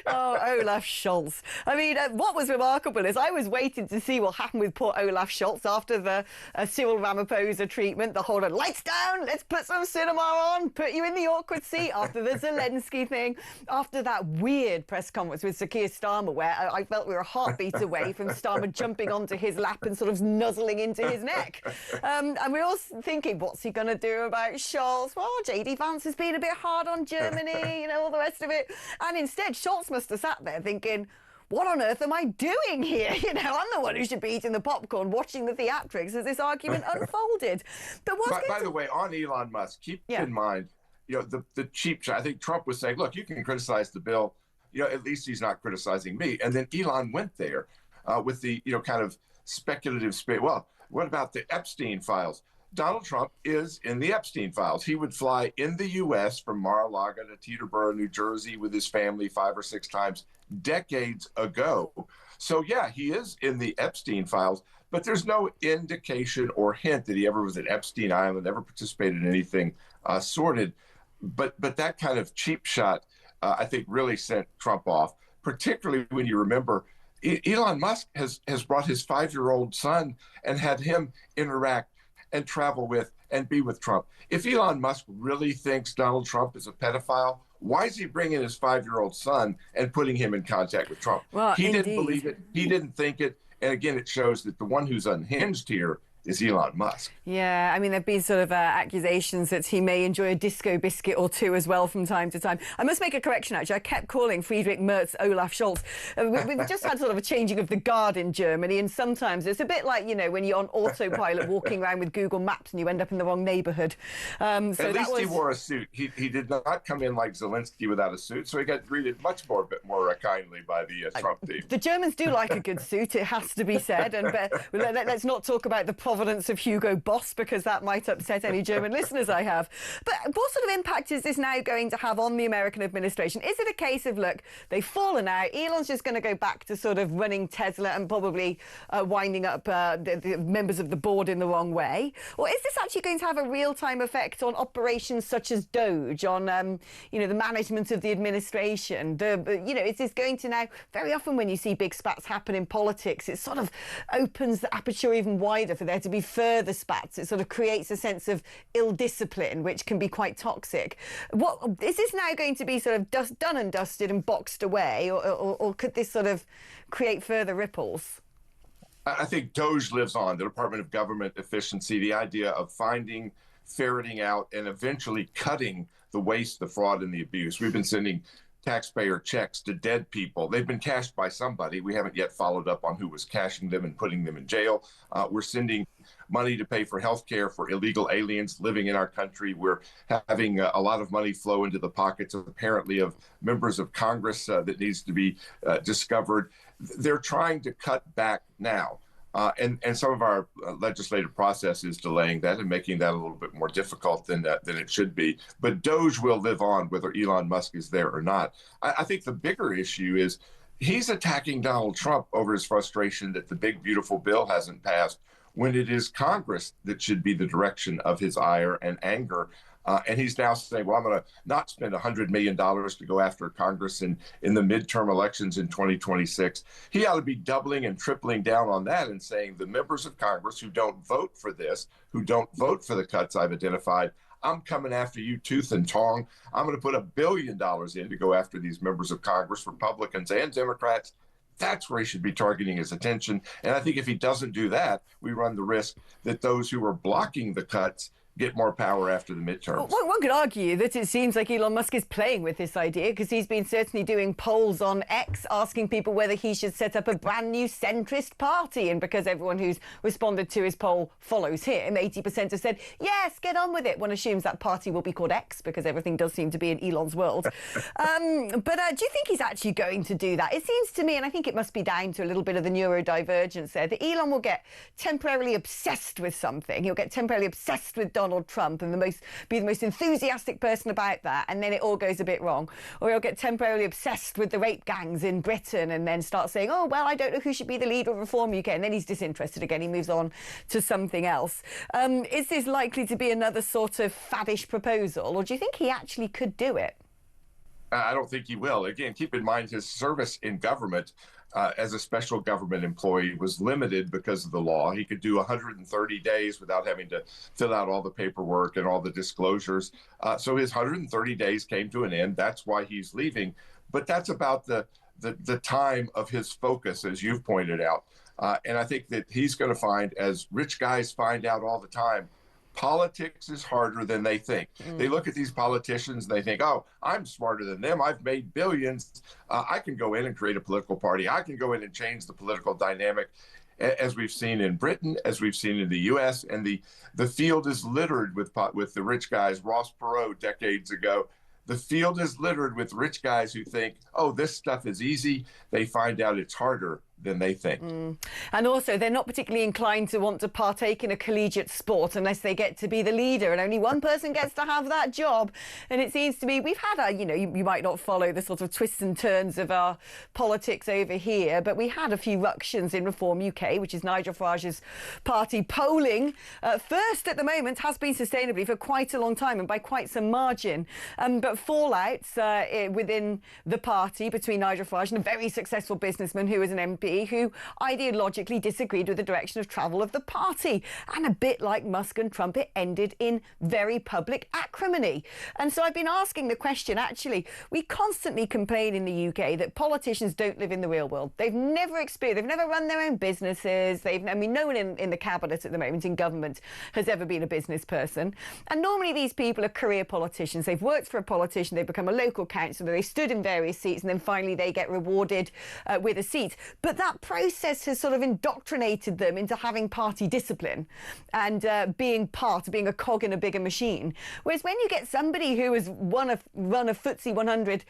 Oh, Olaf Scholz. I mean, what was remarkable is I was waiting to see what happened with poor Olaf Scholz after the Cyril Ramaphosa treatment, the whole lights down, let's put some cinema on, put you in the awkward seat, after the Zelensky thing, after that weird press conference with Sir Keir Starmer, where I felt we were a heartbeat away from Starmer jumping onto his lap and sort of nuzzling into his neck. And we're all thinking, what's he going to do about Scholz? Well, J.D. Vance has been a bit hard on Germany, all the rest of it. And instead, Scholz must have sat there thinking, what on earth am I doing here? I'm the one who should be eating the popcorn, watching the theatrics as this argument unfolded. But by the way, on Elon Musk, keep in mind, the cheap shot. I think Trump was saying, look, you can criticize the bill. At least he's not criticizing me. And then Elon went there with the, kind of speculative space. Well, what about the Epstein files? Donald Trump is in the Epstein files. He would fly in the U.S. from Mar-a-Lago to Teterboro, New Jersey with his family 5 or 6 times decades ago. So, yeah, he is in the Epstein files, but there's no indication or hint that he ever was at Epstein Island, ever participated in anything sordid. But that kind of cheap shot, I think, really sent Trump off, particularly when you remember Elon Musk has brought his 5-year-old son and had him interact and travel with and be with Trump. If Elon Musk really thinks Donald Trump is a pedophile, why is he bringing his 5-year-old son and putting him in contact with Trump? Well, he didn't believe it. He didn't think it. And again, it shows that the one who's unhinged here is Elon Musk. Yeah, I mean, there have been sort of accusations that he may enjoy a disco biscuit or two as well from time to time. I must make a correction, actually. I kept calling Friedrich Merz Olaf Scholz. We've just had sort of a changing of the guard in Germany, and sometimes it's a bit like, when you're on autopilot walking around with Google Maps and you end up in the wrong neighbourhood. At least he wore a suit. He did not come in like Zelensky without a suit, so he got greeted much more kindly by the Trump team. The Germans do like a good suit, it has to be said. And let's not talk about the provenance of Hugo Boss, because that might upset any German listeners I have. But what sort of impact is this now going to have on the American administration? Is it a case of, look, they've fallen out, Elon's just going to go back to sort of running Tesla and probably winding up the members of the board in the wrong way? Or is this actually going to have a real-time effect on operations such as Doge, on, the management of the administration? Is this going to now, very often when you see big spats happen in politics, it sort of opens the aperture even wider for there to be further spats. It sort of creates a sense of ill discipline, which can be quite toxic. What is this now going to be sort of done and dusted and boxed away, or could this sort of create further ripples? I think Doge lives on, the Department of Government Efficiency, the idea of finding, ferreting out, and eventually cutting the waste, the fraud, and the abuse. We've been sending taxpayer checks to dead people. They've been cashed by somebody. We haven't yet followed up on who was cashing them and putting them in jail. We're sending money to pay for health care for illegal aliens living in our country. We're having a lot of money flow into the pockets, apparently, of members of Congress that needs to be discovered. They're trying to cut back now. And some of our legislative process is delaying that and making that a little bit more difficult than it should be. But Doge will live on whether Elon Musk is there or not. I think the bigger issue is he's attacking Donald Trump over his frustration that the big, beautiful bill hasn't passed, when it is Congress that should be the direction of his ire and anger. And he's now saying, well, I'm going to not spend $100 million to go after Congress in the midterm elections in 2026. He ought to be doubling and tripling down on that and saying the members of Congress who don't vote for this, who don't vote for the cuts I've identified, I'm coming after you tooth and tong. I'm going to put $1 billion in to go after these members of Congress, Republicans and Democrats. That's where he should be targeting his attention. And I think if he doesn't do that, we run the risk that those who are blocking the cuts get more power after the midterms. Well, one could argue that it seems like Elon Musk is playing with this idea, because he's been certainly doing polls on X asking people whether he should set up a brand new centrist party. And because everyone who's responded to his poll follows him, 80% have said, yes, get on with it. One assumes that party will be called X because everything does seem to be in Elon's world. But do you think he's actually going to do that? It seems to me, and I think it must be down to a little bit of the neurodivergence there, that Elon will get temporarily obsessed with something. He'll get temporarily obsessed with Donald Trump and be the most enthusiastic person about that, and then it all goes a bit wrong. Or he'll get temporarily obsessed with the rape gangs in Britain and then start saying, oh, well, I don't know who should be the leader of Reform UK, and then he's disinterested again. He moves on to something else. Is this likely to be another sort of faddish proposal, or do you think he actually could do it? I don't think he will. Again, keep in mind his service in government as a special government employee was limited because of the law. He could do 130 days without having to fill out all the paperwork and all the disclosures. So his 130 days came to an end. That's why he's leaving. But that's about the time of his focus, as you've pointed out. And I think that he's going to find, as rich guys find out all the time, politics is harder than they think. They look at these politicians and they think, oh, I'm smarter than them. I've made billions. I can go in and create a political party. I can go in and change the political dynamic, as we've seen in Britain, as we've seen in the U.S. And the field is littered with the rich guys. Ross Perot decades ago. The field is littered with rich guys who think, oh, this stuff is easy. They find out it's harder than they think. And also, they're not particularly inclined to want to partake in a collegiate sport unless they get to be the leader, and only one person gets to have that job. And it seems to me we've had you might not follow the sort of twists and turns of our politics over here, but we had a few ructions in Reform UK, which is Nigel Farage's party, polling first at the moment, has been sustainably for quite a long time and by quite some margin. But fallouts within the party between Nigel Farage and a very successful businessman who was an MP who ideologically disagreed with the direction of travel of the party. And a bit like Musk and Trump, it ended in very public acrimony. And so I've been asking the question, actually, we constantly complain in the UK that politicians don't live in the real world. They've never run their own businesses. No one in the cabinet at the moment, in government, has ever been a business person. And normally these people are career politicians. They've worked for a politician, they become a local councillor, they stood in various seats, and then finally they get rewarded with a seat. But that process has sort of indoctrinated them into having party discipline and being a cog in a bigger machine. Whereas when you get somebody who has run a FTSE 100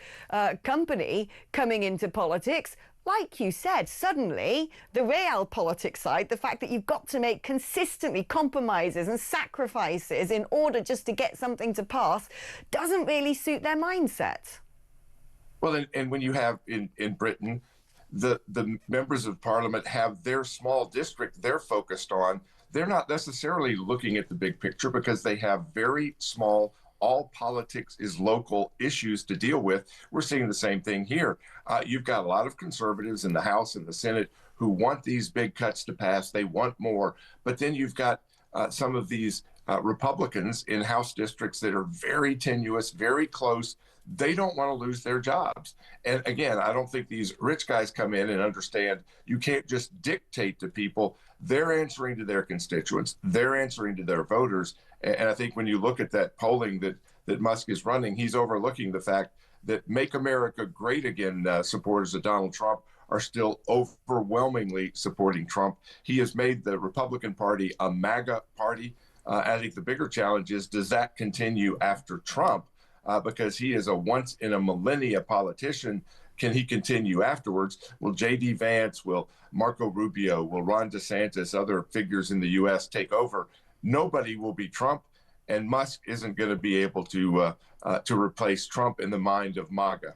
company coming into politics, like you said, suddenly the real politics side, the fact that you've got to make consistently compromises and sacrifices in order just to get something to pass, doesn't really suit their mindset. Well, and when you have in Britain, the members of parliament have their small district they're focused on. They're not necessarily looking at the big picture because they have very small, all politics is local issues to deal with. We're seeing the same thing here. You've got a lot of conservatives in the House and the Senate who want these big cuts to pass. They want more. But then you've got some of these Republicans in House districts that are very tenuous, very close. They don't want to lose their jobs. And again, I don't think these rich guys come in and understand you can't just dictate to people. They're answering to their constituents. They're answering to their voters. And I think when you look at that polling that Musk is running, he's overlooking the fact that Make America Great Again supporters of Donald Trump are still overwhelmingly supporting Trump. He has made the Republican Party a MAGA party. I think the bigger challenge is, does that continue after Trump? Because he is a once in a millennia politician. Can he continue afterwards? Will J.D. Vance, will Marco Rubio, will Ron DeSantis, other figures in the U.S. take over? Nobody will be Trump, and Musk isn't going to be able to replace Trump in the mind of MAGA.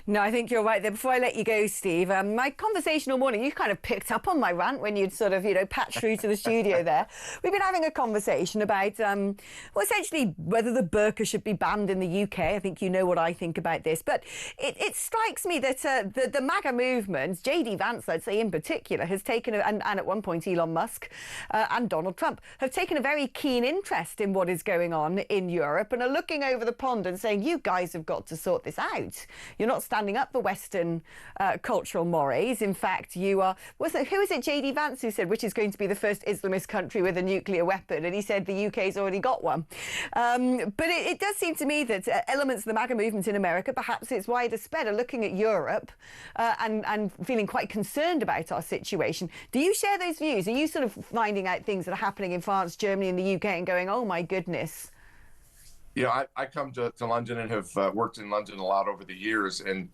No, I think you're right there. Before I let you go, Steve, my conversation all morning, you kind of picked up on my rant when you'd sort of, patched through to the studio there. We've been having a conversation about, well, essentially whether the burqa should be banned in the UK. I think you know what I think about this. But it strikes me that the MAGA movement, J.D. Vance, I'd say in particular, has taken, and at one point Elon Musk and Donald Trump, have taken a very keen interest in what is going on in Europe and are looking over the pond and saying, you guys have got to sort this out. You're not standing up for Western cultural mores. In fact, you are... who was it, J.D. Vance, who said which is going to be the first Islamist country with a nuclear weapon? And he said the UK's already got one. But it does seem to me that elements of the MAGA movement in America, perhaps it's wider spread, are looking at Europe and feeling quite concerned about our situation. Do you share those views? Are you sort of finding out things that are happening in France, Germany and the UK and going, oh my goodness? I come to London and have worked in London a lot over the years. And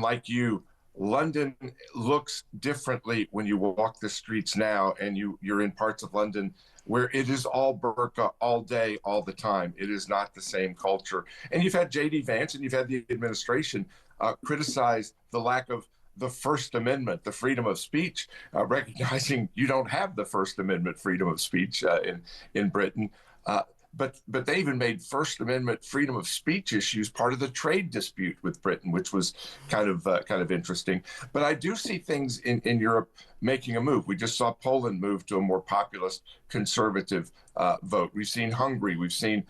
like you, London looks differently when you walk the streets now and you're in parts of London where it is all burqa all day, all the time. It is not the same culture. And you've had J.D. Vance and you've had the administration criticize the lack of the First Amendment, the freedom of speech, recognizing you don't have the First Amendment freedom of speech in Britain. But they even made First Amendment freedom of speech issues part of the trade dispute with Britain, which was kind of interesting. But I do see things in Europe making a move. We just saw Poland move to a more populist conservative vote. We've seen Hungary. We've seen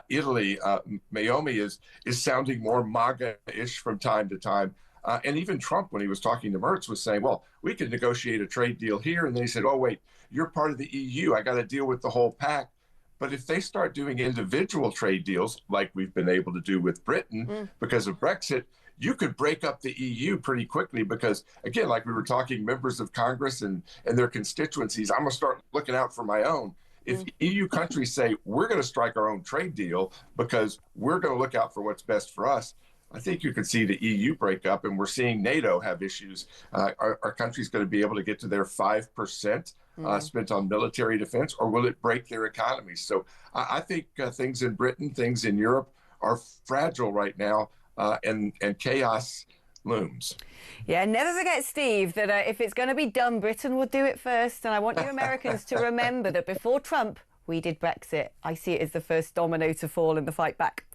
Italy. Mayomi is sounding more MAGA-ish from time to time. And even Trump, when he was talking to Merz, was saying, well, we could negotiate a trade deal here. And then he said, oh, wait, you're part of the EU. I got to deal with the whole pack. But if they start doing individual trade deals like we've been able to do with Britain because of Brexit, you could break up the EU pretty quickly because, again, like we were talking, members of Congress and their constituencies, I'm going to start looking out for my own. If EU countries say, we're going to strike our own trade deal because we're going to look out for what's best for us, I think you could see the EU break up, and we're seeing NATO have issues. Are countries going to be able to get to their 5% spent on military defense, or will it break their economies? So I think things in Britain, things in Europe are fragile right now, and chaos looms. Yeah, never forget, Steve, that if it's going to be done, Britain will do it first. And I want you Americans to remember that before Trump, we did Brexit. I see it as the first domino to fall in the fight back.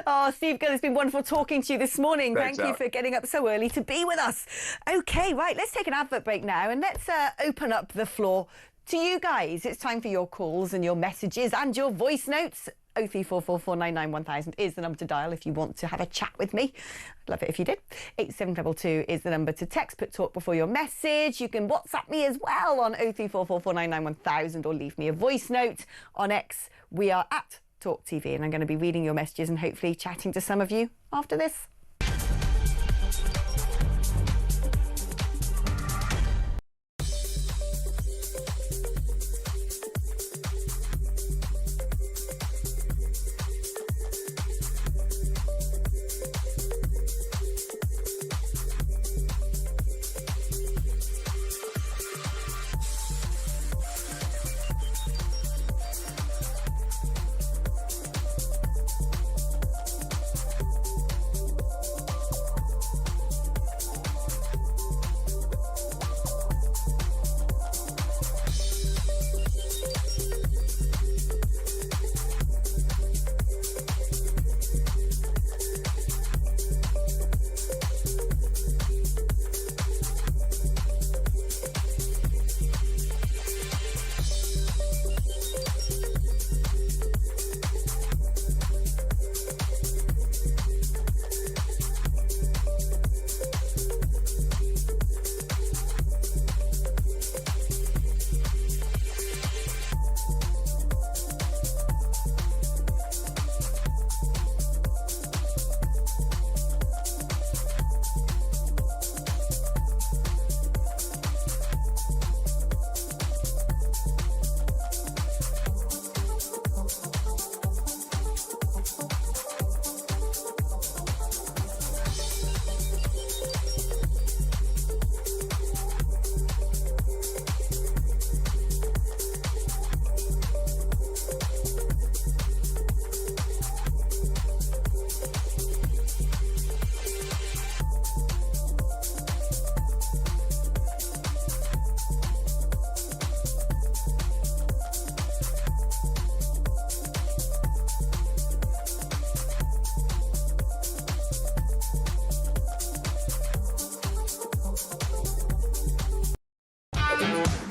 Oh, Steve Gill, it's been wonderful talking to you this morning. Thanks, Thank you for getting up so early to be with us. OK, right, let's take an advert break now and let's open up the floor to you guys. It's time for your calls and your messages and your voice notes. 03444991000 is the number to dial if you want to have a chat with me. I'd love it if you did. 8722 is the number to text. Put talk before your message. You can WhatsApp me as well on 03444991000 or leave me a voice note on X. We are at talkTV and I'm going to be reading your messages and hopefully chatting to some of you after this.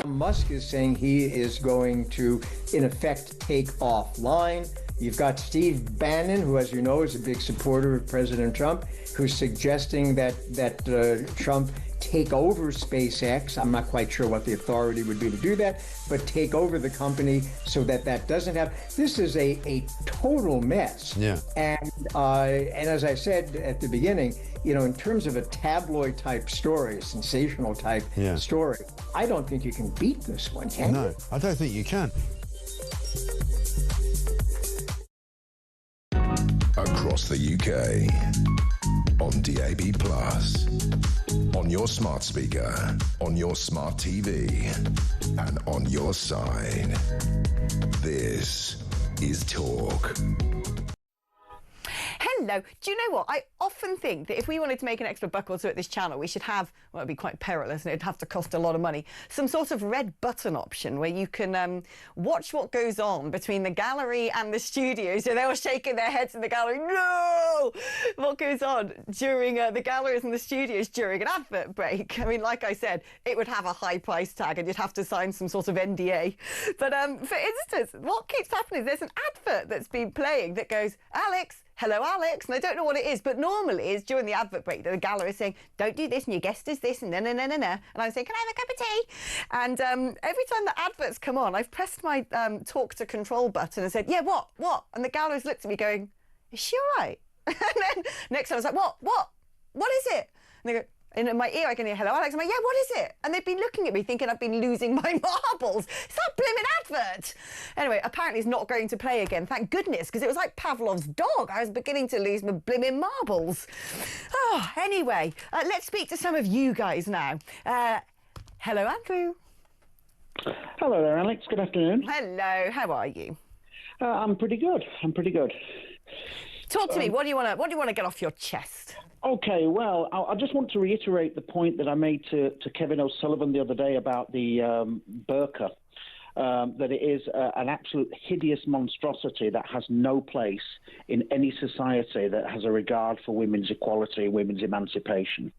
Musk is saying he is going to, in effect, take offline. You've got Steve Bannon, who, as you know, is a big supporter of President Trump, who's suggesting that Trump take over SpaceX. I'm not quite sure what the authority would be to do that, but take over the company so that that doesn't happen. This is a total mess. Yeah. And as I said at the beginning, you know, in terms of a tabloid type story, sensational type story, I don't think you can beat this one, can you? No, I don't think you can. Across the UK, on DAB+, on your smart speaker, on your smart TV, and on your side. This is Talk. Hello. Do you know what? I often think that if we wanted to make an extra buck or two at this channel, we should have, well, it'd be quite perilous and it'd have to cost a lot of money, some sort of red button option where you can watch what goes on between the gallery and the studio. So they're all shaking their heads in the gallery. No! What goes on during the galleries and the studios during an advert break? I mean, like I said, it would have a high price tag and you'd have to sign some sort of NDA. But for instance, what keeps happening is there's an advert that's been playing that goes, Alex, hello, Alex. And I don't know what it is, but normally it's during the advert break that the gallery is saying, don't do this, and your guest does this, and na. And I'm saying, can I have a cup of tea? And every time the adverts come on, I've pressed my talk to control button and said, yeah, what? And the gallery's looked at me going, is she all right? And then next time I was like, what is it? And they go, and in my ear I can hear, hello, Alex. I'm like, yeah, what is it? And they've been looking at me thinking I've been losing my marbles. It's that blimmin' advert. Anyway, apparently it's not going to play again. Thank goodness, because it was like Pavlov's dog. I was beginning to lose my blimmin' marbles. Oh, anyway, let's speak to some of you guys now. Hello, Andrew. Hello there, Alex. Good afternoon. Hello. How are you? I'm pretty good. Talk to me. What do you want to get off your chest? Okay, well, I just want to reiterate the point that I made to Kevin O'Sullivan the other day about the burka, that it is an absolute hideous monstrosity that has no place in any society that has a regard for women's equality, women's emancipation.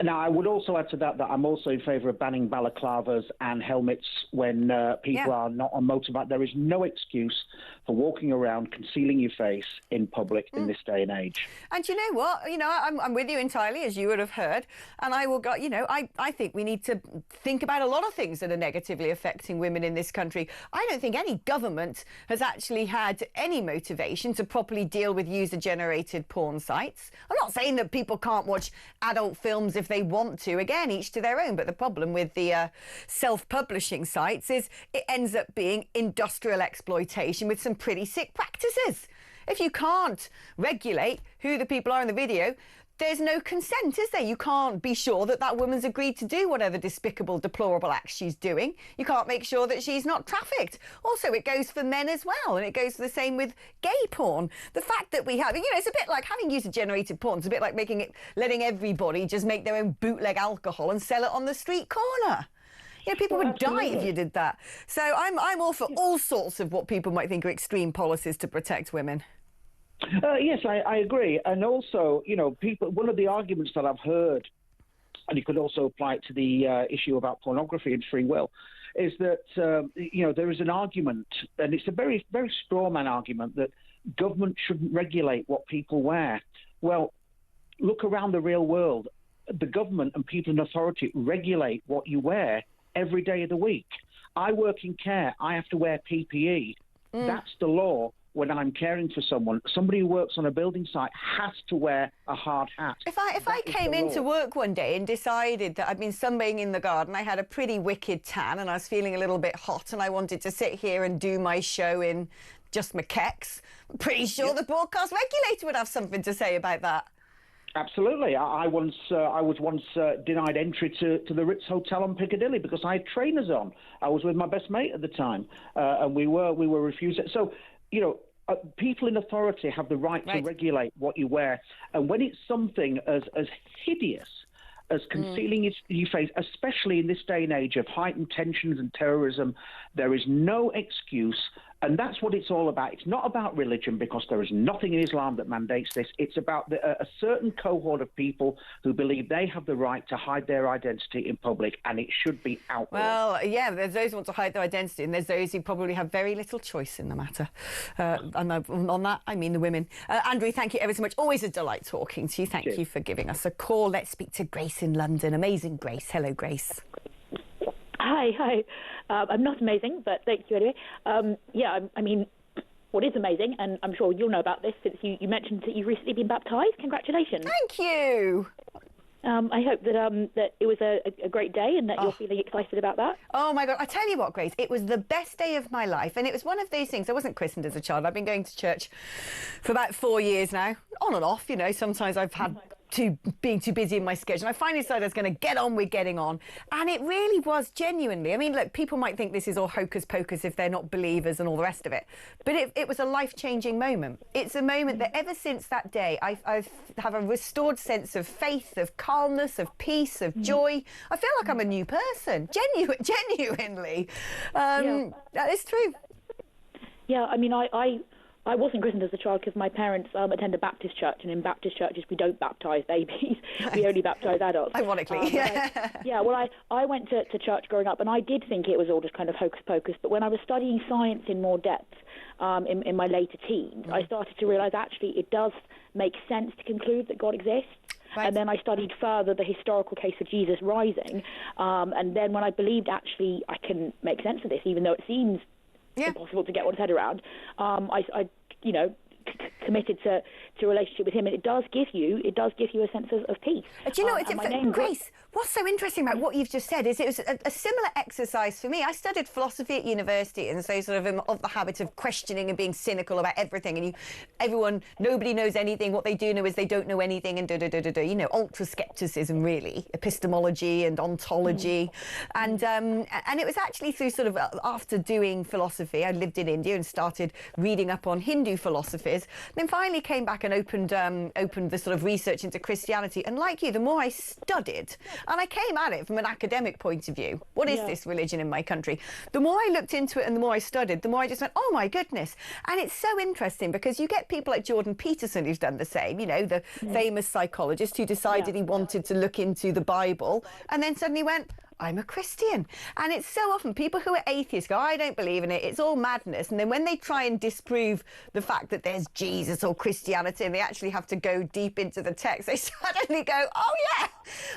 Now, I would also add to that I'm also in favour of banning balaclavas and helmets when people are not on motorbike. There is no excuse for walking around concealing your face in public in this day and age. And you know what? You know, I'm with you entirely, as you would have heard. And I will go, you know, I think we need to think about a lot of things that are negatively affecting women in this country. I don't think any government has actually had any motivation to properly deal with user-generated porn sites. I'm not saying that people can't watch adult films if they want to. Again, each to their own. But the problem with the self-publishing sites is it ends up being industrial exploitation with some pretty sick practices. If you can't regulate who the people are in the video, there's no consent, is there? You can't be sure that that woman's agreed to do whatever despicable, deplorable acts she's doing. You can't make sure that she's not trafficked. Also, it goes for men as well, and it goes for the same with gay porn. The fact that we have, you know, it's a bit like having user-generated porn. It's a bit like letting everybody just make their own bootleg alcohol and sell it on the street corner. You know, people would die if you did that. So I'm all for all sorts of what people might think are extreme policies to protect women. Yes, I agree. And also, you know, one of the arguments that I've heard, and you could also apply it to the issue about pornography and free will, is that, you know, there is an argument, and it's a very, very straw man argument, that government shouldn't regulate what people wear. Well, look around the real world. The government and people in authority regulate what you wear every day of the week. I work in care. I have to wear PPE. That's the law. When I'm caring for someone, somebody who works on a building site has to wear a hard hat. If I came into work one day and decided that I'd been sunbathing in the garden, I had a pretty wicked tan and I was feeling a little bit hot and I wanted to sit here and do my show in just my kecks, I'm pretty sure the broadcast regulator would have something to say about that. Absolutely. I was once denied entry to the Ritz Hotel on Piccadilly because I had trainers on. I was with my best mate at the time, and we were refused it. So, you know, people in authority have the right to regulate what you wear. And when it's something as hideous as concealing your face, especially in this day and age of heightened tensions and terrorism, there is no excuse And that's what it's all about. It's not about religion, because there is nothing in Islam that mandates this. It's about a certain cohort of people who believe they have the right to hide their identity in public, and it should be outlawed. Well, yeah, there's those who want to hide their identity, and there's those who probably have very little choice in the matter. And on that, I mean the women. Andrew, thank you ever so much. Always a delight talking to you. Thank you for giving us a call. Let's speak to Grace in London. Amazing Grace. Hello, Grace. Hi. I'm not amazing, but thank you anyway. I mean, what is amazing, and I'm sure you'll know about this since you mentioned that you've recently been baptised. Congratulations. Thank you. I hope that it was a great day and that you're feeling excited about that. Oh, my God. I tell you what, Grace, it was the best day of my life. And it was one of those things. I wasn't christened as a child. I've been going to church for about 4 years now, on and off. You know, sometimes I've had being too busy in my schedule. I finally decided I was going to get on with getting on. And it really was genuinely. I mean, look, people might think this is all hocus pocus if they're not believers and all the rest of it. But it was a life-changing moment. It's a moment that ever since that day, I have a restored sense of faith, of calmness, of peace, of joy. I feel like I'm a new person, genuinely. That is true. Yeah, I mean, I wasn't christened as a child because my parents attend a Baptist church, and in Baptist churches we don't baptise babies. We only baptise adults. Ironically. Well, I went to church growing up, and I did think it was all just kind of hocus pocus. But when I was studying science in more depth in my later teens, I started to realise actually it does make sense to conclude that God exists. Right. And then I studied further the historical case of Jesus rising. And then when I believed actually I can make sense of this, even though it seems impossible to get one's head around, I committed to a relationship with him, and it does give you a sense of peace. Do you know, Grace, what's so interesting about what you've just said is it was a similar exercise for me. I studied philosophy at university, and so sort of the habit of questioning and being cynical about everything, and nobody knows anything. What they do know is they don't know anything, and ultra skepticism, really, epistemology and ontology. And it was actually through sort of after doing philosophy, I lived in India and started reading up on Hindu philosophies, then finally came back and opened the sort of research into Christianity. And like you, the more I studied, and I came at it from an academic point of view, what is this religion in my country? The more I looked into it and the more I studied, the more I just went, oh my goodness. And it's so interesting because you get people like Jordan Peterson who's done the same, the famous psychologist who decided he wanted to look into the Bible and then suddenly went, I'm a Christian. And it's so often people who are atheists go, I don't believe in it, it's all madness. And then when they try and disprove the fact that there's Jesus or Christianity and they actually have to go deep into the text, they suddenly go, oh yeah,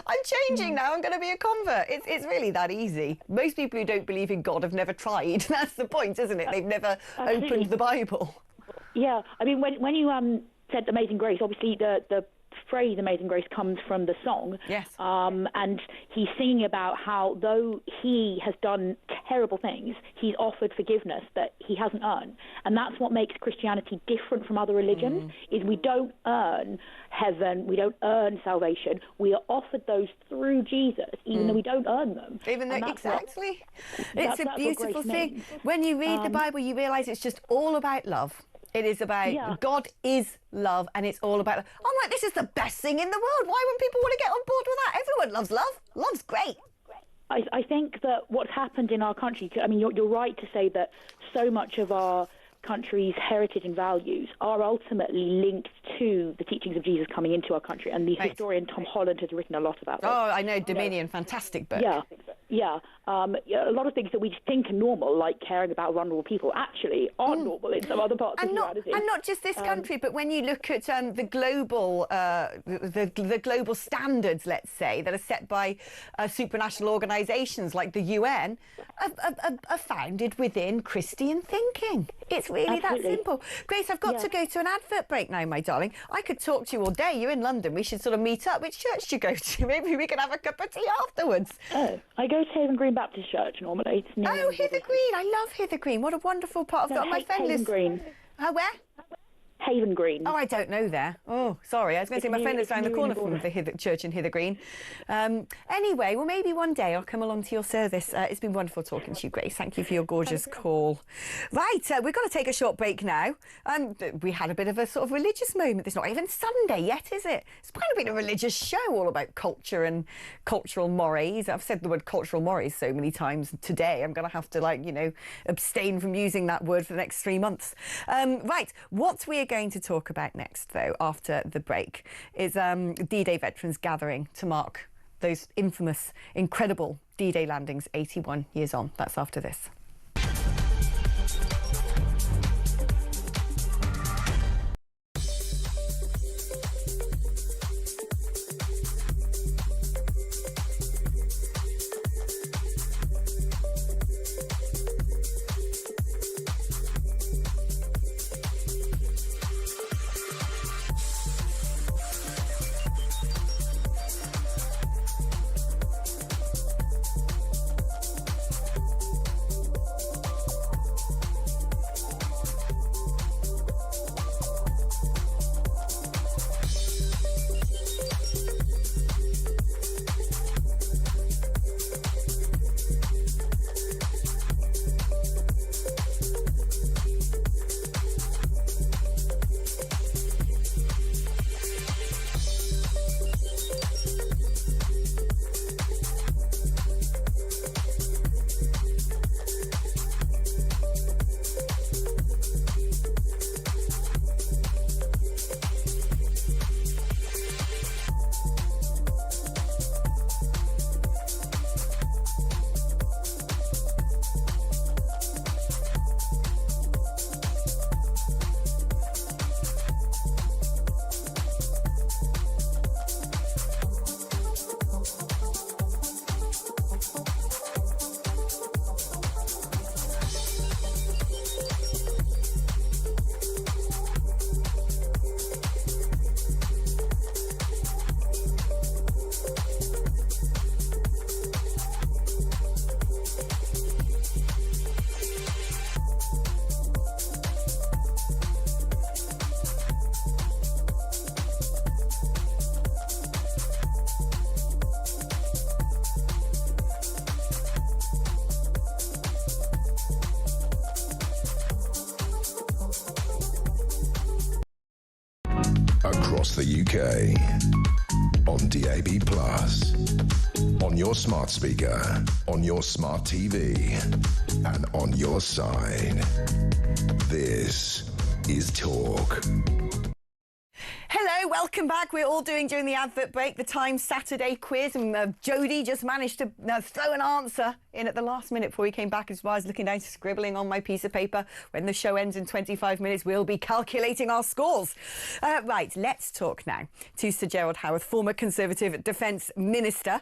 I'm changing now, I'm going to be a convert. It's really that easy. Most people who don't believe in God have never tried. That's the point, isn't it? They've never opened the Bible. Yeah, I mean, when you said Amazing Grace, obviously the phrase Amazing Grace comes from the song. Yes. And he's singing about how though he has done terrible things, he's offered forgiveness that he hasn't earned. And that's what makes Christianity different from other religions, is we don't earn heaven, we don't earn salvation. We are offered those through Jesus, even though we don't earn them. Even though, exactly. It's a beautiful thing. When you read the Bible, you realise it's just all about love. It is about God is love, and it's all about. I'm like, this is the best thing in the world. Why wouldn't people want to get on board with that? Everyone loves love. Love's great. I think that what's happened in our country, I mean, you're right to say that so much of our country's heritage and values are ultimately linked to the teachings of Jesus coming into our country. And the historian Tom Holland has written a lot about this. Oh, I know, Dominion, fantastic book. Yeah. A lot of things that we just think are normal, like caring about vulnerable people, actually aren't normal in some other parts of humanity. And not just this country, but when you look at the global the global standards, let's say, that are set by supranational organisations like the UN, are founded within Christian thinking. It's really that simple. Grace, I've got to go to an advert break now, my darling. I could talk to you all day. You're in London. We should sort of meet up. Which church do you go to? Maybe we can have a cup of tea afterwards. Oh, I go to Haven Green Baptist Church normally. Hither Green. I love Hither Green. What a wonderful part of my friend list. Green. Where? Haven Green. Oh, I don't know there. Oh, sorry. I was going to say my friend is down the corner from the church in Hither Green. Anyway, well, maybe one day I'll come along to your service. It's been wonderful talking to you, Grace. Thank you for your gorgeous call. Right, we've got to take a short break now. We had a bit of a sort of religious moment. It's not even Sunday yet, is it? It's quite a bit of a religious show all about culture and cultural mores. I've said the word cultural mores so many times today. I'm going to have to, like, you know, abstain from using that word for the next 3 months. Right, what we are going to talk about next, though, after the break, is D-Day veterans gathering to mark those infamous, incredible D-Day landings 81 years on. That's after this. Across the UK, on DAB+, on your smart speaker, on your smart TV, and on your side. This is Talk. Hello, welcome back. We're all doing, during the advert break, the Times Saturday quiz, and Jodie just managed to throw an answer in at the last minute before he came back, as I was looking down, scribbling on my piece of paper. When the show ends in 25 minutes, we'll be calculating our scores. Right, let's talk now to Sir Gerald Howarth, former Conservative Defence Minister.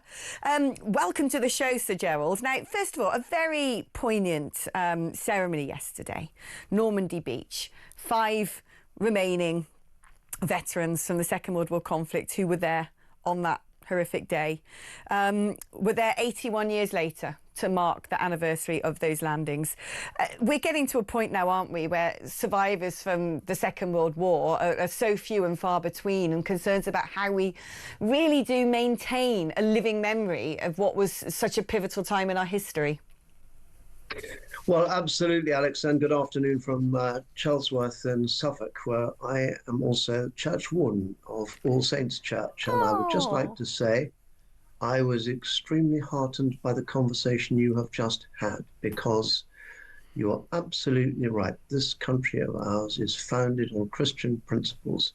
Welcome to the show, Sir Gerald. Now, first of all, a very poignant ceremony yesterday. Normandy Beach, 5 remaining veterans from the Second World War conflict who were there on that horrific day, were there 81 years later to mark the anniversary of those landings. We're getting to a point now, aren't we, where survivors from the Second World War are so few and far between, and concerns about how we really do maintain a living memory of what was such a pivotal time in our history. Well, absolutely, Alex, and good afternoon from Chelsworth in Suffolk, where I am also church warden of All Saints Church. And I would just like to say I was extremely heartened by the conversation you have just had, because you are absolutely right. This country of ours is founded on Christian principles,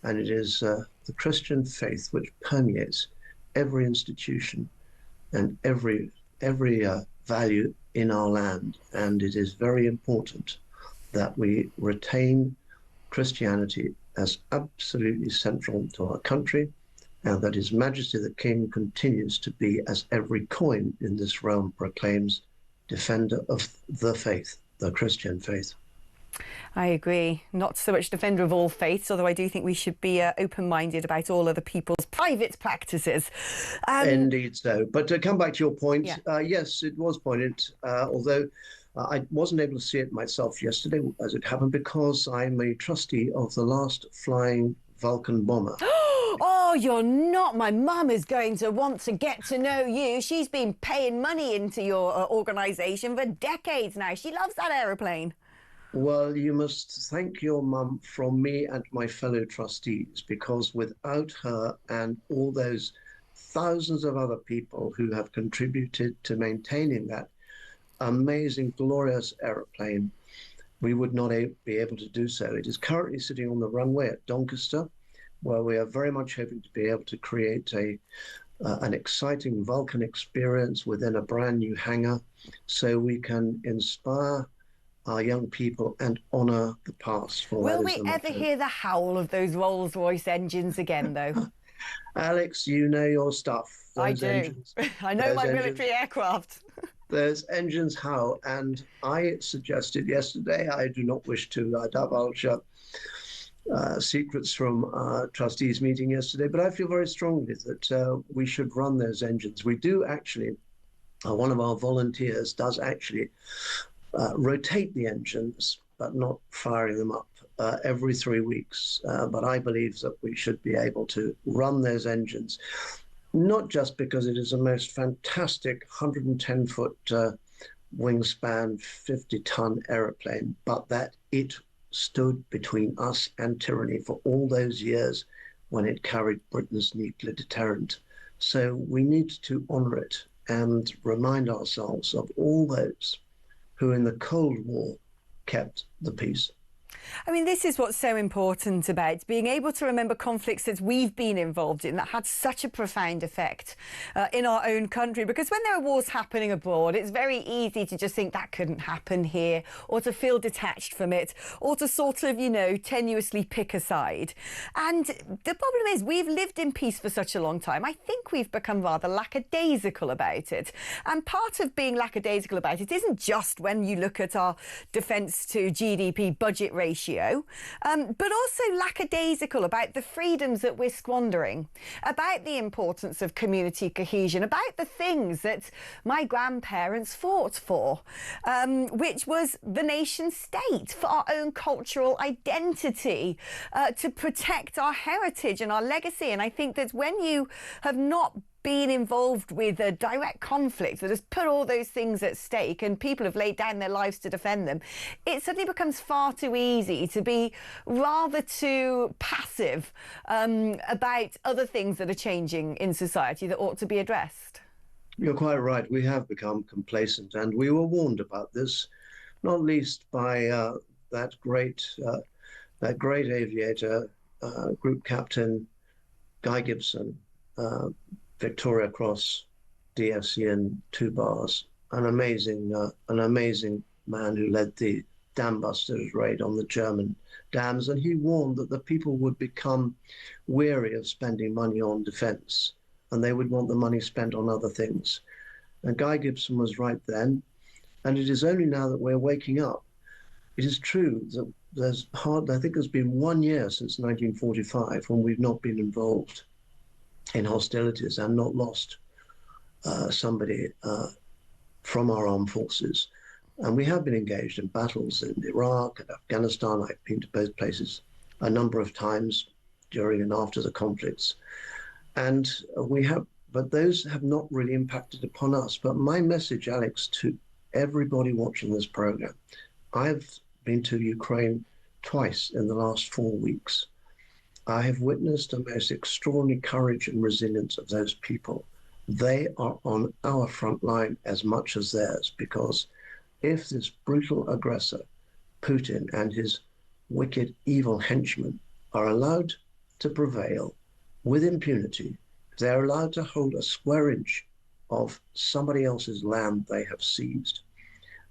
and it is the Christian faith which permeates every institution and every value in our land, and it is very important that we retain Christianity as absolutely central to our country, and that His Majesty the King continues to be, as every coin in this realm proclaims, defender of the faith, the Christian faith. I agree. Not so much defender of all faiths, although I do think we should be open-minded about all other people's private practices. Indeed so. But to come back to your point, yes, it was poignant, although I wasn't able to see it myself yesterday, as it happened, because I'm a trustee of the last flying Vulcan bomber. Oh, you're not. My mum is going to want to get to know you. She's been paying money into your organisation for decades now. She loves that aeroplane. Well, you must thank your mum from me and my fellow trustees, because without her and all those thousands of other people who have contributed to maintaining that amazing, glorious aeroplane, we would not be able to do so. It is currently sitting on the runway at Doncaster, where we are very much hoping to be able to create an exciting Vulcan experience within a brand new hangar, so we can inspire our young people and honour the past. Will we ever hear the howl of those Rolls-Royce engines again, though? Alex, you know your stuff. I do. I know my military aircraft. Those engines howl, and I suggested yesterday, I do not wish to divulge secrets from our trustees meeting yesterday, but I feel very strongly that we should run those engines. We do actually, one of our volunteers does actually rotate the engines, but not firing them up every 3 weeks. But I believe that we should be able to run those engines, not just because it is a most fantastic 110-foot wingspan, 50-ton aeroplane, but that it stood between us and tyranny for all those years when it carried Britain's nuclear deterrent. So we need to honour it and remind ourselves of all those who in the Cold War kept the peace. I mean, this is what's so important about being able to remember conflicts that we've been involved in that had such a profound effect in our own country. Because when there are wars happening abroad, it's very easy to just think that couldn't happen here, or to feel detached from it, or to sort of, you know, tenuously pick a side. And the problem is we've lived in peace for such a long time. I think we've become rather lackadaisical about it. And part of being lackadaisical about it isn't just when you look at our defence to GDP budget ratio, but also lackadaisical about the freedoms that we're squandering, about the importance of community cohesion, about the things that my grandparents fought for, which was the nation state, for our own cultural identity, to protect our heritage and our legacy. And I think that when you have not been involved with a direct conflict that has put all those things at stake and people have laid down their lives to defend them, it suddenly becomes far too easy to be rather too passive about other things that are changing in society that ought to be addressed. You're quite right. We have become complacent, and we were warned about this, not least by that great aviator, Group Captain Guy Gibson, Victoria Cross, DFCN 2 bars, an amazing man who led the dam busters raid on the German dams, and he warned that the people would become weary of spending money on defence, and they would want the money spent on other things. And Guy Gibson was right then, and it is only now that we're waking up. It is true that I think there's been 1 year since 1945 when we've not been involved in hostilities and not lost somebody from our armed forces. And we have been engaged in battles in Iraq and Afghanistan. I've been to both places a number of times during and after the conflicts. And but those have not really impacted upon us. But my message, Alex, to everybody watching this program, I've been to Ukraine twice in the last 4 weeks. I have witnessed the most extraordinary courage and resilience of those people. They are on our front line as much as theirs, because if this brutal aggressor, Putin, and his wicked, evil henchmen are allowed to prevail with impunity, if they're allowed to hold a square inch of somebody else's land they have seized,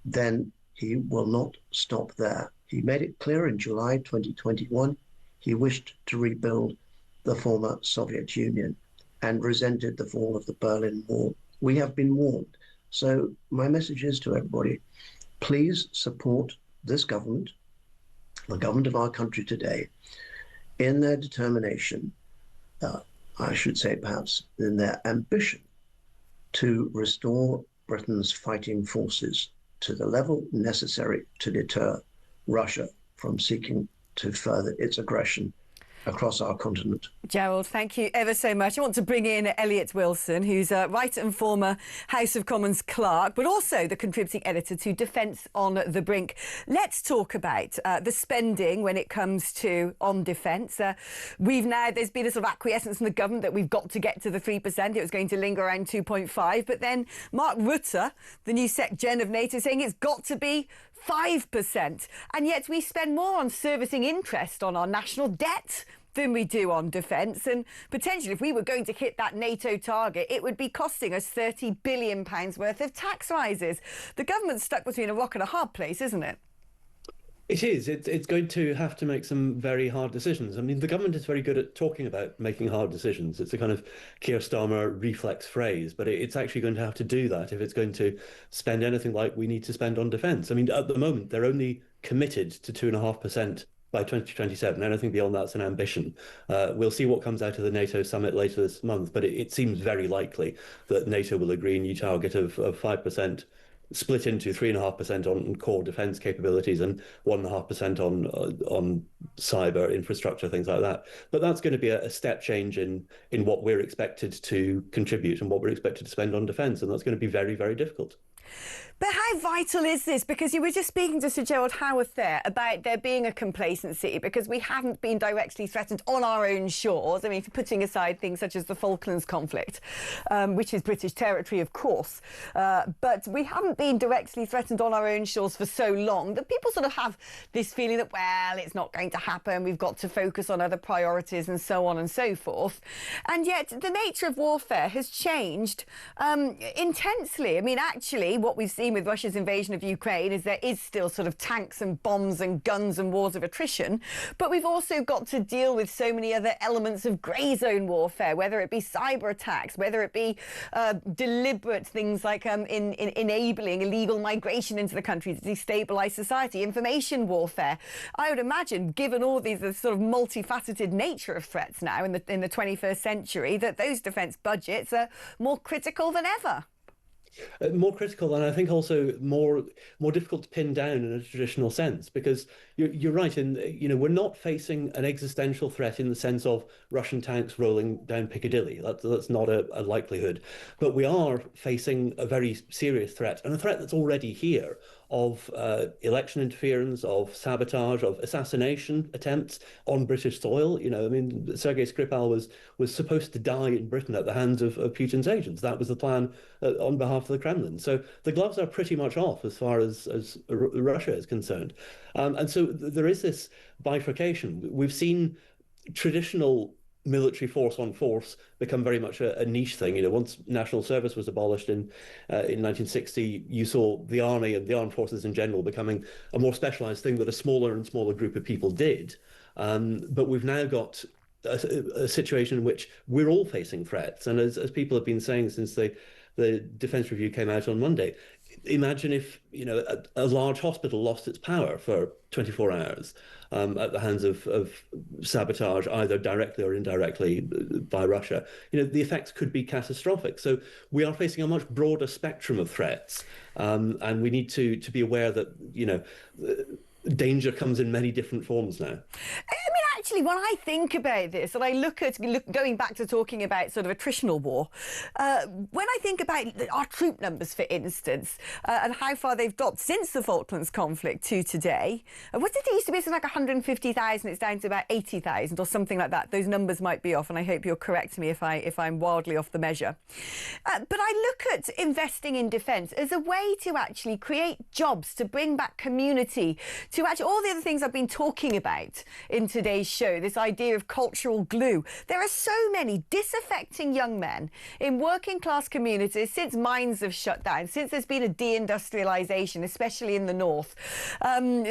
then he will not stop there. He made it clear in July 2021 he wished to rebuild the former Soviet Union and resented the fall of the Berlin Wall. We have been warned. So my message is to everybody, please support this government, the government of our country today, in their determination, I should say perhaps in their ambition to restore Britain's fighting forces to the level necessary to deter Russia from seeking to further its aggression across our continent. Gerald, thank you ever so much. I want to bring in Elliot Wilson, who's a writer and former House of Commons clerk, but also the contributing editor to Defence on the Brink. Let's talk about the spending when it comes to on defence. There's been a sort of acquiescence from the government that we've got to get to the 3%. It was going to linger around 2.5. But then Mark Rutte, the new Sec Gen of NATO, saying it's got to be 5%. And yet we spend more on servicing interest on our national debt than we do on defence. And potentially, if we were going to hit that NATO target, it would be costing us £30 billion worth of tax rises. The government's stuck between a rock and a hard place, isn't it? It is. It's going to have to make some very hard decisions. I mean, the government is very good at talking about making hard decisions. It's a kind of Keir Starmer reflex phrase, but it's actually going to have to do that if it's going to spend anything like we need to spend on defence. I mean, at the moment, they're only committed to 2.5% by 2027. Anything beyond that's an ambition. We'll see what comes out of the NATO summit later this month, but it seems very likely that NATO will agree a new target of 5%, split into 3.5% on core defence capabilities and 1.5% on cyber infrastructure, things like that. But that's going to be a step change in what we're expected to contribute and what we're expected to spend on defence, and that's going to be very, very difficult. But how vital is this? Because you were just speaking to Sir Gerald Howarth there about there being a complacency because we haven't been directly threatened on our own shores. I mean, putting aside things such as the Falklands conflict, which is British territory, of course. But we haven't been directly threatened on our own shores for so long that people sort of have this feeling that, well, it's not going to happen. We've got to focus on other priorities and so on and so forth. And yet the nature of warfare has changed intensely. I mean, actually, what we've seen with Russia's invasion of Ukraine is there is still sort of tanks and bombs and guns and wars of attrition, but we've also got to deal with so many other elements of grey zone warfare, whether it be cyber attacks, whether it be deliberate things like enabling illegal migration into the country to destabilise society, information warfare. I would imagine, given all these the sort of multifaceted nature of threats now in the 21st century, that those defence budgets are more critical than ever. More critical, and I think also more difficult to pin down in a traditional sense, because you're right in, we're not facing an existential threat in the sense of Russian tanks rolling down Piccadilly. That's not a likelihood, but we are facing a very serious threat, and a threat that's already here, of election interference, of sabotage, of assassination attempts on British soil. I mean, Sergei Skripal was supposed to die in Britain at the hands of Putin's agents. That was the plan on behalf of the Kremlin. So the gloves are pretty much off as far as Russia is concerned. And so there is this bifurcation. We've seen traditional military force on force become very much a niche thing. Once national service was abolished in 1960, you saw the army and the armed forces in general becoming a more specialised thing that a smaller and smaller group of people did. But we've now got a situation in which we're all facing threats. And as people have been saying since the Defence Review came out on Monday, imagine if a large hospital lost its power for 24 hours at the hands of sabotage, either directly or indirectly by Russia. The effects could be catastrophic. So we are facing a much broader spectrum of threats, and we need to be aware that danger comes in many different forms now. I mean, actually, when I think about this, and I look going back to talking about sort of attritional war, when I think about our troop numbers, for instance, and how far they've dropped since the Falklands conflict to today, what did it used to be? Something like 150,000. It's down to about 80,000 or something like that. Those numbers might be off, and I hope you'll correct me if I'm wildly off the measure. But I look at investing in defence as a way to actually create jobs, to bring back community, to actually all the other things I've been talking about in today's show, this idea of cultural glue. There are so many disaffecting young men in working class communities since mines have shut down, since there's been a deindustrialisation, especially in the north,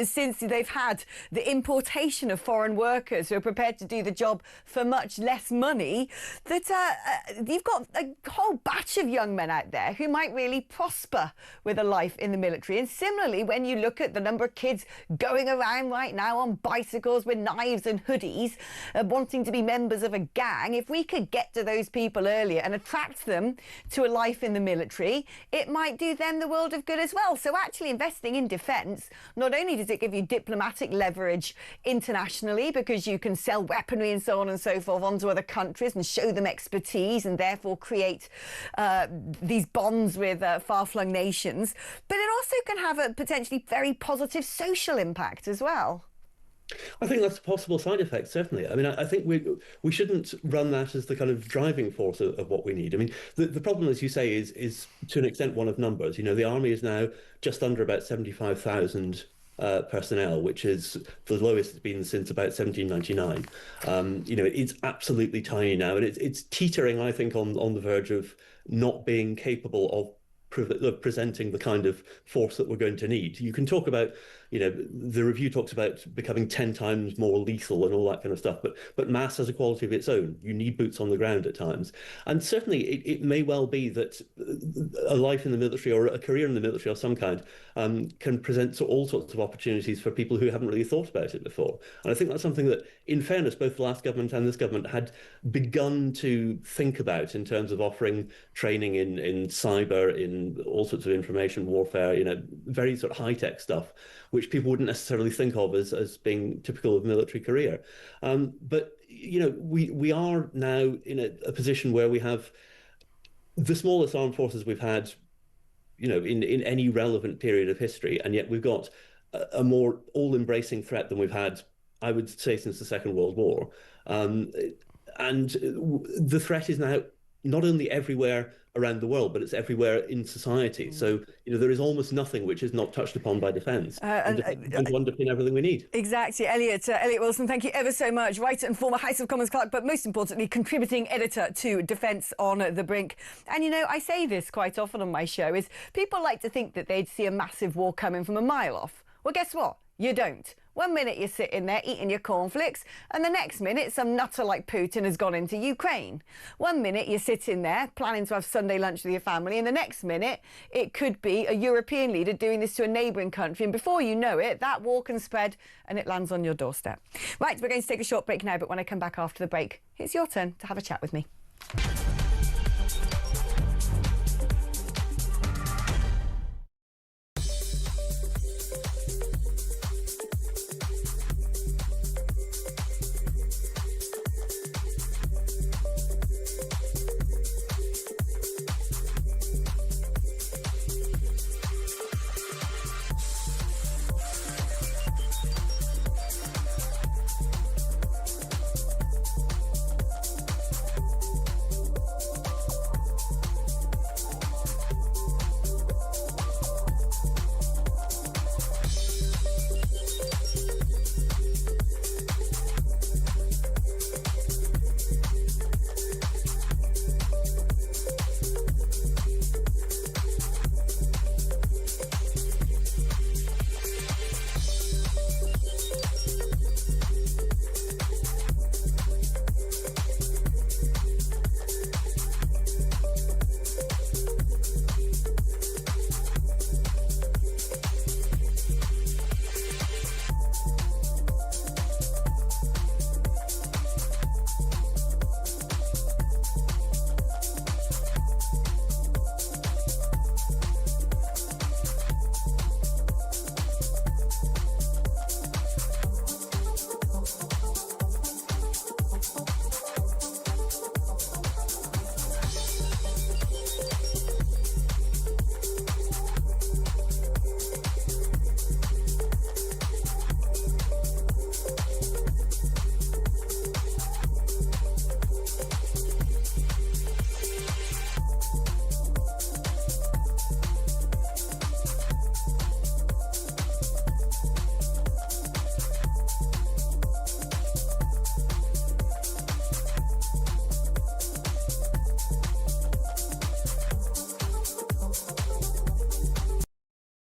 since they've had the importation of foreign workers who are prepared to do the job for much less money, that you've got a whole batch of young men out there who might really prosper with a life in the military. And similarly, when you look at the number of kids going around right now on bicycles with knives and hoodies goodies, wanting to be members of a gang, if we could get to those people earlier and attract them to a life in the military, it might do them the world of good as well. So actually investing in defence, not only does it give you diplomatic leverage internationally because you can sell weaponry and so on and so forth onto other countries and show them expertise and therefore create these bonds with far-flung nations, but it also can have a potentially very positive social impact as well. I think that's a possible side effect, certainly. I mean, I think we shouldn't run that as the kind of driving force of what we need. I mean, the problem, as you say, is to an extent one of numbers. You know, the army is now just under about 75,000 personnel, which is the lowest it's been since about 1799. You know, it's absolutely tiny now, and it's teetering, I think, on the verge of not being capable of presenting the kind of force that we're going to need. You can talk about, you know, the review talks about becoming 10 times more lethal and all that kind of stuff, but mass has a quality of its own. You need boots on the ground at times. And certainly it may well be that a life in the military or a career in the military of some kind can present all sorts of opportunities for people who haven't really thought about it before. And I think that's something that, in fairness, both the last government and this government had begun to think about in terms of offering training in cyber, in all sorts of information warfare, you know, very sort of high-tech stuff, which people wouldn't necessarily think of as being typical of military career. But, you know, we are now in a position where we have the smallest armed forces we've had, you know, in any relevant period of history, and yet we've got a more all-embracing threat than we've had, I would say, since the Second World War. And the threat is now not only everywhere around the world, but it's everywhere in society. So, you know, there is almost nothing which is not touched upon by defence, and to underpin everything we need. Exactly. Elliot Wilson, thank you ever so much. Writer and former House of Commons clerk, but most importantly, contributing editor to Defence on the Brink. And, you know, I say this quite often on my show, is people like to think that they'd see a massive war coming from a mile off. Well, guess what? You don't. One minute you're sitting there eating your cornflakes, and the next minute some nutter like Putin has gone into Ukraine. One minute you're sitting there planning to have Sunday lunch with your family, and the next minute it could be a European leader doing this to a neighbouring country, and before you know it, that war can spread and it lands on your doorstep. Right, we're going to take a short break now, but when I come back after the break, it's your turn to have a chat with me.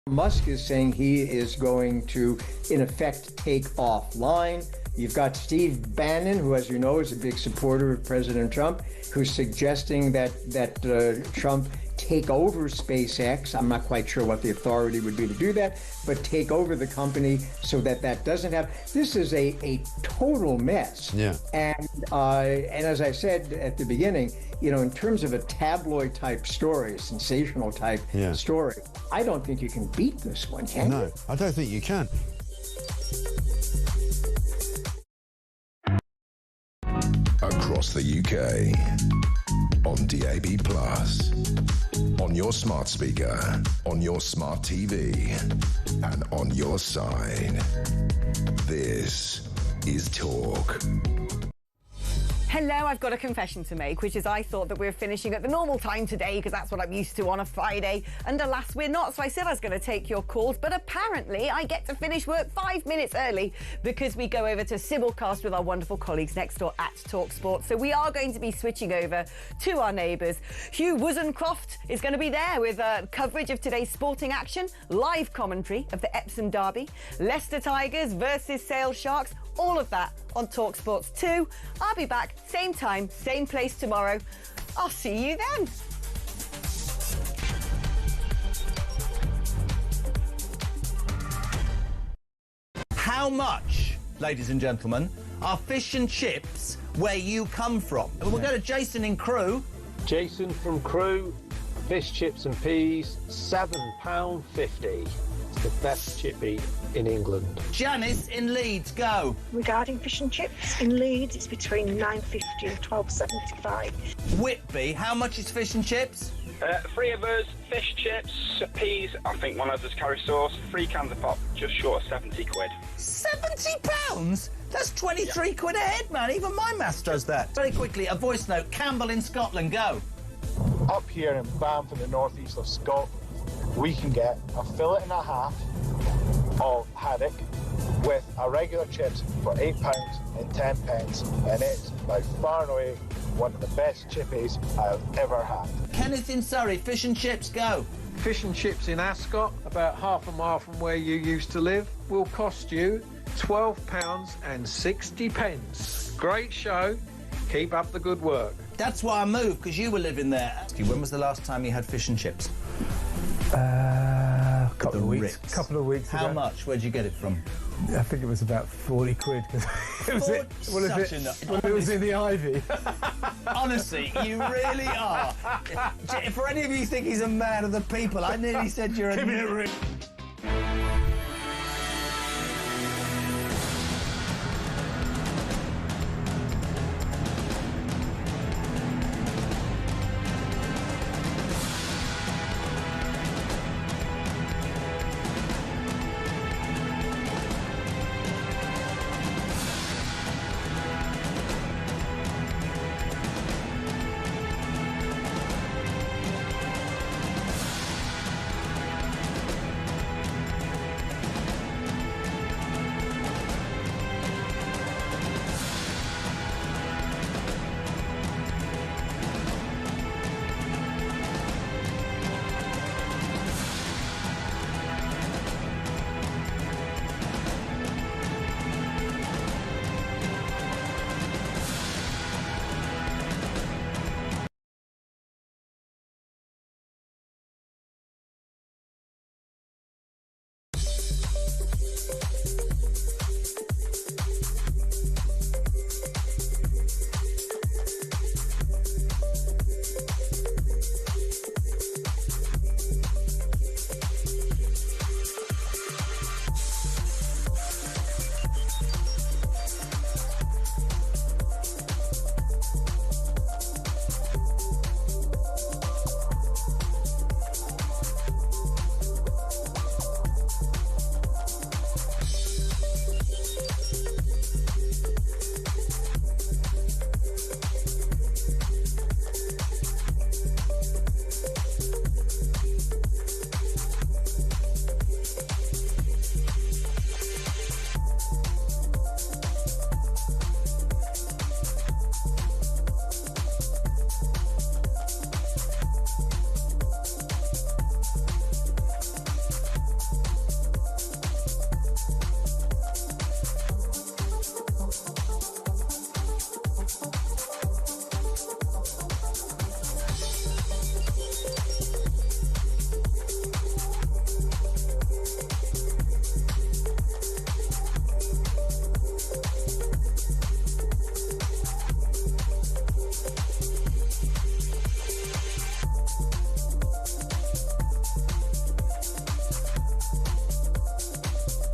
Musk is saying he is going to, in effect, take offline. You've got Steve Bannon, who, as you know, is a big supporter of President Trump, who's suggesting that Trump take over SpaceX. I'm not quite sure what the authority would be to do that, but take over the company so that that doesn't happen. This is a total mess. Yeah. And as I said at the beginning, you know, in terms of a tabloid type story, sensational type story, I don't think you can beat this one, can you? No, I don't think you can. Across the UK, on DAB+, on your smart speaker, on your smart TV, and on your side. This is Talk. Hello, I've got a confession to make, which is I thought that we were finishing at the normal time today because that's what I'm used to on a Friday, and alas, we're not. So I said I was going to take your calls, but apparently I get to finish work 5 minutes early because we go over to simulcast with our wonderful colleagues next door at TalkSport. So we are going to be switching over to our neighbours. Hugh Wozencroft is going to be there with coverage of today's sporting action, live commentary of the Epsom Derby, Leicester Tigers versus Sale Sharks, all of that on TalkSport 2. I'll be back, same time, same place tomorrow. I'll see you then. How much, ladies and gentlemen, are fish and chips where you come from? And we'll go to Jason in Crewe. Jason from Crewe, fish chips and peas, £7.50. It's the best chippy in England. Janice in Leeds, go. Regarding fish and chips, in Leeds it's between £9.50 and £12.75. Whitby, how much is fish and chips? 3 of us, fish chips, peas, I think one of us carry sauce, 3 cans of pop, just short of 70 quid. £70? That's 23 quid a head, man. Even my maths does that. Very quickly, a voice note. Campbell in Scotland, go. Up here in Banff in the northeast of Scotland, we can get a fillet and a half of haddock with a regular chips for £8 and 10 pence, and it's by far and away one of the best chippies I've ever had. Kenneth in Surrey, fish and chips, go. Fish and chips in Ascot, about half a mile from where you used to live, will cost you £12.60. Great show. Keep up the good work. That's why I moved, because you were living there. When was the last time you had fish and chips? A couple of weeks ago. How much? Where'd you get it from? I think it was about 40 quid. It was in the Ivy. Honestly, you really are. For any of you who think he's a man of the people, I nearly said you're a... Give me a ring.